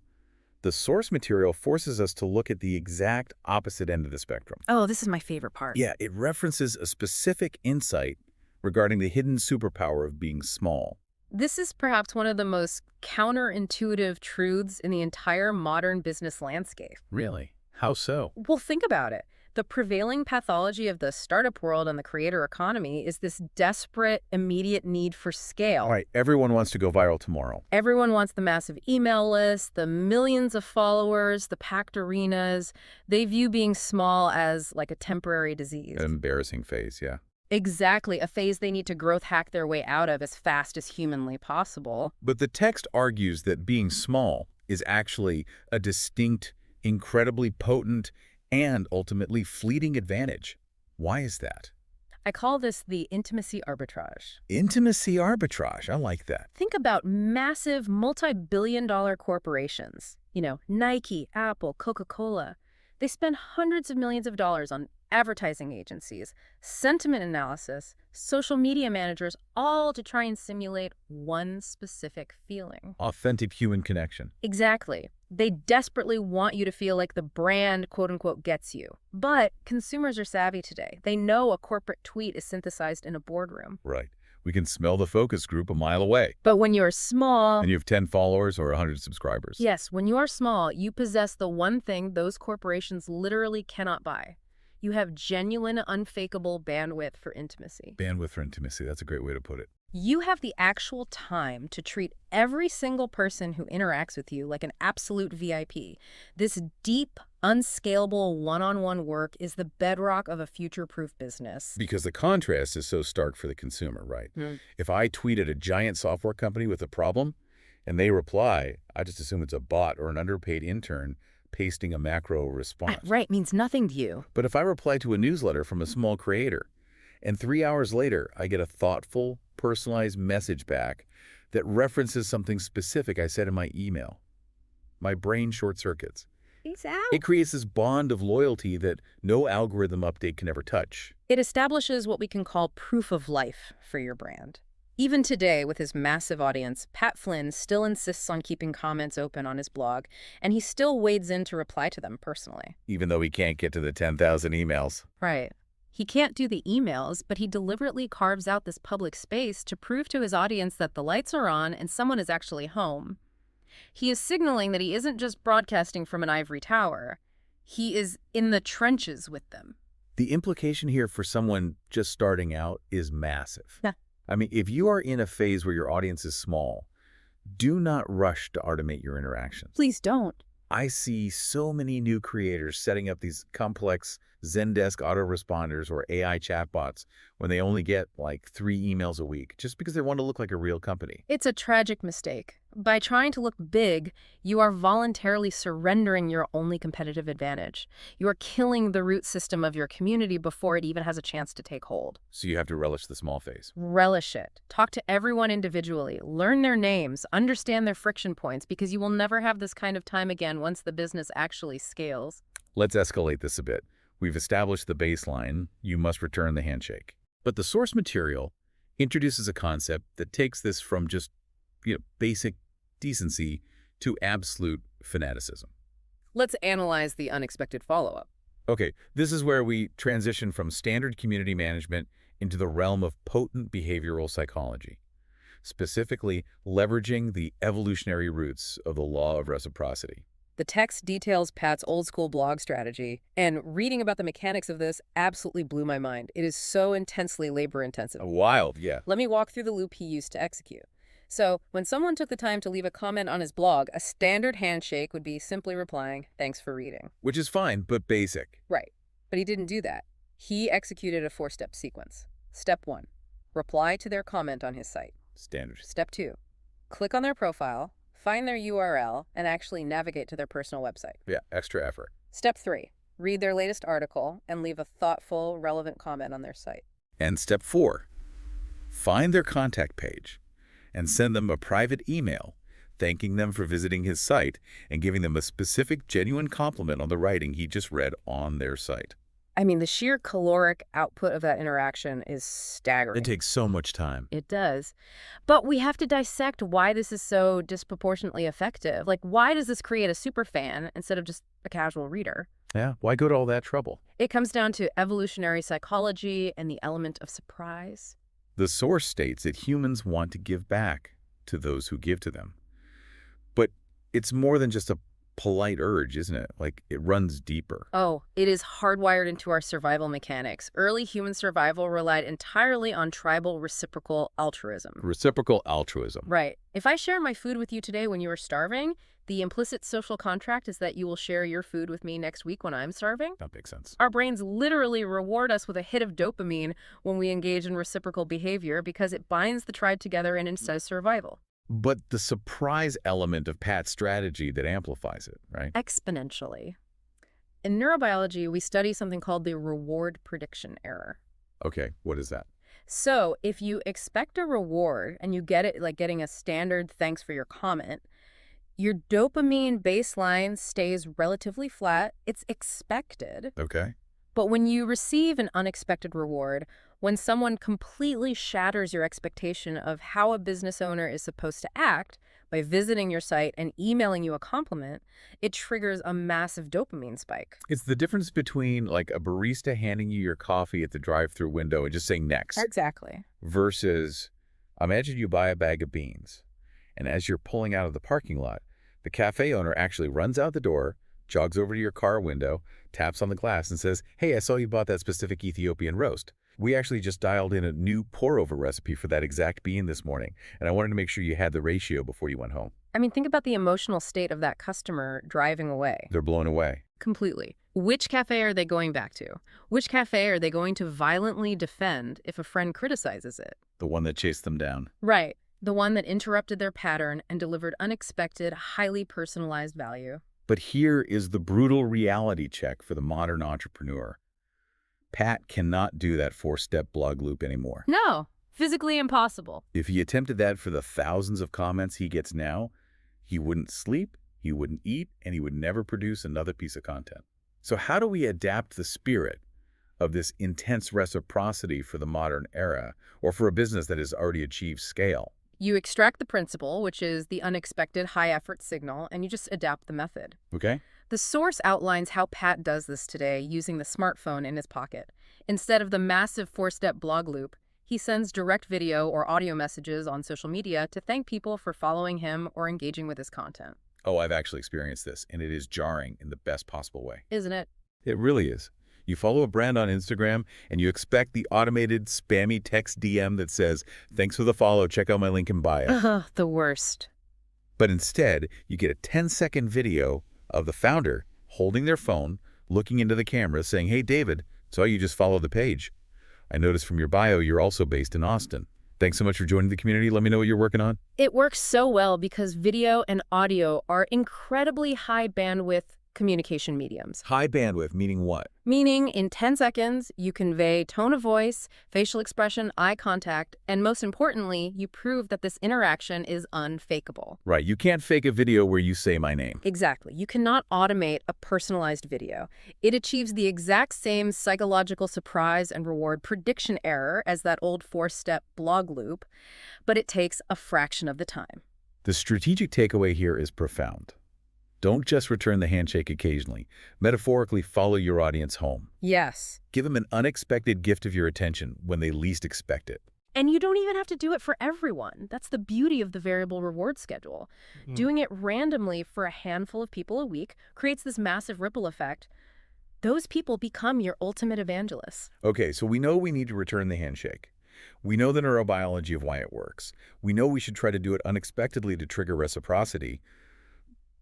the source material forces us to look at the exact opposite end of the spectrum. Oh, this is my favorite part. Yeah, it references a specific insight regarding the hidden superpower of being small. This is perhaps one of the most counterintuitive truths in the entire modern business landscape. Really? How so? Well, think about it. The prevailing pathology of the startup world and the creator economy is this desperate, immediate need for scale. All right, everyone wants to go viral tomorrow. Everyone wants the massive email list, the millions of followers, the packed arenas. They view being small as like a temporary disease. An embarrassing phase, yeah. Exactly, a phase they need to growth hack their way out of as fast as humanly possible. But the text argues that being small is actually a distinct, incredibly potent, and ultimately fleeting advantage. Why is that? I call this the intimacy arbitrage. Intimacy arbitrage. I like that. Think about massive multi-billion-dollar corporations. Nike, Apple, Coca-Cola. They spend hundreds of millions of dollars on advertising agencies, sentiment analysis, social media managers, all to try and simulate one specific feeling. Authentic human connection. Exactly. They desperately want you to feel like the brand, quote-unquote, gets you. But consumers are savvy today. They know a corporate tweet is synthesized in a boardroom. Right. We can smell the focus group a mile away. But when you're small... And you have 10 followers or 100 subscribers. Yes, when you are small, you possess the one thing those corporations literally cannot buy. You have genuine, unfakeable bandwidth for intimacy. Bandwidth for intimacy. That's a great way to put it. You have the actual time to treat every single person who interacts with you like an absolute VIP. This deep, unscalable one-on-one work is the bedrock of a future-proof business. Because the contrast is so stark for the consumer, right? If I tweet at a giant software company with a problem and they reply, I just assume it's a bot or an underpaid intern pasting a macro response. Right, means nothing to you. But if I reply to a newsletter from a small creator, and 3 hours later I get a thoughtful, personalized message back that references something specific I said in my email, my brain short circuits. Exactly. It creates this bond of loyalty that no algorithm update can ever touch. It establishes what we can call proof of life for your brand. Even today, with his massive audience, Pat Flynn still insists on keeping comments open on his blog, and he still wades in to reply to them personally. Even though he can't get to the 10,000 emails. Right. He can't do the emails, but he deliberately carves out this public space to prove to his audience that the lights are on and someone is actually home. He is signaling that he isn't just broadcasting from an ivory tower. He is in the trenches with them. The implication here for someone just starting out is massive. Yeah. I mean, if you are in a phase where your audience is small, do not rush to automate your interactions. Please don't. I see so many new creators setting up these complex Zendesk autoresponders or AI chatbots when they only get like 3 emails a week, just because they want to look like a real company. It's a tragic mistake. By trying to look big, you are voluntarily surrendering your only competitive advantage. You are killing the root system of your community before it even has a chance to take hold. So you have to relish the small phase. Relish it. Talk to everyone individually. Learn their names. Understand their friction points, because you will never have this kind of time again once the business actually scales. Let's escalate this a bit. We've established the baseline, you must return the handshake. But the source material introduces a concept that takes this from just, basic decency to absolute fanaticism. Let's analyze the unexpected follow-up. Okay, this is where we transition from standard community management into the realm of potent behavioral psychology, specifically leveraging the evolutionary roots of the law of reciprocity. The text details Pat's old-school blog strategy, and reading about the mechanics of this absolutely blew my mind. It is so intensely labor-intensive. Wild, yeah. Let me walk through the loop he used to execute. So, when someone took the time to leave a comment on his blog, a standard handshake would be simply replying, "Thanks for reading." Which is fine, but basic. Right. But he didn't do that. He executed a 4-step sequence. Step 1, reply to their comment on his site. Standard. Step 2, click on their profile, find their URL, and actually navigate to their personal website. Yeah, extra effort. Step 3, read their latest article and leave a thoughtful, relevant comment on their site. And step 4, find their contact page and send them a private email thanking them for visiting his site and giving them a specific, genuine compliment on the writing he just read on their site. I mean, the sheer caloric output of that interaction is staggering. It takes so much time. It does. But we have to dissect why this is so disproportionately effective. Like, why does this create a superfan instead of just a casual reader? Yeah, why go to all that trouble? It comes down to evolutionary psychology and the element of surprise. The source states that humans want to give back to those who give to them. But it's more than just a polite urge, isn't it? Like, it runs deeper. Oh, it is hardwired into our survival mechanics. Early human survival relied entirely on tribal reciprocal altruism. Reciprocal altruism. Right. If I share my food with you today when you are starving, the implicit social contract is that you will share your food with me next week when I'm starving. That makes sense. Our brains literally reward us with a hit of dopamine when we engage in reciprocal behavior because it binds the tribe together and instead survival. But the surprise element of Pat's strategy that amplifies it, right? Exponentially. In neurobiology, we study something called the reward prediction error. Okay, what is that? So if you expect a reward and you get it like getting a standard thanks for your comment, your dopamine baseline stays relatively flat. It's expected. Okay. But when you receive an unexpected reward, when someone completely shatters your expectation of how a business owner is supposed to act by visiting your site and emailing you a compliment, it triggers a massive dopamine spike. It's the difference between like a barista handing you your coffee at the drive-through window and just saying next. Exactly. Versus, imagine you buy a bag of beans, and as you're pulling out of the parking lot, the cafe owner actually runs out the door, jogs over to your car window, taps on the glass and says, "Hey, I saw you bought that specific Ethiopian roast. We actually just dialed in a new pour-over recipe for that exact bean this morning, and I wanted to make sure you had the ratio before you went home." I mean, think about the emotional state of that customer driving away. They're blown away. Completely. Which cafe are they going back to? Which cafe are they going to violently defend if a friend criticizes it? The one that chased them down. Right. The one that interrupted their pattern and delivered unexpected, highly personalized value. But here is the brutal reality check for the modern entrepreneur. Pat cannot do that 4-step blog loop anymore. No, physically impossible. If he attempted that for the thousands of comments he gets now, he wouldn't sleep, he wouldn't eat, and he would never produce another piece of content. So how do we adapt the spirit of this intense reciprocity for the modern era, or for a business that has already achieved scale. You extract the principle, which is the unexpected high-effort signal, and you just adapt the method. Okay? The source outlines how Pat does this today using the smartphone in his pocket. Instead of the massive four-step blog loop, he sends direct video or audio messages on social media to thank people for following him or engaging with his content. Oh, I've actually experienced this, and it is jarring in the best possible way. Isn't it? It really is. You follow a brand on Instagram, and you expect the automated, spammy text DM that says, "Thanks for the follow, check out my link in bio." Ugh, the worst. But instead, you get a 10-second video of the founder holding their phone, looking into the camera, saying, "Hey, David, saw you just follow the page. I noticed from your bio you're also based in Austin. Thanks so much for joining the community. Let me know what you're working on." It works so well because video and audio are incredibly high bandwidth communication mediums. High bandwidth, meaning what? Meaning, in 10 seconds, you convey tone of voice, facial expression, eye contact, and most importantly, you prove that this interaction is unfakeable. Right, you can't fake a video where you say my name. Exactly. You cannot automate a personalized video. It achieves the exact same psychological surprise and reward prediction error as that old four-step blog loop, but it takes a fraction of the time. The strategic takeaway here is profound. Don't just return the handshake occasionally. Metaphorically, follow your audience home. Yes. Give them an unexpected gift of your attention when they least expect it. And you don't even have to do it for everyone. That's the beauty of the variable reward schedule. Doing it randomly for a handful of people a week creates this massive ripple effect. Those people become your ultimate evangelists. Okay, so we know we need to return the handshake. We know the neurobiology of why it works. We know we should try to do it unexpectedly to trigger reciprocity.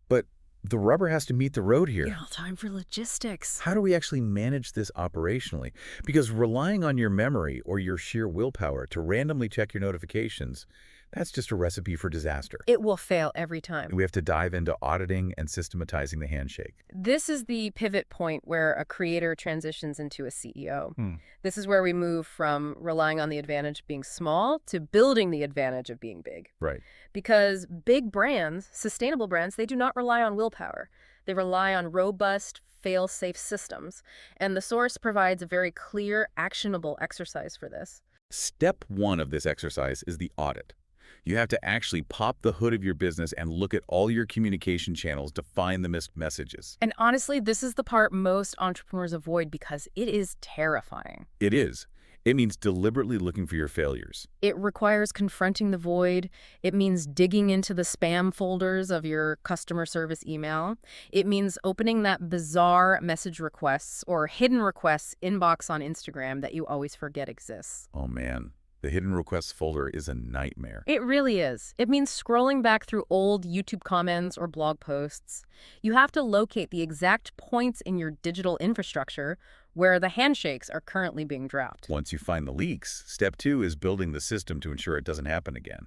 But the rubber has to meet the road here. Time for logistics. How do we actually manage this operationally? Because relying on your memory or your sheer willpower to randomly check your notifications, that's just a recipe for disaster. It will fail every time. We have to dive into auditing and systematizing the handshake. This is the pivot point where a creator transitions into a CEO. This is where we move from relying on the advantage of being small to building the advantage of being big. Right. Because big brands, sustainable brands, they do not rely on willpower. They rely on robust, fail-safe systems. And the source provides a very clear, actionable exercise for this. Step one of this exercise is the audit. You have to actually pop the hood of your business and look at all your communication channels to find the missed messages. And honestly, this is the part most entrepreneurs avoid because it is terrifying. It is. It means deliberately looking for your failures. It requires confronting the void. It means digging into the spam folders of your customer service email. It means opening that bizarre message requests or hidden requests inbox on Instagram that you always forget exists. Oh man, the hidden requests folder is a nightmare. It really is. It means scrolling back through old YouTube comments or blog posts. You have to locate the exact points in your digital infrastructure where the handshakes are currently being dropped. Once you find the leaks, step two is building the system to ensure it doesn't happen again.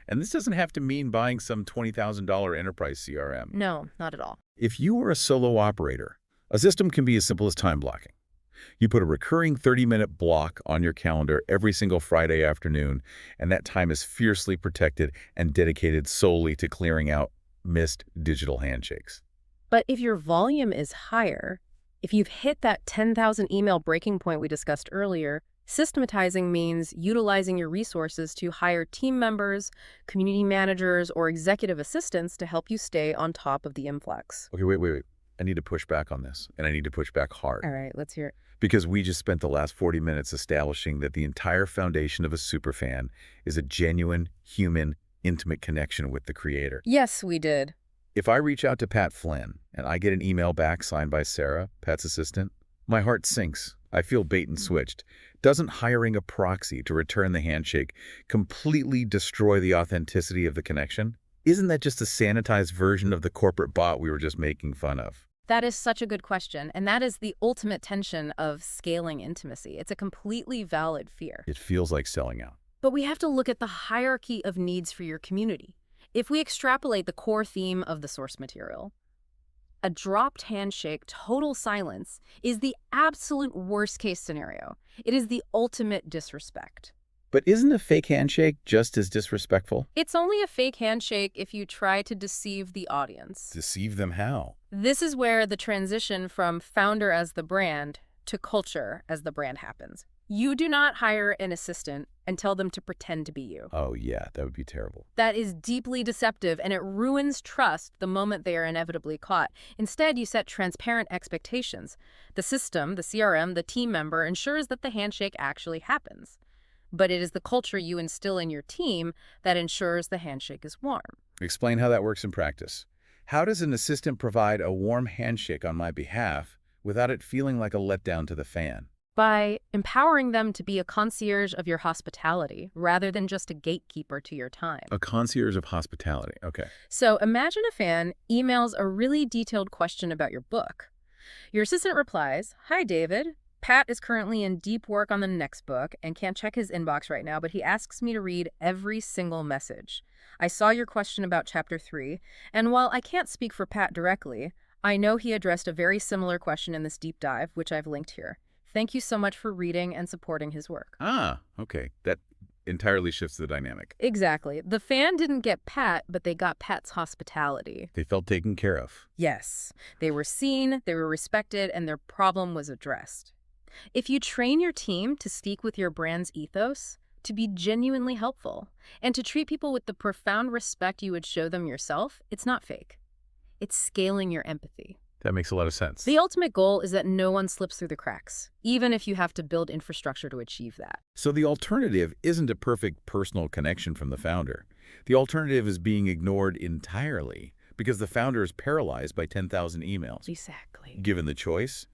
And this doesn't have to mean buying some $20,000 enterprise CRM. No, not at all. If you are a solo operator, a system can be as simple as time blocking. You put a recurring 30-minute block on your calendar every single Friday afternoon, and that time is fiercely protected and dedicated solely to clearing out missed digital handshakes. But if your volume is higher, if you've hit that 10,000 email breaking point we discussed earlier, systematizing means utilizing your resources to hire team members, community managers, or executive assistants to help you stay on top of the influx. Okay, wait. I need to push back on this, and I need to push back hard. All right, let's hear it. Because we just spent the last 40 minutes establishing that the entire foundation of a superfan is a genuine, human, intimate connection with the creator. Yes, we did. If I reach out to Pat Flynn and I get an email back signed by Sarah, Pat's assistant, my heart sinks. I feel bait and switched. Doesn't hiring a proxy to return the handshake completely destroy the authenticity of the connection? Isn't that just a sanitized version of the corporate bot we were just making fun of? That is such a good question, and that is the ultimate tension of scaling intimacy. It's a completely valid fear. It feels like selling out. But we have to look at the hierarchy of needs for your community. If we extrapolate the core theme of the source material, a dropped handshake, total silence, is the absolute worst-case scenario. It is the ultimate disrespect. But isn't a fake handshake just as disrespectful? It's only a fake handshake if you try to deceive the audience. Deceive them how? This is where the transition from founder as the brand to culture as the brand happens. You do not hire an assistant and tell them to pretend to be you. Oh, yeah, that would be terrible. That is deeply deceptive, and it ruins trust the moment they are inevitably caught. Instead, you set transparent expectations. The system, the CRM, the team member ensures that the handshake actually happens. But it is the culture you instill in your team that ensures the handshake is warm. Explain how that works in practice. How does an assistant provide a warm handshake on my behalf without it feeling like a letdown to the fan? By empowering them to be a concierge of your hospitality rather than just a gatekeeper to your time. A concierge of hospitality. Okay. So imagine a fan emails a really detailed question about your book. Your assistant replies, "Hi, David. Pat is currently in deep work on the next book and can't check his inbox right now, but he asks me to read every single message. I saw your question about Chapter 3, and while I can't speak for Pat directly, I know he addressed a very similar question in this deep dive, which I've linked here. Thank you so much for reading and supporting his work." Ah, okay. That entirely shifts the dynamic. Exactly. The fan didn't get Pat, but they got Pat's hospitality. They felt taken care of. Yes. They were seen, they were respected, and their problem was addressed. If you train your team to speak with your brand's ethos, to be genuinely helpful, and to treat people with the profound respect you would show them yourself, it's not fake. It's scaling your empathy. That makes a lot of sense. The ultimate goal is that no one slips through the cracks, even if you have to build infrastructure to achieve that. So the alternative isn't a perfect personal connection from the founder. The alternative is being ignored entirely because the founder is paralyzed by 10,000 emails. Exactly. Given the choice,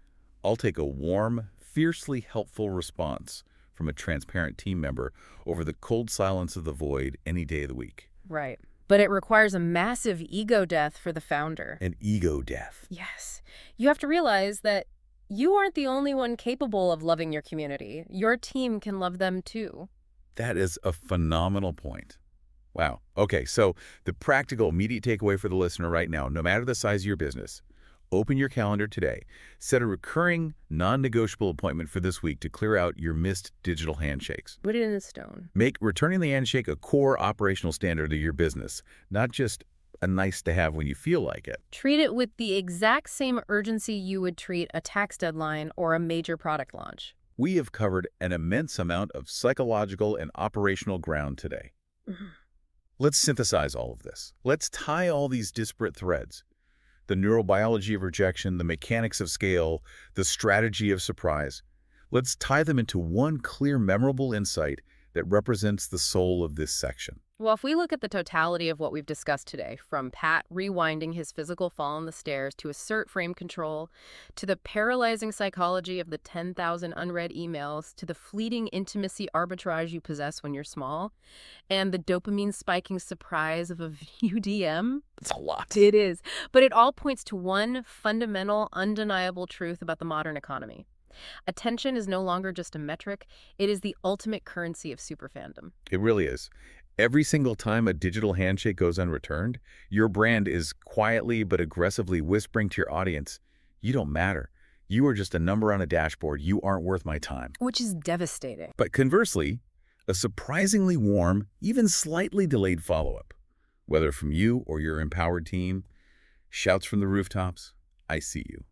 I'll take a warm, fiercely helpful response from a transparent team member over the cold silence of the void any day of the week. Right. But it requires a massive ego death for the founder. An ego death. Yes. You have to realize that you aren't the only one capable of loving your community. Your team can love them too. That is a phenomenal point. Wow. Okay, so the practical, immediate takeaway for the listener right now, no matter the size of your business, open your calendar today. Set a recurring, non-negotiable appointment for this week to clear out your missed digital handshakes. Put it in stone. Make returning the handshake a core operational standard of your business, not just a nice to have when you feel like it. Treat it with the exact same urgency you would treat a tax deadline or a major product launch. We have covered an immense amount of psychological and operational ground today. Let's synthesize all of this. Let's tie all these disparate threads. The neurobiology of rejection, the mechanics of scale, the strategy of surprise. Let's tie them into one clear, memorable insight that represents the soul of this section. Well, if we look at the totality of what we've discussed today, from Pat rewinding his physical fall on the stairs to assert frame control, to the paralyzing psychology of the 10,000 unread emails, to the fleeting intimacy arbitrage you possess when you're small, and the dopamine spiking surprise of a UDM. It's a lot. It is. But it all points to one fundamental, undeniable truth about the modern economy. Attention is no longer just a metric. It is the ultimate currency of superfandom. It really is. Every single time a digital handshake goes unreturned, your brand is quietly but aggressively whispering to your audience, "You don't matter. You are just a number on a dashboard. You aren't worth my time." Which is devastating. But conversely, a surprisingly warm, even slightly delayed follow-up, whether from you or your empowered team, shouts from the rooftops, "I see you.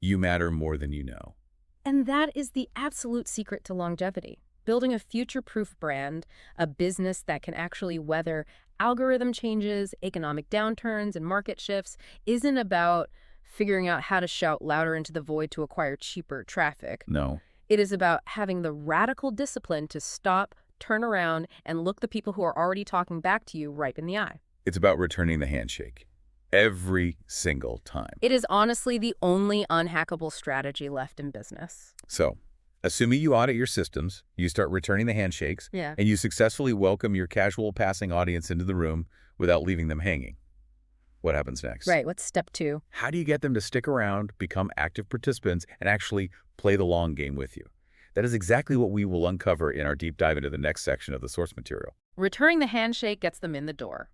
You matter more than you know." And that is the absolute secret to longevity. Building a future-proof brand, a business that can actually weather algorithm changes, economic downturns, and market shifts, isn't about figuring out how to shout louder into the void to acquire cheaper traffic. No. It is about having the radical discipline to stop, turn around, and look the people who are already talking back to you right in the eye. It's about returning the handshake. Every single time. It is honestly the only unhackable strategy left in business. So, assuming you audit your systems, you start returning the handshakes, Yeah. and you successfully welcome your casual passing audience into the room without leaving them hanging. What happens next? Right, what's step 2? How do you get them to stick around, become active participants, and actually play the long game with you? That is exactly what we will uncover in our deep dive into the next section of the source material. Returning the handshake gets them in the door.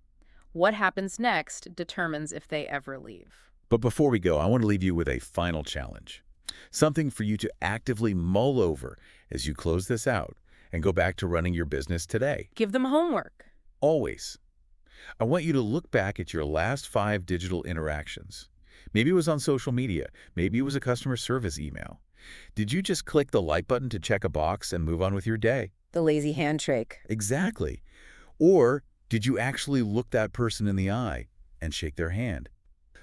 What happens next determines if they ever leave. But before we go, I want to leave you with a final challenge. Something for you to actively mull over as you close this out and go back to running your business today. Give them homework. Always. I want you to look back at your last 5 digital interactions. Maybe it was on social media. Maybe it was a customer service email. Did you just click the like button to check a box and move on with your day? The lazy handshake. Exactly. Or did you actually look that person in the eye and shake their hand?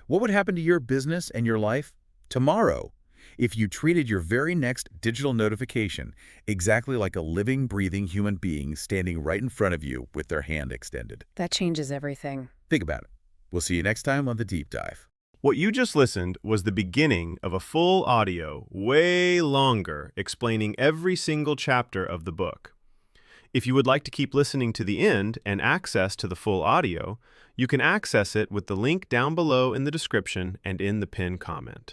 What would happen to your business and your life tomorrow if you treated your very next digital notification exactly like a living, breathing human being standing right in front of you with their hand extended? That changes everything. Think about it. We'll see you next time on The Deep Dive. What you just listened was the beginning of a full audio, way longer, explaining every single chapter of the book. If you would like to keep listening to the end and access to the full audio, you can access it with the link down below in the description and in the pinned comment.